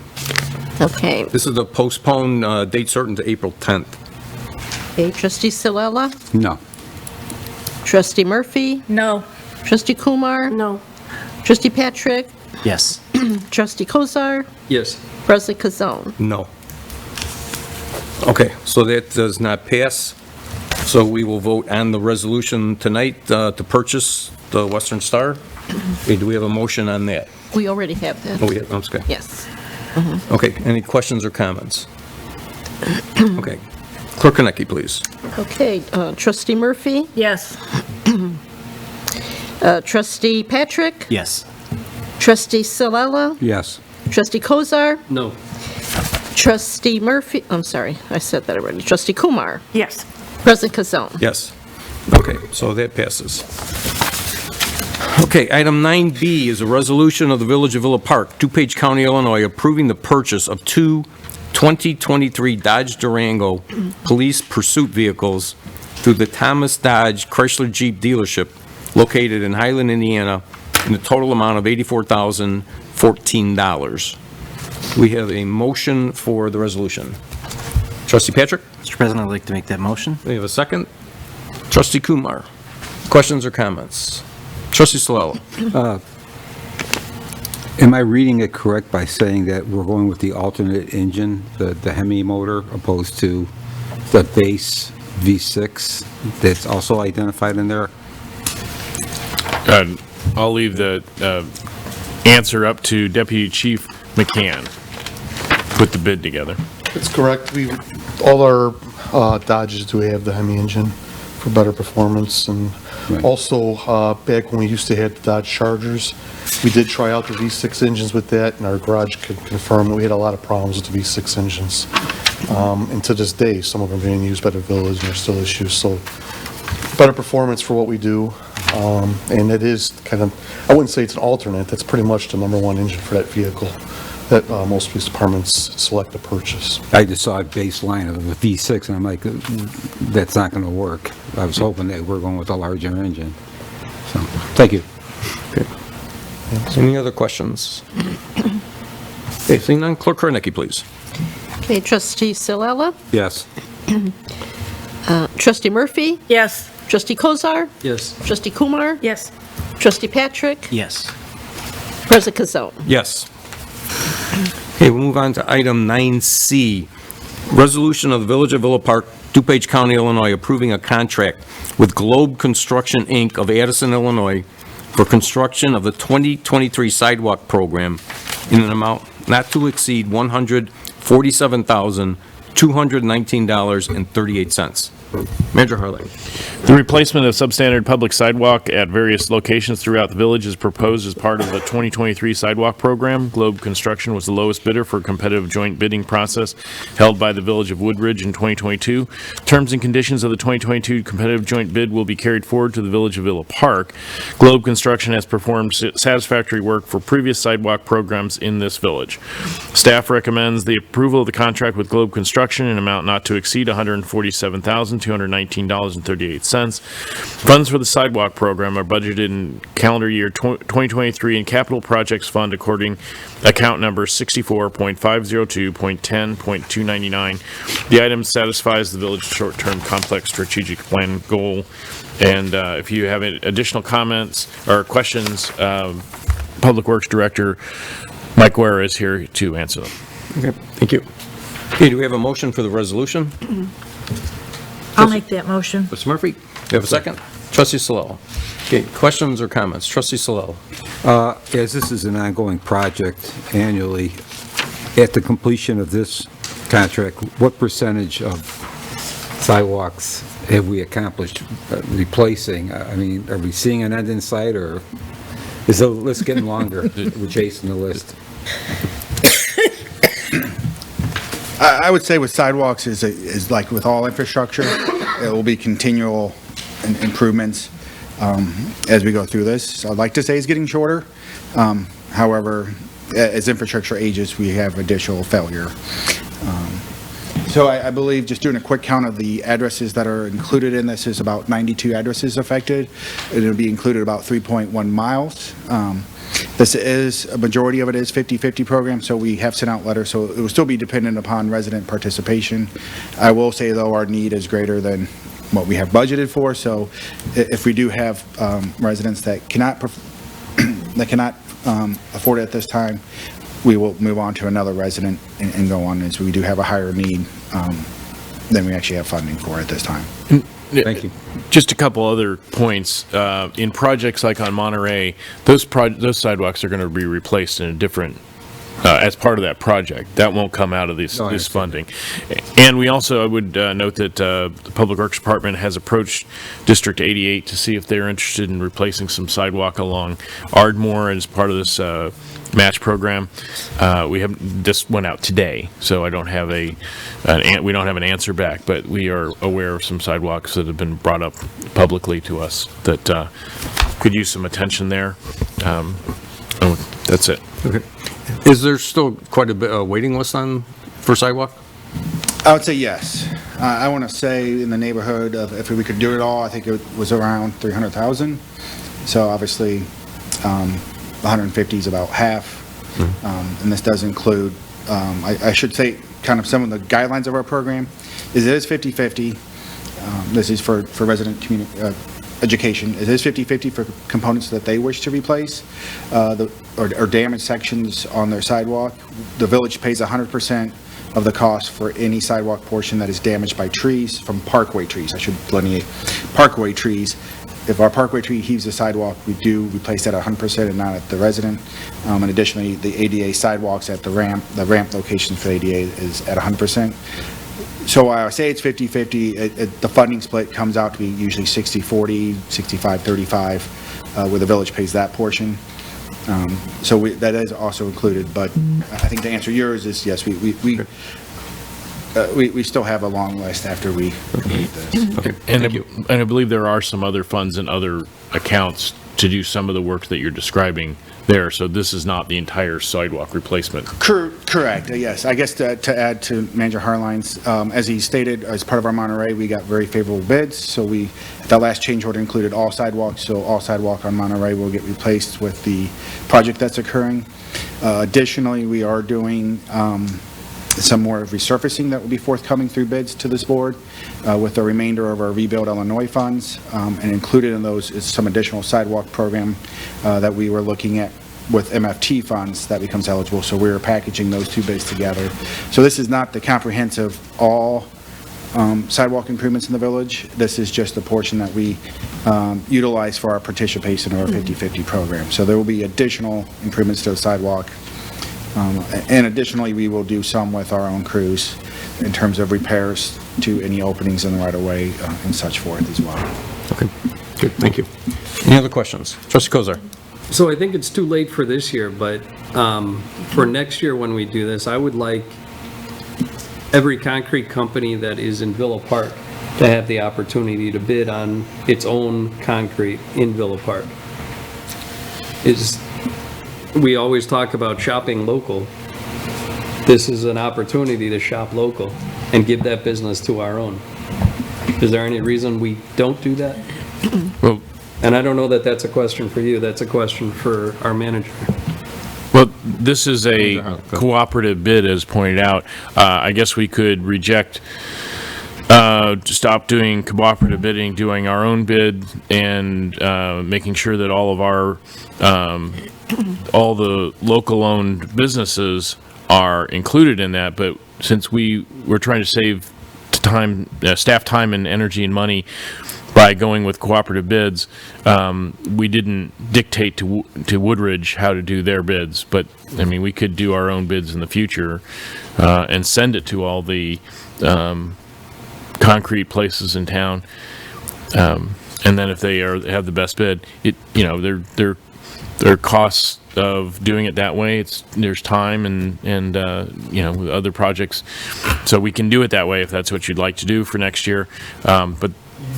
Okay. This is the postpone date certain to April 10th. Okay, Trustee Silella? No. Trustee Murphy? No. Trustee Kumar? No. Trustee Patrick? Yes. Trustee Kozar? Yes. President Kazone? No. Okay, so that does not pass. So we will vote on the resolution tonight to purchase the Western Star. Okay, do we have a motion on that? We already have that. Oh, we have, that's okay. Yes. Okay, any questions or comments? Okay, Clerk Kornacki, please. Okay, Trustee Murphy? Yes. Trustee Patrick? Yes. Trustee Salella? Yes. Trustee Kozar? No. Trustee Murphy, I'm sorry, I said that already. Trustee Kumar? Yes. President Kazone? Yes. Okay, so that passes. Okay, item 9B is a resolution of the Village of Villa Park, DuPage County, Illinois, approving the purchase of two 2023 Dodge Durango police pursuit vehicles through the Thomas Dodge Chrysler Jeep dealership located in Highland, Indiana, in a total amount of $84,014. We have a motion for the resolution. Trustee Patrick? Mr. President, I'd like to make that motion. We have a second. Trustee Kumar. Questions or comments? Trustee Salella. Am I reading it correct by saying that we're going with the alternate engine, the Hemi motor, opposed to the base V6 that's also identified in there? I'll leave the answer up to Deputy Chief McCann. Put the bid together. That's correct. All our Dodges do have the Hemi engine for better performance, and also back when we used to have the Dodge Chargers, we did try out the V6 engines with that, and our garage could confirm that we had a lot of problems with the V6 engines. And to this day, some of them are being used by the village, and there's still issues. So better performance for what we do, and it is kind of, I wouldn't say it's an alternate, that's pretty much the number one engine for that vehicle that most police departments select to purchase. I just saw a baseline of a V6, and I'm like, that's not going to work. I was hoping that we're going with a larger engine. So, thank you. Okay. Any other questions? Okay, seeing none, Clerk Kornecki, please. Okay, Trustee Salella? Yes. Trustee Murphy? Yes. Trustee Kozar? Yes. Trustee Kumar? Yes. Trustee Patrick? Yes. President Kazone? Yes. Okay, we'll move on to item 9C. Resolution of the Village of Villa Park, DuPage County, Illinois, approving a contract with Globe Construction, Inc. of Addison, Illinois, for construction of the 2023 sidewalk program in an amount not to exceed $147,219.38. Manager Harley. The replacement of substandard public sidewalk at various locations throughout the village is proposed as part of the 2023 sidewalk program. Globe Construction was the lowest bidder for a competitive joint bidding process held by the Village of Woodridge in 2022. Terms and conditions of the 2022 competitive joint bid will be carried forward to the Village of Villa Park. Globe Construction has performed satisfactory work for previous sidewalk programs in this village. Staff recommends the approval of the contract with Globe Construction in an amount not to exceed $147,219.38. Funds for the sidewalk program are budgeted in calendar year 2023 in capital projects fund according account number 64.502.10.299. The item satisfies the village short-term complex strategic plan goal. And if you have any additional comments or questions, Public Works Director Mike Guerra is here to answer them. Okay, thank you. Okay, do we have a motion for the resolution? I'll make that motion. Trustee Murphy, you have a second? Trustee Salella. Okay, questions or comments? Trustee Salella. As this is an ongoing project annually, at the completion of this contract, what percentage of sidewalks have we accomplished replacing? I mean, are we seeing an end in sight, or is the list getting longer? We're chasing the list. I would say with sidewalks is like with all infrastructure, it will be continual improvements as we go through this. So I'd like to say it's getting shorter. However, as infrastructure ages, we have additional failure. So I believe, just doing a quick count of the addresses that are included in this, is about 92 addresses affected. It'll be included about 3.1 miles. This is, a majority of it is 50/50 program, so we have sent out letters, so it will still be dependent upon resident participation. I will say, though, our need is greater than what we have budgeted for, so if we do have residents that cannot afford it at this time, we will move on to another resident and go on, as we do have a higher need than we actually have funding for at this time. Thank you. Just a couple other points. In projects like on Monterey, those sidewalks are going to be replaced in a different as part of that project. That won't come out of this funding. And we also, I would note that the Public Works Department has approached District 88 to see if they're interested in replacing some sidewalk along Ardmore as part of this match program. We haven't, this went out today, so I don't have we don't have an answer back, but we are aware of some sidewalks that have been brought up publicly to us that could use some attention there. That's it. Okay. Is there still quite a bit of waiting list for sidewalk? I would say yes. I want to say in the neighborhood of, if we could do it all, I think it was around 300,000. So obviously, 150 is about half. And this does include, I should say, kind of some of the guidelines of our program is it is 50-50. This is for resident education. It is 50-50 for components that they wish to replace or damage sections on their sidewalk. The village pays 100% of the cost for any sidewalk portion that is damaged by trees, from parkway trees. I should delineate parkway trees. If our parkway tree heaves the sidewalk, we do replace that at 100% and not at the resident. And additionally, the ADA sidewalks at the ramp location for ADA is at 100%. So I say it's 50-50. The funding split comes out to be usually 60-40, 65-35, where the village pays that portion. So that is also included. But I think to answer yours is yes, we still have a long list after we complete this. Okay. And I believe there are some other funds and other accounts to do some of the work that you're describing there. So this is not the entire sidewalk replacement. Correct. Yes. I guess to add to Manager Harline's, as he stated, as part of our Monterey, we got very favorable bids. So the last change order included all sidewalks. So all sidewalk on Monterey will get replaced with the project that's occurring. Additionally, we are doing some more resurfacing that will be forthcoming through bids to this board with the remainder of our Rebuild Illinois funds. And included in those is some additional sidewalk program that we were looking at with MFT funds that becomes eligible. So we're packaging those two bids together. So this is not the comprehensive all sidewalk improvements in the village. This is just the portion that we utilize for our participation in our 50-50 program. So there will be additional improvements to the sidewalk. And additionally, we will do some with our own crews in terms of repairs to any openings in the right-of-way and such forth as well. Okay, good, thank you. Any other questions? Trustee Kozar. So I think it's too late for this year, but for next year when we do this, I would like every concrete company that is in Villa Park to have the opportunity to bid on its own concrete in Villa Park. We always talk about shopping local. This is an opportunity to shop local and give that business to our own. Is there any reason we don't do that? Well, and I don't know that that's a question for you, that's a question for our manager. Well, this is a cooperative bid, as pointed out. I guess we could reject, stop doing cooperative bidding, doing our own bid, and making sure that all of our, all the local-owned businesses are included in that. But since we're trying to save time, staff time and energy and money by going with cooperative bids, we didn't dictate to Woodridge how to do their bids. But, I mean, we could do our own bids in the future and send it to all the concrete places in town. And then if they have the best bid, their costs of doing it that way, there's time and other projects. So we can do it that way if that's what you'd like to do for next year. But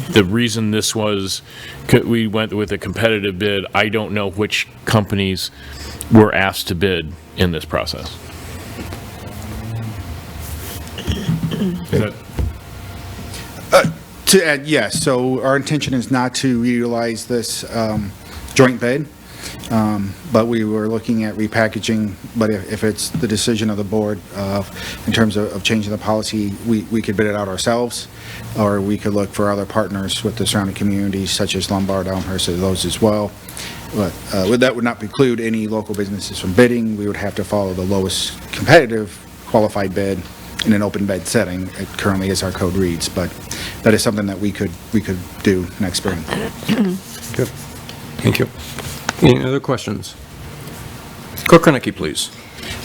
the reason this was, we went with a competitive bid, I don't know which companies were asked to bid in this process. To add, yes, so our intention is not to utilize this joint bid, but we were looking at repackaging, but if it's the decision of the board in terms of changing the policy, we could bid it out ourselves, or we could look for other partners with the surrounding communities, such as Lombard, Elmhurst, those as well. But that would not preclude any local businesses from bidding. We would have to follow the lowest competitive qualified bid in an open bid setting. It currently is our code reads, but that is something that we could do next spring. Good. Thank you. Any other questions? Clerk Kornacki, please.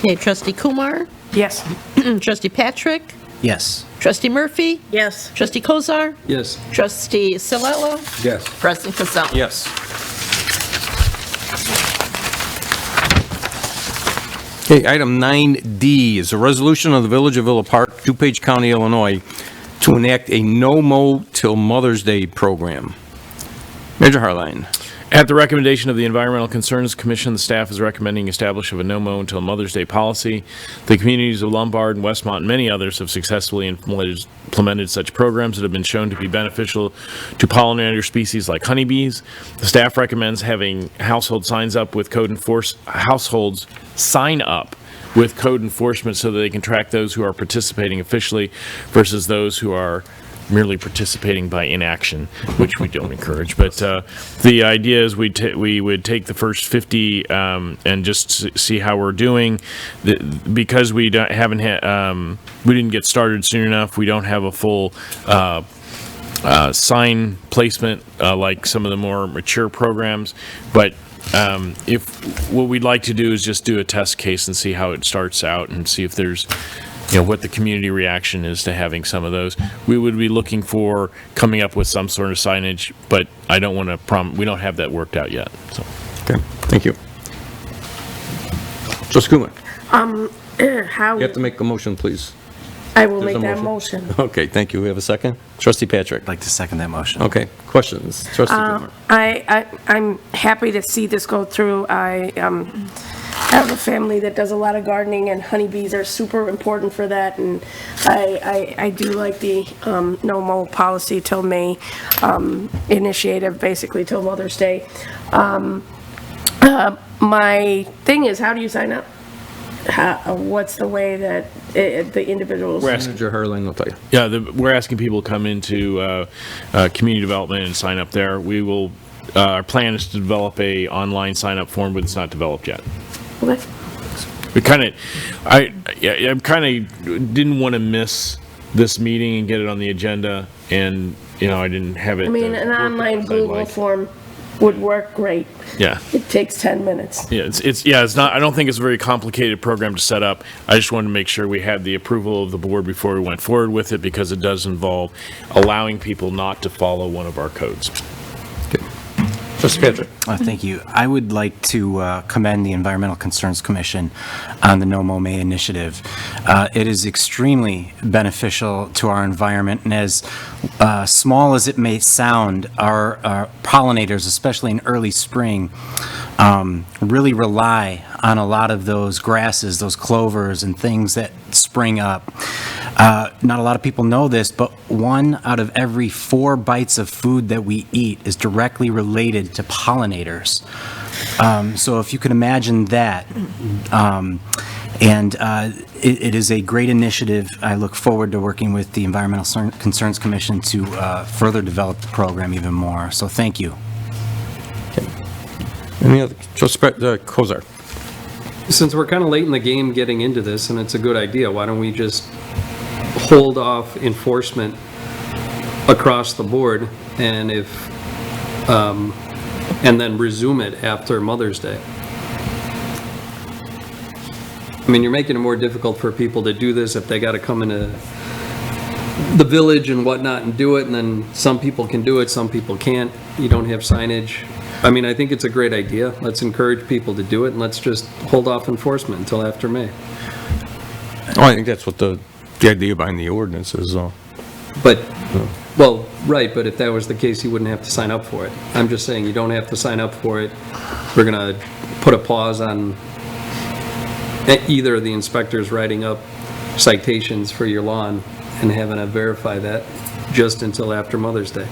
Okay, trustee Kumar? Yes. Trustee Patrick? Yes. Trustee Murphy? Yes. Trustee Kozar? Yes. Trustee Salella? Yes. President Casal? Yes. Okay, item 9D is a resolution of the Village of Villa Park, DuPage County, Illinois, to enact a no-mow till Mother's Day program. Major Harline. At the recommendation of the Environmental Concerns Commission, the staff is recommending establish of a no-mow until Mother's Day policy. The communities of Lombard and Westmont and many others have successfully implemented such programs that have been shown to be beneficial to pollinator species like honeybees. The staff recommends having households sign up with code enforcement so that they can track those who are participating officially versus those who are merely participating by inaction, which we don't encourage. But the idea is we would take the first 50 and just see how we're doing. Because we we didn't get started soon enough, we don't have a full sign placement like some of the more mature programs. But if what we'd like to do is just do a test case and see how it starts out and see if there's what the community reaction is to having some of those. We would be looking for coming up with some sort of signage, but I don't want to we don't have that worked out yet. So. Okay, thank you. Trustee Kumar, How? you have to make a motion, please. I will There's make a that motion. Okay, thank you. We have a second? Trustee Patrick. I'd like to second that motion. Okay, questions? Trustee Kumar. I'm happy to see this go through. I have a family that does a lot of gardening, and honeybees are super important for that, and I do like the no mow policy till May initiative, basically till Mother's Day. My thing is, how do you sign up? What's the way that the individuals? Manager Harline will tell you. Yeah, we're asking people to come into community development and sign up there. We will. Our plan is to develop a online sign-up form, but it's not developed yet. Okay. We kind of, I kind of didn't want to miss this meeting and get it on the agenda, and I didn't have it. I mean, an online Google form would work great. Yeah. It takes 10 minutes. Yeah, it's not. I don't think it's a very complicated program to set up. I just wanted to make sure we had the approval of the board before we went forward with it, because it does involve allowing people not to follow one of our codes. Trustee Patrick. Thank you. I would like to commend the Environmental Concerns Commission on the No Mow May initiative. It is extremely beneficial to our environment, and as small as it may sound, our pollinators, especially in early spring, really rely on a lot of those grasses, those clovers and things that spring up. Not a lot of people know this, but 1 out of every 4 bites of food that we eat is directly related to pollinators. So if you can imagine that, it is a great initiative. I look forward to working with the Environmental Concerns Commission to further develop the program even more. So thank you. Any other? Trustee Kozar. Since we're kind of late in the game getting into this, and it's a good idea, why don't we just hold off enforcement across the board, and and then resume it after Mother's Day? I mean, you're making it more difficult for people to do this if they got to come into the village and whatnot and do it, and then some people can do it, some people can't. You don't have signage. I mean, I think it's a great idea. Let's encourage people to do it, and let's just hold off enforcement until after May. Oh, I think that's what the idea behind the ordinance is. But, well, right, but if that was the case, you wouldn't have to sign up for it. I'm just saying, you don't have to sign up for it. We're going to put a pause on either of the inspectors writing up citations for your lawn and having to verify that just until after Mother's Day.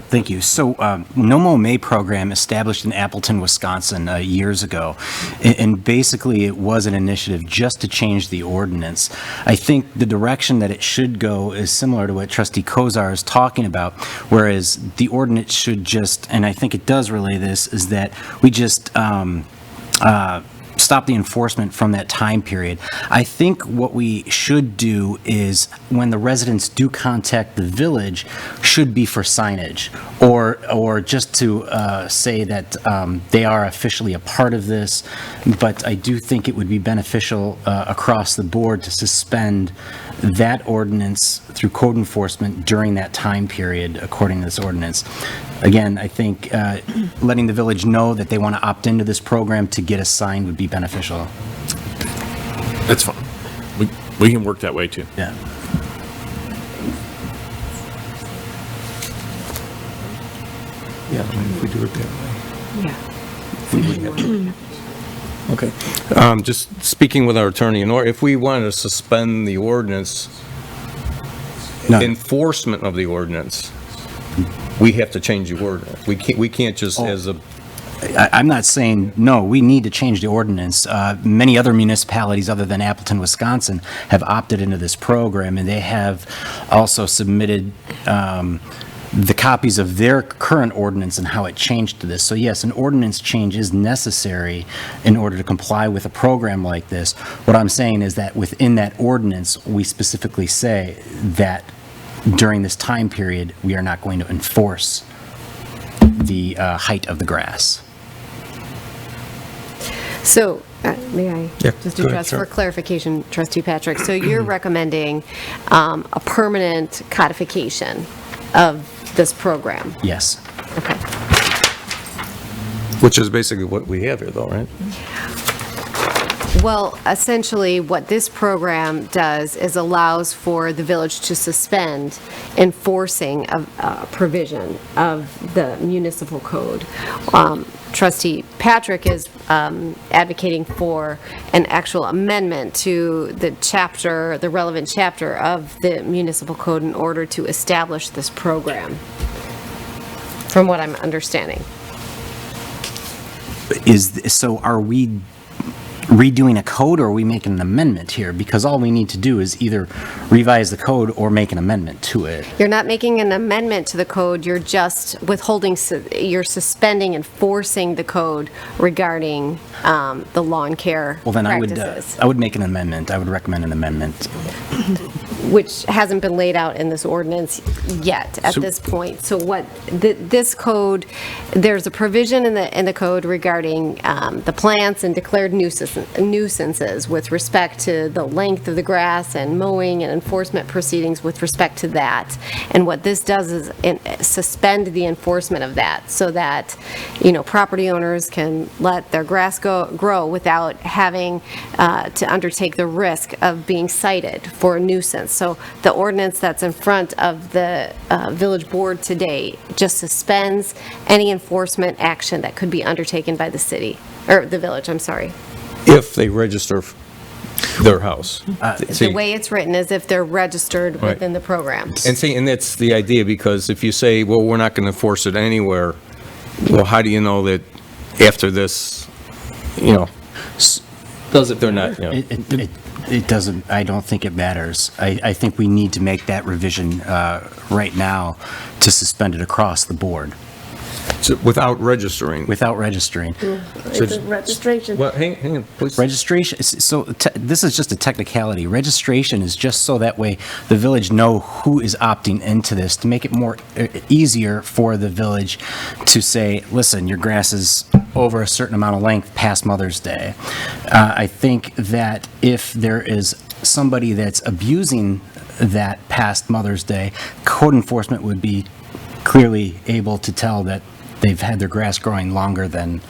Thank you. So, No Mow May program established in Appleton, Wisconsin years ago, and basically it was an initiative just to change the ordinance. I think the direction that it should go is similar to what Trustee Kozar is talking about, whereas the ordinance should just, and I think it does relay this, is that we just stop the enforcement from that time period. I think what we should do is, when the residents do contact the village, should be for signage, or just to say that they are officially a part of this. But I do think it would be beneficial across the board to suspend that ordinance through code enforcement during that time period, according to this ordinance. Again, I think letting the village know that they want to opt into this program to get a sign would be beneficial. That's fine. We can work that way too. Yeah. Yeah, if we do it that way. Yeah. Okay. Just speaking with our attorney, if we wanted to suspend the ordinance, enforcement of the ordinance, we have to change the ordinance. We can't just as a... I'm not saying, no, we need to change the ordinance. Many other municipalities other than Appleton, Wisconsin have opted into this program, and they have also submitted the copies of their current ordinance and how it changed to this. So yes, an ordinance change is necessary in order to comply with a program like this. What I'm saying is that within that ordinance, we specifically say that during this time period, we are not going to enforce the height of the grass. So, may I Yeah, just go ahead, address sure. for clarification, Trustee Patrick? So you're recommending a permanent codification of this program? Yes. Okay. Which is basically what we have here, though, right? Well, essentially, what this program does is allows for the village to suspend enforcing a provision of the municipal code. Trustee Patrick is advocating for an actual amendment to the chapter, the relevant chapter of the municipal code in order to establish this program, from what I'm understanding. So are we redoing a code, or are we making an amendment here? Because all we need to do is either revise the code or make an amendment to it. You're not making an amendment to the code, you're just withholding, you're suspending enforcing the code regarding the lawn care Well, then I practices, would make an amendment. I would recommend an amendment. which hasn't been laid out in this ordinance yet at this point. So what, this code, there's a provision in the code regarding the plants and declared nuisances with respect to the length of the grass and mowing and enforcement proceedings with respect to that. And what this does is suspend the enforcement of that so that, property owners can let their grass grow without having to undertake the risk of being cited for a nuisance. So the ordinance that's in front of the village board today just suspends any enforcement action that could be undertaken by the city, or the village, I'm sorry. If they register their house. The way it's written is if they're registered Right. within the program. And that's the idea, because if you say, well, we're not going to enforce it anywhere, well, how do you know that after this, does it they're not, It doesn't, I don't think it matters. I think we need to make that revision right now to suspend it across the board. So without registering? Without registering. It's a registration. Well, hang on, please. Registration, this is just a technicality. Registration is just so that way the village know who is opting into this, to make it more easier for the village to say, listen, your grass is over a certain amount of length past Mother's Day. I think that if there is somebody that's abusing that past Mother's Day, code enforcement would be clearly able to tell that they've had their grass growing longer than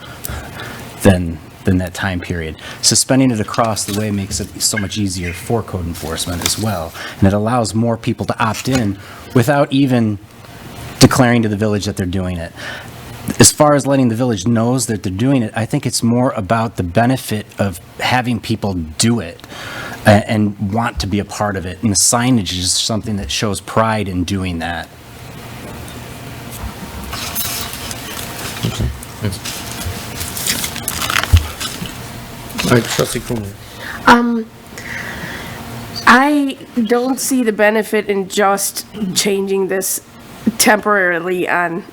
that time period. Suspending it across the way makes it so much easier for code enforcement as well, and it allows more people to opt in without even declaring to the village that they're doing it. As far as letting the village knows that they're doing it, I think it's more about the benefit of having people do it and want to be a part of it, and the signage is something that shows pride in doing that. All right, Trustee Cooner. I don't see the benefit in just changing this temporarily in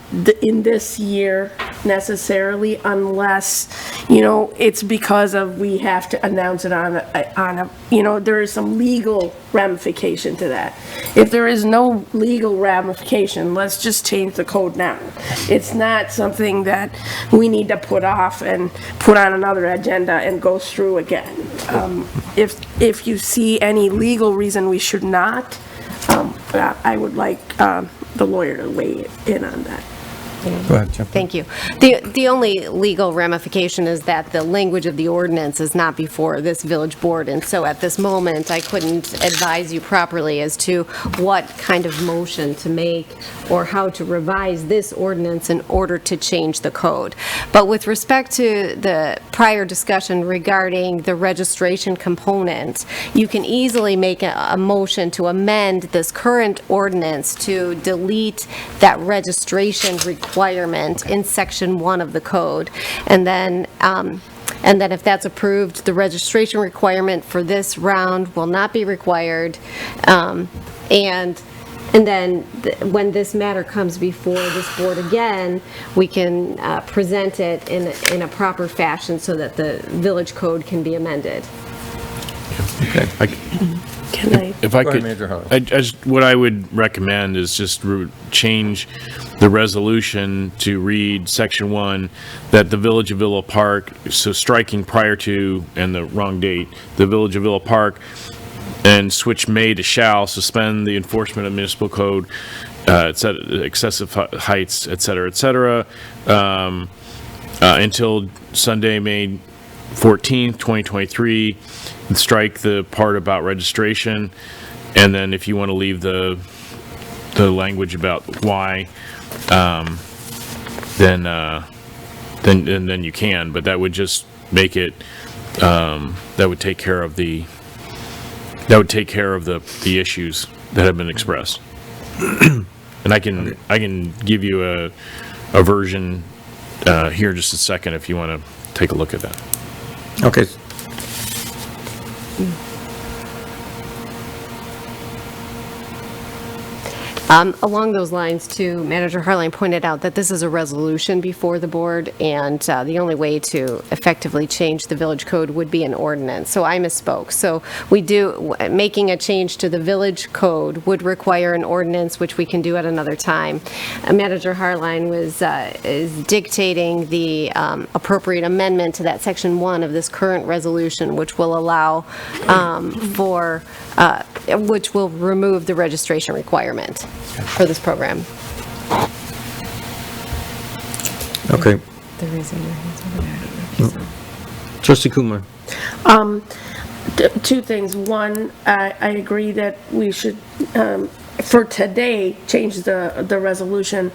this year necessarily unless, you know, it's because of, we have to announce it on a, you know, there is some legal ramification to that. If there is no legal ramification, let's just change the code now. It's not something that we need to put off and put on another agenda and go through again. If you see any legal reason we should not, I would like the lawyer to weigh in on that. Go ahead, Jim. Thank you. The only legal ramification is that the language of the ordinance is not before this village board, and so at this moment, I couldn't advise you properly as to what kind of motion to make or how to revise this ordinance in order to change the code. But with respect to the prior discussion regarding the registration component, you can easily make a motion to amend this current ordinance to delete that registration requirement in section 1 of the code. And then if that's approved, the registration requirement for this round will not be required. And then when this matter comes before this board again, we can present it in a proper fashion so that the village code can be amended. Okay. If I could, what I would recommend is just change the resolution to read section 1, that the Village of Villa Park, so striking prior to and the wrong date, the Village of Villa Park, and switch may to shall, suspend the enforcement of municipal code, excessive heights, et cetera, until Sunday, May 14th, 2023, and strike the part about registration, and then if you want to leave the language about why, then you can, but that would just make it, that would take care of the issues that have been expressed. And I can give you a version here in just a second if you want to take a look at that. Okay. Along those lines, too, Manager Harline pointed out that this is a resolution before the board, and the only way to effectively change the village code would be an ordinance. So I misspoke. So making a change to the village code would require an ordinance, which we can do at another time. Manager Harline is dictating the appropriate amendment to that section 1 of this current resolution, which will allow which will remove the registration requirement for this program. Okay. They're raising their hands over there. Trustee Kumar. Two things. One, I agree that we should, for today, change the resolution,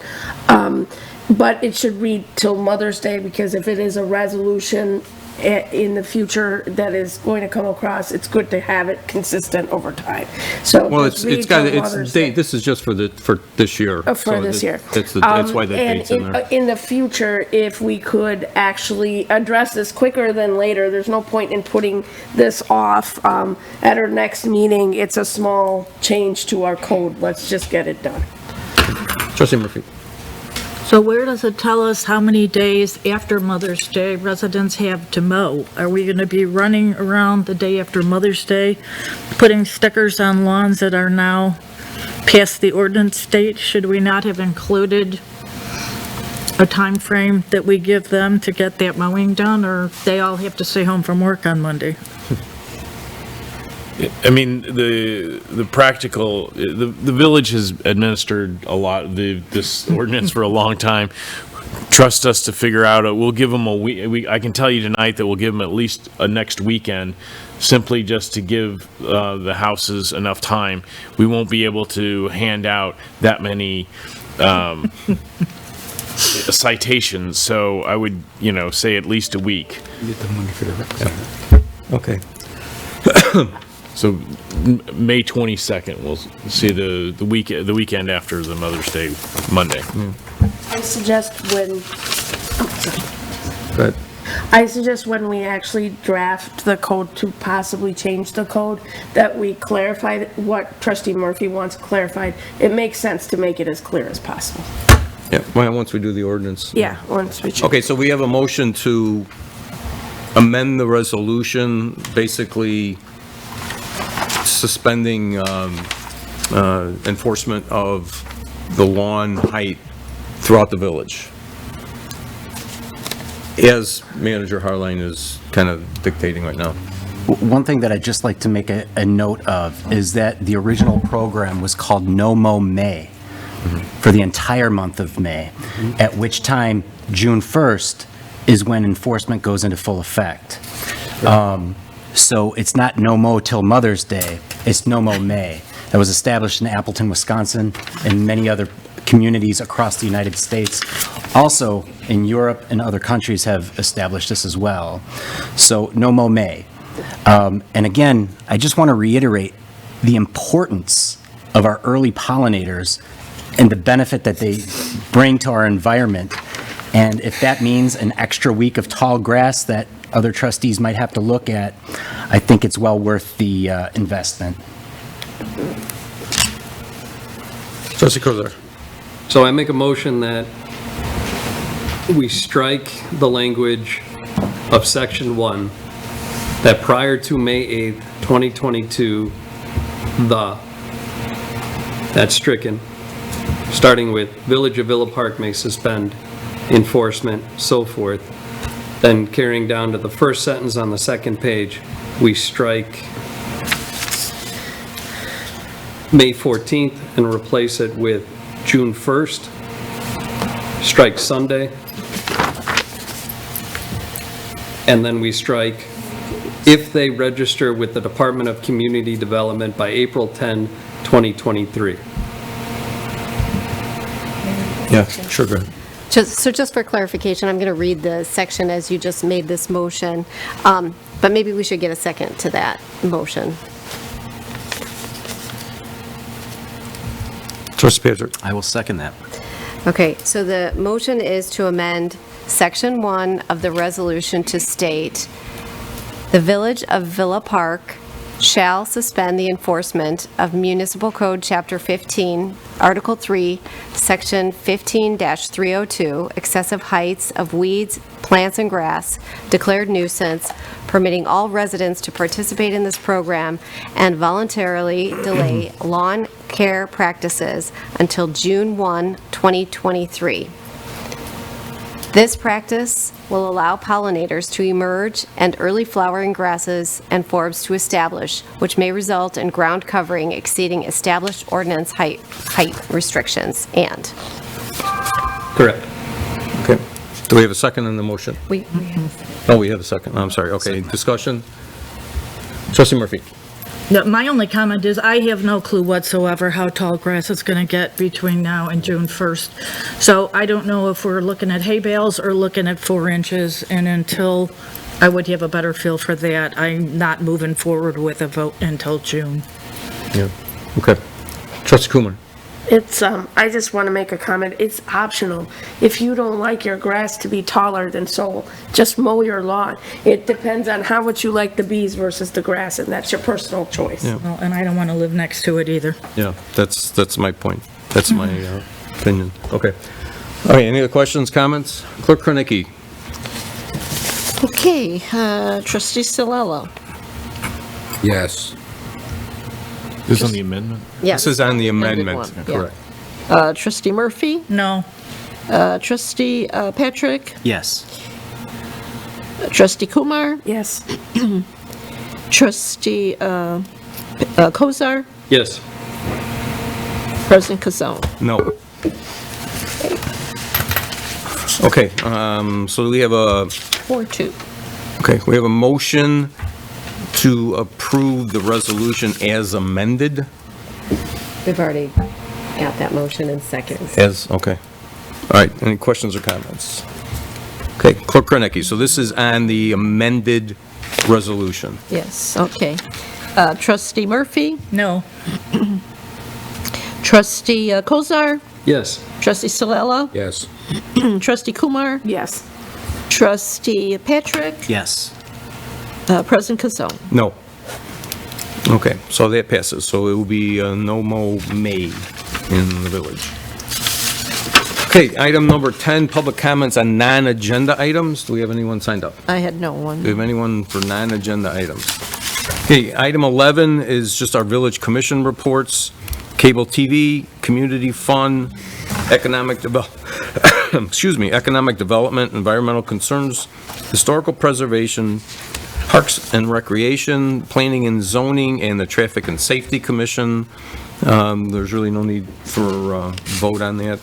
but it should read till Mother's Day, because if it is a resolution in the future that is going to come across, it's good to have it consistent over time. So Well, just read till Mother's Day. this is just for this year. For this year. That's why that date's in there. In the future, if we could actually address this quicker than later, there's no point in putting this off. At our next meeting, it's a small change to our code. Let's just get it done. Trustee Murphy. So where does it tell us how many days after Mother's Day residents have to mow? Are we going to be running around the day after Mother's Day, putting stickers on lawns that are now past the ordinance date? Should we not have included a time frame that we give them to get that mowing done, or they all have to stay home from work on Monday? I mean, the village has administered a lot, this ordinance for a long time. Trust us to figure out, we'll give them a week, I can tell you tonight that we'll give them at least a next weekend, simply just to give the houses enough time. We won't be able to hand out that many citations, so I would, say at least a week. Get the money for the rec center. Okay. So May 22nd, we'll see the weekend after the Mother's Day, Monday. I suggest when we actually draft the code to possibly change the code, that we clarify what Trustee Murphy wants clarified. It makes sense to make it as clear as possible. Yeah, well, once we do the ordinance. Yeah, once we. Okay, so we have a motion to amend the resolution, basically suspending enforcement of the lawn height throughout the village, as Manager Harline is kind of dictating right now. One thing that I'd just like to make a note of is that the original program was called No Mow May for the entire month of May, at which time June 1st is when enforcement goes into full effect. So it's not no mow till Mother's Day, it's no mow May. That was established in Appleton, Wisconsin, and many other communities across the United States. Also, in Europe and other countries have established this as well. So no mow May. And again, I just want to reiterate the importance of our early pollinators and the benefit that they bring to our environment. And if that means an extra week of tall grass that other trustees might have to look at, I think it's well worth the investment. Trustee Kozar. So I make a motion that we strike the language of Section 1, that prior to May 8th, 2022, that's stricken, starting with Village of Villa Park may suspend enforcement, so forth. Then carrying down to the first sentence on the second page, we strike May 14th and replace it with June 1st. Strike Sunday. And then we strike, if they register with the Department of Community Development by April 10, 2023. Yeah, sure, go ahead. Just for clarification, I'm going to read the section as you just made this motion, but maybe we should get a second to that motion. Trustee Patrick. I will second that. Okay, so the motion is to amend Section 1 of the resolution to state, the Village of Villa Park shall suspend the enforcement of Municipal Code Chapter 15, Article 3, Section 15-302, excessive heights of weeds, plants, and grass, declared nuisance, permitting all residents to participate in this program, and voluntarily delay lawn care practices until June 1, 2023. This practice will allow pollinators to emerge and early flowering grasses and forbs to establish, which may result in ground covering exceeding established ordinance height restrictions. And. Correct. Okay. Do we have a second on the motion? We have. Oh, we have a second. I'm sorry. Okay, discussion? Trustee Murphy. My only comment is I have no clue whatsoever how tall grass is going to get between now and June 1st. So I don't know if we're looking at hay bales or looking at 4 inches, and until I would have a better feel for that, I'm not moving forward with a vote until June. Yeah, okay. Trustee Kumar. It's, I just want to make a comment. It's optional. If you don't like your grass to be taller than so, just mow your lawn. It depends on how much you like the bees versus the grass, and that's your personal choice. Yeah. Well, and I don't want to live next to it either. Yeah, that's my point. That's my opinion. Okay. All right, any other questions, comments? Clerk Krenicki. Okay, Trustee Salella. Yes. This is on the amendment? Yes. This is on the Amended amendment, one, yeah. correct. Trustee Murphy? No. Trustee Patrick? Yes. Trustee Kumar? Yes. Trustee Kozar? Yes. President Kazone? No. Okay, so we have a, 4-2. okay, we have a motion to approve the resolution as amended? We've already got that motion in seconds. As, okay. All right, any questions or comments? Okay, Clerk Krenicki, so this is on the amended resolution. Yes, okay. Trustee Murphy? No. Trustee Kozar? Yes. Trustee Salella? Yes. Trustee Kumar? Yes. Trustee Patrick? Yes. President Kazone? No. Okay, so that passes, so it will be no mow May in the village. Okay, item number 10, public comments on non-agenda items. Do we have anyone signed up? I had no one. Do we have anyone for non-agenda items? Okay, item 11 is just our village commission reports, cable TV, community fund, economic economic development, environmental concerns, historical preservation, parks and recreation, planning and zoning, and the traffic and safety commission. There's really no need for vote on that.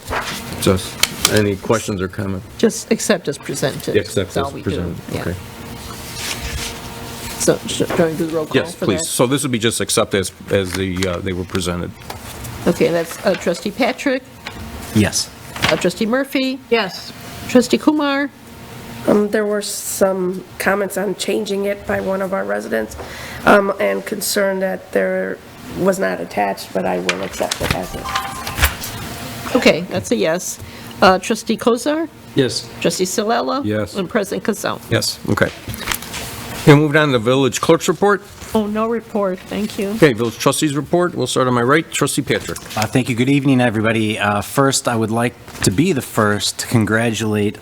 Just any questions or comments? Just accept as presented. Accept That's all as we do. presented, Yeah. okay. So, should I do the roll call Yes, for please. that? So this would be just accept as they were presented. Okay, that's trustee Patrick, Yes. trustee Murphy, Yes. trustee Kumar, There were some comments on changing it by one of our residents, and concern that there was not attached, but I will accept it as is. okay, that's a yes. Trustee Kozar, Yes. trustee Salella. Yes. And President Kazal. Yes, okay. Okay, moved on to village clerk's report. Oh, no report, thank you. Okay, village trustees report. We'll start on my right. Trustee Patrick. Thank you. Good evening, everybody. First, I would like to be the first to congratulate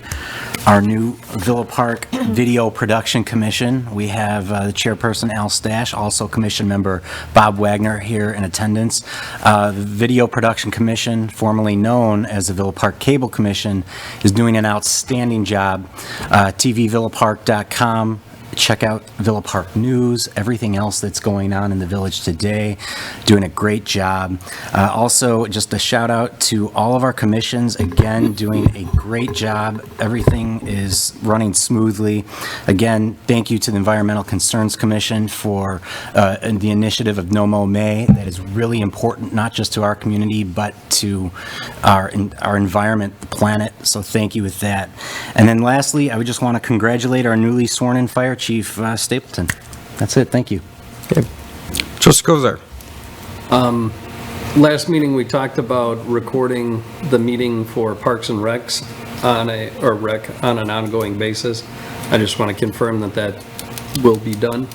our new Villa Park Video Production Commission. We have the chairperson, Al Stash, also commission member Bob Wagner here in attendance. The Video Production Commission, formerly known as the Villa Park Cable Commission, is doing an outstanding job. tvvillapark.com. Check out Villa Park News, everything else that's going on in the village today, doing a great job. Also, just a shout out to all of our commissions, again, doing a great job. Everything is running smoothly. Again, thank you to the Environmental Concerns Commission for the initiative of No Mow May. That is really important, not just to our community, but to our environment, the planet. So thank you with that. And then lastly, I would just want to congratulate our newly sworn-in Fire Chief Stapleton. That's it. Thank you. Trustee Kozar. Last meeting, we talked about recording the meeting for Parks and Recs on an ongoing basis. I just want to confirm that that will be done.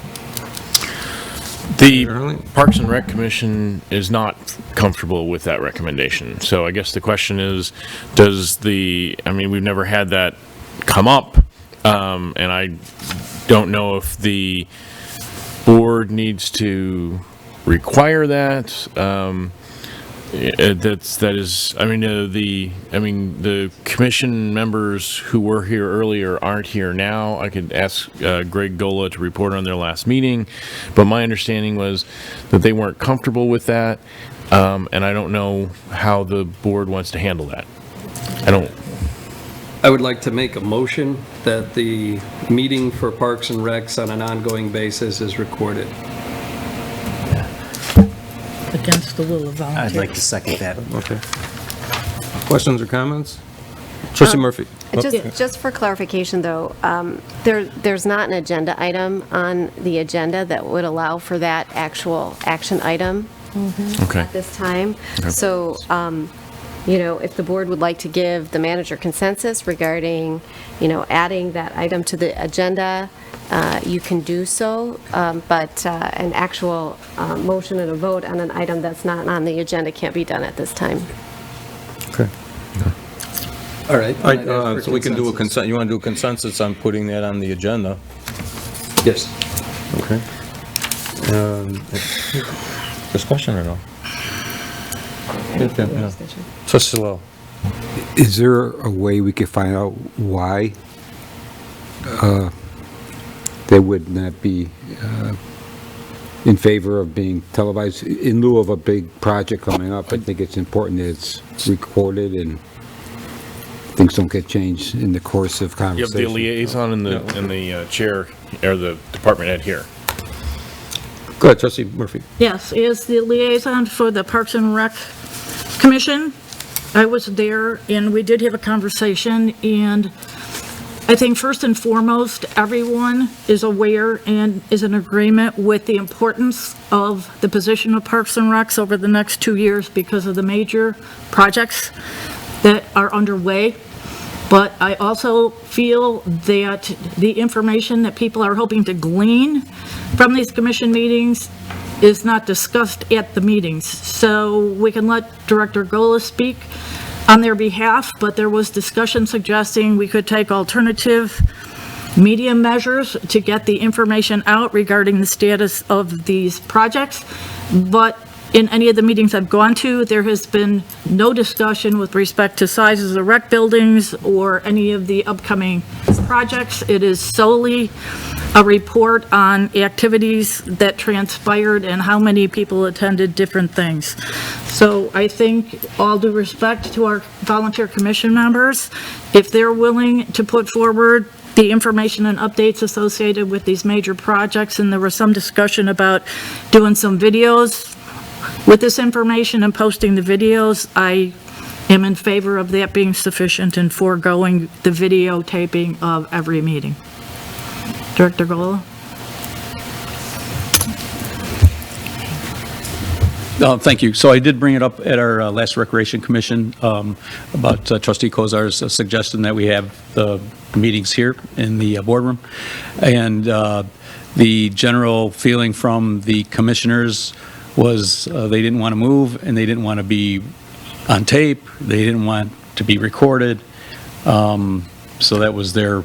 The Parks and Rec Commission is not comfortable with that recommendation. So I guess the question is, we've never had that come up, and I don't know if the board needs to require that. The commission members who were here earlier aren't here now. I could ask Greg Gola to report on their last meeting, but my understanding was that they weren't comfortable with that, and I don't know how the board wants to handle that. I would like to make a motion that the meeting for Parks and Recs on an ongoing basis is recorded. Against the will of volunteers. I'd like to second that. Okay. Questions or comments? Trustee Murphy. Just for clarification, though, there's not an agenda item on the agenda that would allow for that actual action item Okay. at this time. Okay. So, if the board would like to give the manager consensus regarding, adding that item to the agenda, you can do so, but an actual motion and a vote on an item that's not on the agenda can't be done at this time. Okay. All right. So we can do a consent, you want to do a consensus on putting that on the agenda? Yes. Okay. Discussion or no? Trustee Salella. Is there a way we could find out why they would not be in favor of being televised? In lieu of a big project coming up, I think it's important that it's recorded and things don't get changed in the course of You have conversation. the liaison and the chair, or the department head here. Go ahead, Trustee Murphy. Yes, as the liaison for the Parks and Rec Commission, I was there, and we did have a conversation, and I think first and foremost, everyone is aware and is in agreement with the importance of the position of Parks and Recs over the next 2 years because of the major projects that are underway. But I also feel that the information that people are hoping to glean from these commission meetings is not discussed at the meetings. So we can let Director Gola speak on their behalf, but there was discussion suggesting we could take alternative media measures to get the information out regarding the status of these projects. But in any of the meetings I've gone to, there has been no discussion with respect to sizes of rec buildings or any of the upcoming projects. It is solely a report on activities that transpired and how many people attended different things. So I think, all due respect to our volunteer commission members, if they're willing to put forward the information and updates associated with these major projects, and there was some discussion about doing some videos with this information and posting the videos, I am in favor of that being sufficient and foregoing the videotaping of every meeting. Director Gola? Thank you. So I did bring it up at our last Recreation Commission about Trustee Kozar's suggestion that we have the meetings here in the boardroom. And the general feeling from the commissioners was they didn't want to move and they didn't want to be on tape. They didn't want to be recorded. So that was their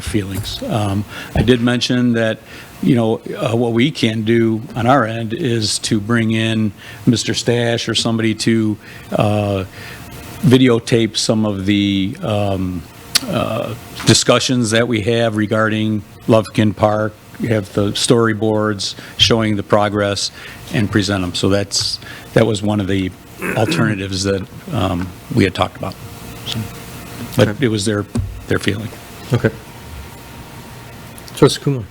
feelings. I did mention that, you know, what we can do on our end is to bring in Mr. Stash or somebody to videotape some of the discussions that we have regarding Lovekin Park. We have the storyboards showing the progress and present them. So that was one of the alternatives that we had talked about. So, but it was their feeling. Okay. Trustee Kumar.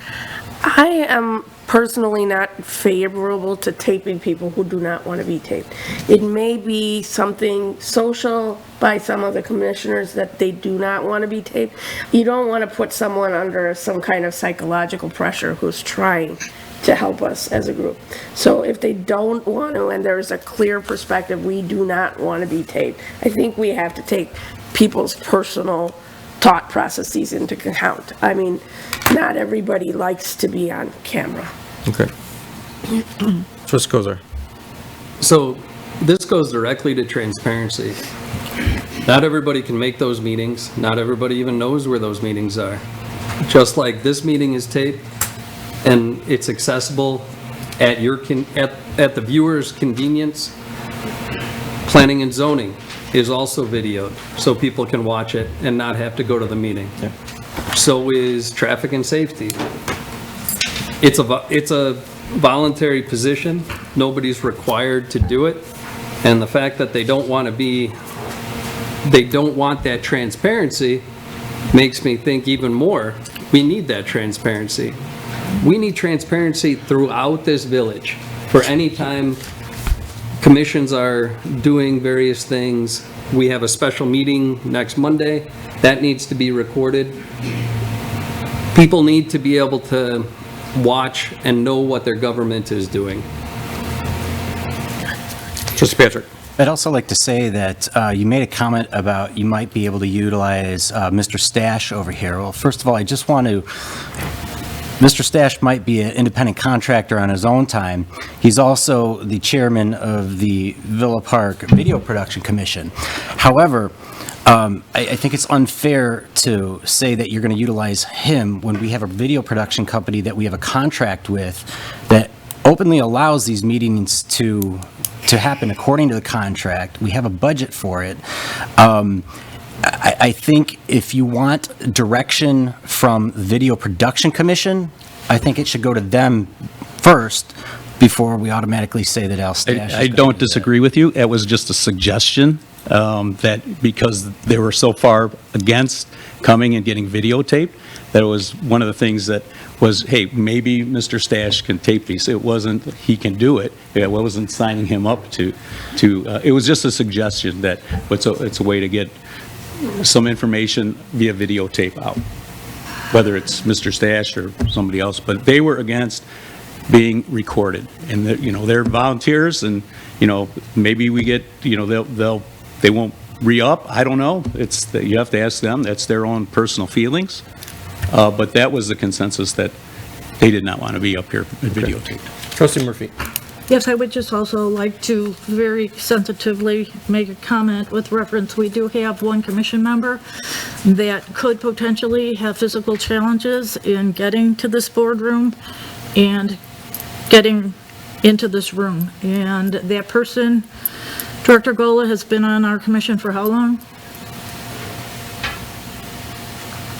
I am personally not favorable to taping people who do not want to be taped. It may be something social by some of the commissioners that they do not want to be taped. You don't want to put someone under some kind of psychological pressure who's trying to help us as a group. So if they don't want to, and there's a clear perspective, we do not want to be taped, I think we have to take people's personal thought processes into account. I mean, not everybody likes to be on camera. Okay. Trustee Kozar. So this goes directly to transparency. Not everybody can make those meetings. Not everybody even knows where those meetings are. Just like this meeting is taped and it's accessible at at the viewer's convenience, planning and zoning is also videoed, so people can watch it and not have to go to the meeting. Yeah. So is traffic and safety. It's a voluntary position. Nobody's required to do it. And the fact that they don't want that transparency makes me think even more, we need that transparency. We need transparency throughout this village. For any time commissions are doing various things, we have a special meeting next Monday, that needs to be recorded. People need to be able to watch and know what their government is doing. Trustee Patrick. I'd also like to say that you made a comment about you might be able to utilize Mr. Stash over here. Well, first of all, I just want to, Mr. Stash might be an independent contractor on his own time. He's also the chairman of the Villa Park Video Production Commission. However, I think it's unfair to say that you're going to utilize him when we have a video production company that we have a contract with that openly allows these meetings to happen according to the contract. We have a budget for it. I think if you want direction from the Video Production Commission, I think it should go to them first before we automatically say that Al Stash. I don't disagree with you. It was just a suggestion that because they were so far against coming and getting videotaped, that it was one of the things that was, hey, maybe Mr. Stash can tape these. It wasn't, he can do it. It wasn't signing him up to it was just a suggestion that it's a way to get some information via videotape out, whether it's Mr. Stash or somebody else, but they were against being recorded. And, they're volunteers and, maybe we get, they won't re-up. I don't know. You have to ask them. That's their own personal feelings. But that was the consensus that they did not want to be up here videotaped. Trustee Murphy. Yes, I would just also like to very sensitively make a comment with reference, we do have one commission member that could potentially have physical challenges in getting to this boardroom and getting into this room. And that person, Director Gola, has been on our commission for how long?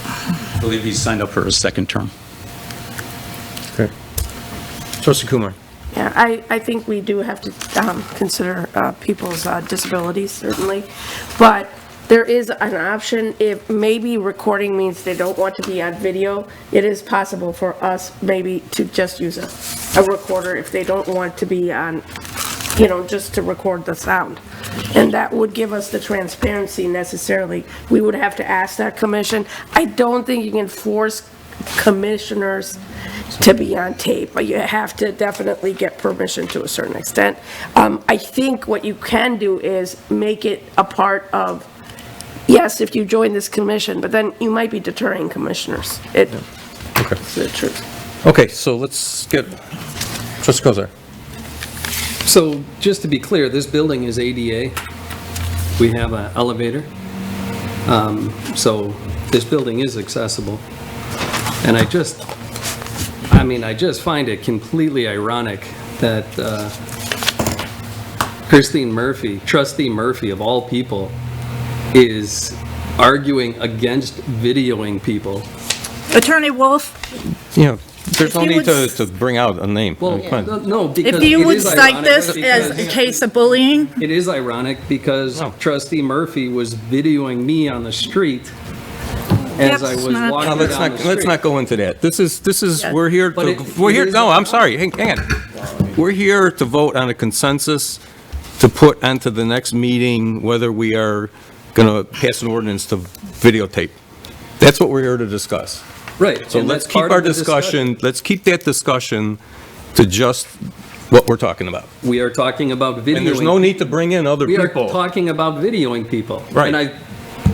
I believe he's signed up for his second term. Okay. Trustee Kumar? Yeah, I think we do have to consider people's disabilities, certainly, but there is an option, if maybe recording means they don't want to be on video, it is possible for us maybe to just use a recorder if they don't want to be on, you know, just to record the sound. And that would give us the transparency necessarily. We would have to ask that commission. I don't think you can force commissioners to be on tape, but you have to definitely get permission to a certain extent. I think what you can do is make it a part of, yes, if you join this commission, but then you might be deterring commissioners. It's the truth. Okay, so let's get, Trustee Kozar. So just to be clear, this building is ADA. We have an elevator. So this building is accessible. And I just find it completely ironic that Christine Murphy, Trustee Murphy of all people, is arguing against videoing people. Attorney Wolf? Yeah, there's If no you need would- to bring out a name. Well, Come on. no, because If you it would is cite ironic this because- as a case of bullying? It is ironic because Trustee Murphy was videoing me on the street as I was walking No, down let's the not, street. let's not go into that. This is, Yeah. we're here But to, it- we're it here, is- no, I'm sorry, hang on. We're here to vote on a consensus to put onto the next meeting whether we are going to pass an ordinance to videotape. That's what we're here to discuss. Right. So and let's that's keep part our of the discussion, let's keep that discussion to just what we're talking about. We are talking about videoing. And there's no need to bring in other We are people. talking about videoing people. Right. And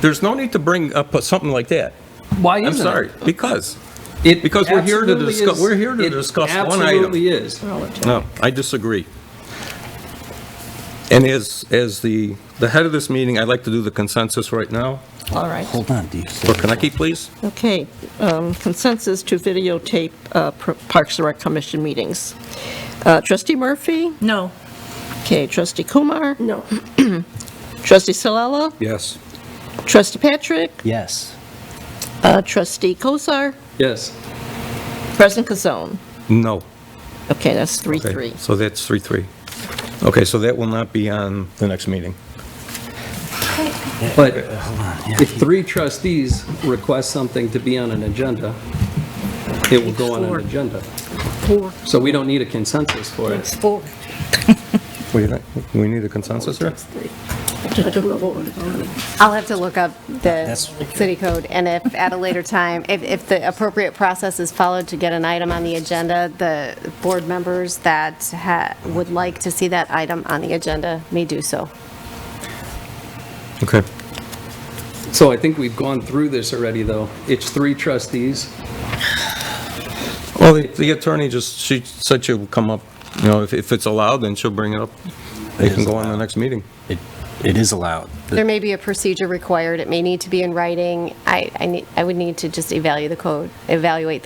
There's no need to bring up something like that. Why I'm isn't sorry, it? because It we're here to absolutely discuss, is. we're here to It discuss one item. absolutely is. No, I disagree. And as the head of this meeting, I'd like to do the consensus right now. All right. Hold on, do you? Or can I keep, please? Okay, consensus to videotape Parks and Rec Commission meetings. Trustee Murphy? No. Okay, Trustee Kumar? No. Trustee Salala? Yes. Trustee Patrick? Yes. Trustee Kozar? Yes. President Kazone? No. Okay, that's Okay, 3-3. So that's 3-3. Okay, so that will not be on the next meeting. But if 3 trustees request something to be on an agenda, it will go on an agenda. 4. So we don't need a consensus for it. 4. We need a consensus here? I'll have to look up the city code, and if at a later time, if the appropriate process is followed to get an item on the agenda, the board members that would like to see that item on the agenda may do so. Okay. So I think we've gone through this already, though. It's 3 trustees. Well, the attorney she said she'll come up, you know, if it's allowed, then she'll bring it up. They can go on the next meeting. It is allowed. There may be a procedure required, it may need to be in writing. I would need to just evaluate the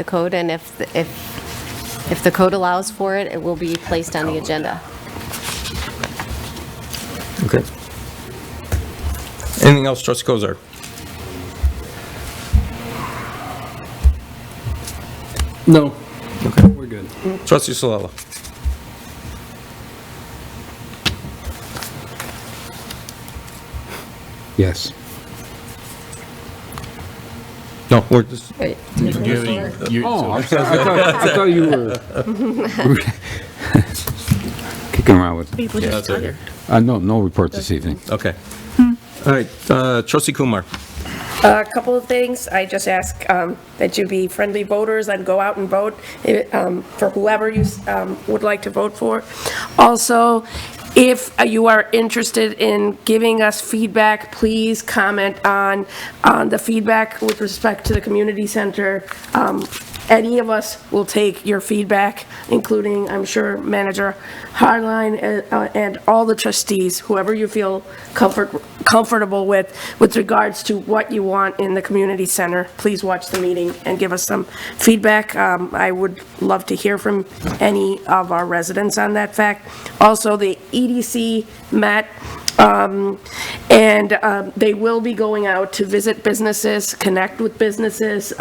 code, and if the code allows for it, it will be placed on the agenda. Okay. Anything else, Trustee Kozar? No. Okay. We're good. Trustee Salala? Yes. No, we're just. Wait. I thought you were kicking around with. People just tired. No report this evening. Okay. All right, Trustee Kumar. A couple of things. I just ask that you be friendly voters and go out and vote for whoever you would like to vote for. Also, if you are interested in giving us feedback, please comment on the feedback with respect to the community center any of us will take your feedback, including, I'm sure, Manager Hardline and all the trustees, whoever you feel comfortable with regards to what you want in the community center. Please watch the meeting and give us some feedback. I would love to hear from any of our residents on that fact. Also, the EDC met, and they will be going out to visit businesses, connect with businesses.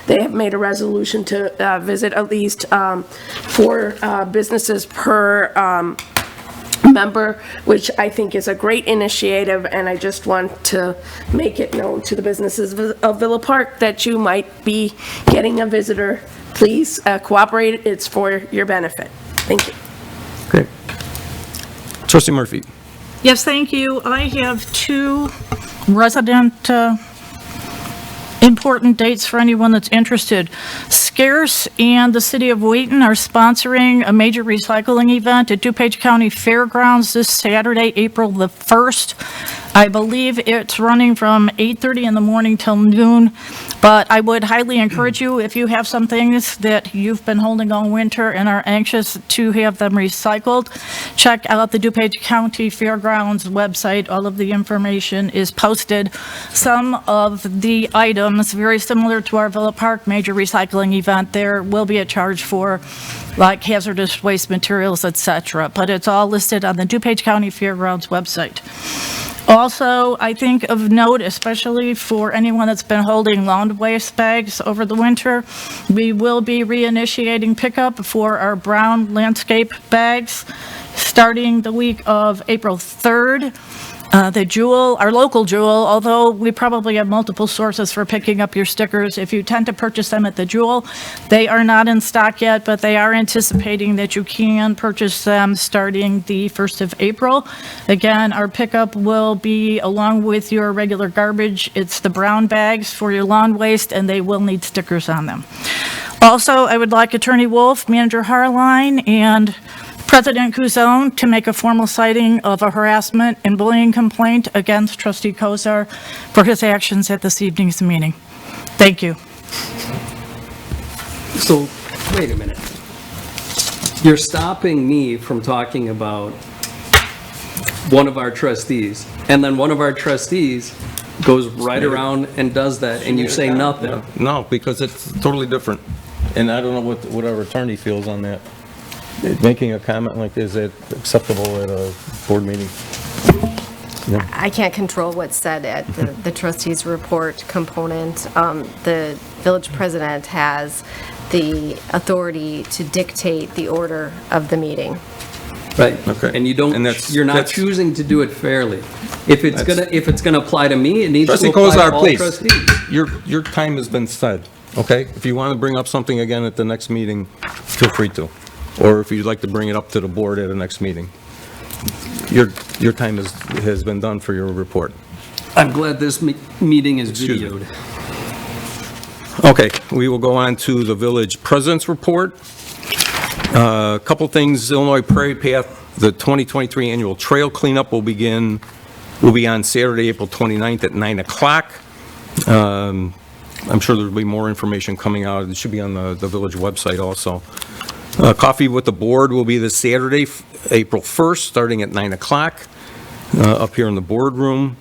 They have made a resolution to visit at least 4 businesses per member, which I think is a great initiative, and I just want to make it known to the businesses of Villa Park that you might be getting a visitor. Please cooperate, it's for your benefit. Thank you. Great. Trustee Murphy. Yes, thank you. I have 2 resident important dates for anyone that's interested. Scarce and the City of Wheaton are sponsoring a major recycling event at DuPage County Fairgrounds this Saturday, April the 1st. I believe it's running from 8:30 in the morning till noon, but I would highly encourage you, if you have some things that you've been holding all winter and are anxious to have them recycled, check out the DuPage County Fairgrounds website. All of the information is posted. Some of the items, very similar to our Villa Park major recycling event, there will be a charge for, like hazardous waste materials, etc., but it's all listed on the DuPage County Fairgrounds website. Also, I think of note, especially for anyone that's been holding lawn waste bags over the winter, we will be reinitiating pickup for our brown landscape bags starting the week of April 3rd. The Jewel, our local Jewel, although we probably have multiple sources for picking up your stickers, if you tend to purchase them at the Jewel, they are not in stock yet, but they are anticipating that you can purchase them starting the 1st of April. Again, our pickup will be along with your regular garbage. It's the brown bags for your lawn waste, and they will need stickers on them. Also, I would like Attorney Wolf, Manager Harline, and President Couzone to make a formal citing of a harassment and bullying complaint against Trustee Kozar for his actions at this evening's meeting. Thank you. So, wait a minute. You're stopping me from talking about one of our trustees, and then one of our trustees goes right around and does that, and you say nothing. No, because it's totally different. And I don't know what our attorney feels on that. Making a comment like this, is it acceptable at a board meeting? Yeah. I can't control what's said at the trustees' report component. The village president has the authority to dictate the order of the meeting. Right. Okay. And you don't, you're not choosing to do it fairly. If it's gonna apply to me, it needs to Trustee apply to Kozar, all please. trustees. Your time has been said, okay? If you want to bring up something again at the next meeting, feel free to. Or if you'd like to bring it up to the board at the next meeting. Your time has been done for your report. I'm glad this meeting is videoed. Okay, we will go on to the village president's report. A couple things, Illinois Prairie Path, the 2023 annual trail cleanup will be on Saturday, April 29th at 9 o'clock. I'm sure there'll be more information coming out. It should be on the village website also. Coffee with the board will be this Saturday, April 1st, starting at 9 o'clock, up here in the boardroom.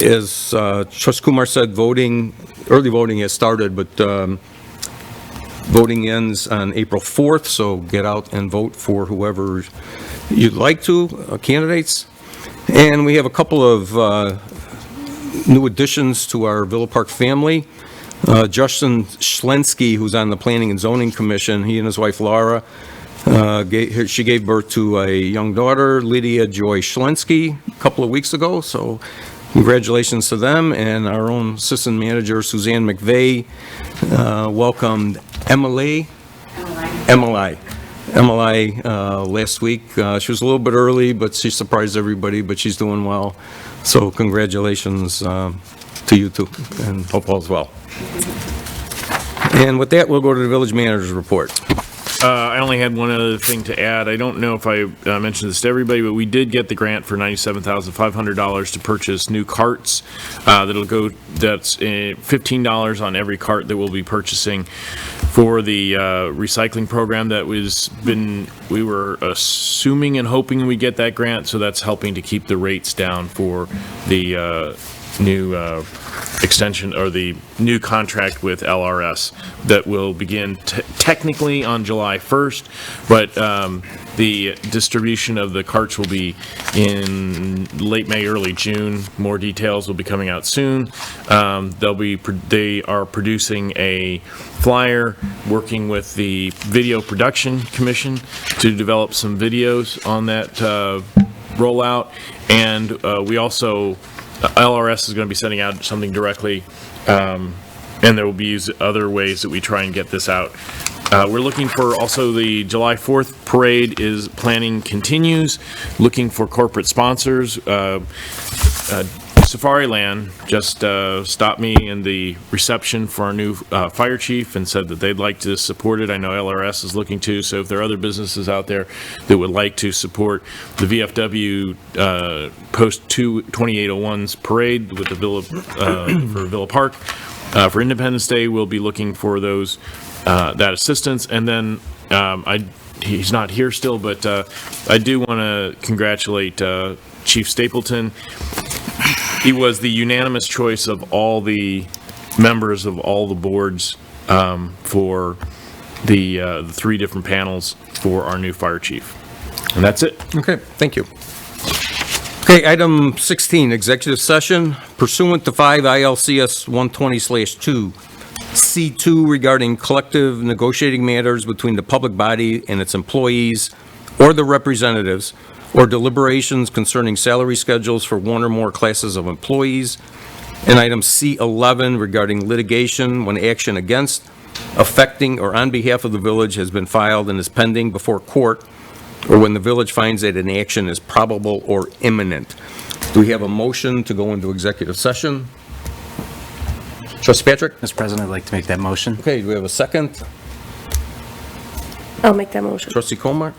As Trustee Kumar said, early voting has started, but voting ends on April 4th, so get out and vote for whoever you'd like to, candidates. And we have a couple of new additions to our Villa Park family. Justin Schlensky, who's on the Planning and Zoning Commission, he and his wife Laura, she gave birth to a young daughter, Lydia Joy Schlensky, a couple of weeks ago, so congratulations to them. And our own assistant manager, Suzanne McVeigh, welcomed Emily last week. She was a little bit early, but she surprised everybody, but she's doing well. So congratulations to you too, and hope all's well. And with that, we'll go to the village manager's report. I only had one other thing to add. I don't know if I mentioned this to everybody, but we did get the grant for $97,500 to purchase new carts. That's $15 on every cart that we'll be purchasing for the recycling program that we were assuming and hoping we get that grant, so that's helping to keep the rates down for the new extension or the new contract with LRS that will begin technically on July 1st, but the distribution of the carts will be in late May, early June. More details will be coming out soon. They are producing a flyer, working with the Video Production Commission to develop some videos on that rollout, and we also LRS is going to be sending out something directly, and there will be other ways that we try and get this out. We're looking for also the July 4th parade planning continues, looking for corporate sponsors. Safariland just stopped me in the reception for our new fire chief and said that they'd like to support it. I know LRS is looking to, so if there are other businesses out there that would like to support the VFW Post 2801's parade with the Villa, for Villa Park, for Independence Day, we'll be looking for those, that assistance. And then he's not here still, but I do want to congratulate Chief Stapleton. He was the unanimous choice of all the members of all the boards for the 3 different panels for our new fire chief. And that's it. Okay, thank you. Okay, item 16, executive session pursuant to 5 ILCS 120/2, C2 regarding collective negotiating matters between the public body and its employees or the representatives, or deliberations concerning salary schedules for one or more classes of employees. And item C11 regarding litigation when action against, affecting, or on behalf of the village has been filed and is pending before court, or when the village finds that an action is probable or imminent. Do we have a motion to go into executive session? Trustee Patrick? Mr. President, I'd like to make that motion. Okay, do we have a second? I'll make that motion. Trustee Kumar?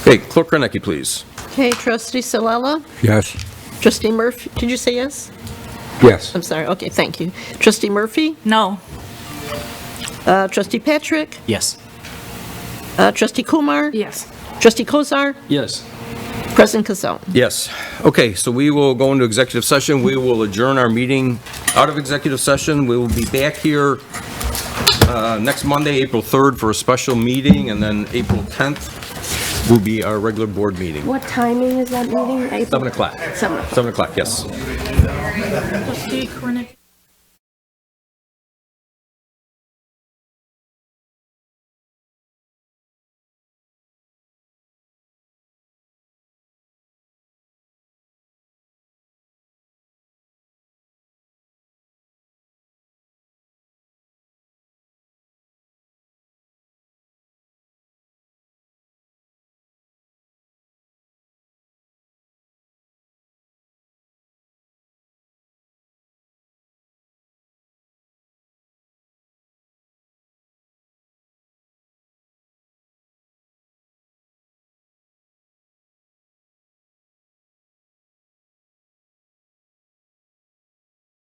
Okay, Clerk Renecke, please. Okay, Trustee Salella? Yes. Trustee Murphy, did you say yes? Yes. I'm sorry, okay, thank you. Trustee Murphy? No. Trustee Patrick? Yes. Trustee Kumar? Yes. Trustee Kozar? Yes. President Kazone? Yes. Okay, so we will go into executive session. We will adjourn our meeting out of executive session. We will be back here next Monday, April 3rd, for a special meeting, and then April 10th will be our regular board meeting. What timing is that meeting? 7 o'clock. 7 o'clock. 7 o'clock, yes. Trustee Kornick.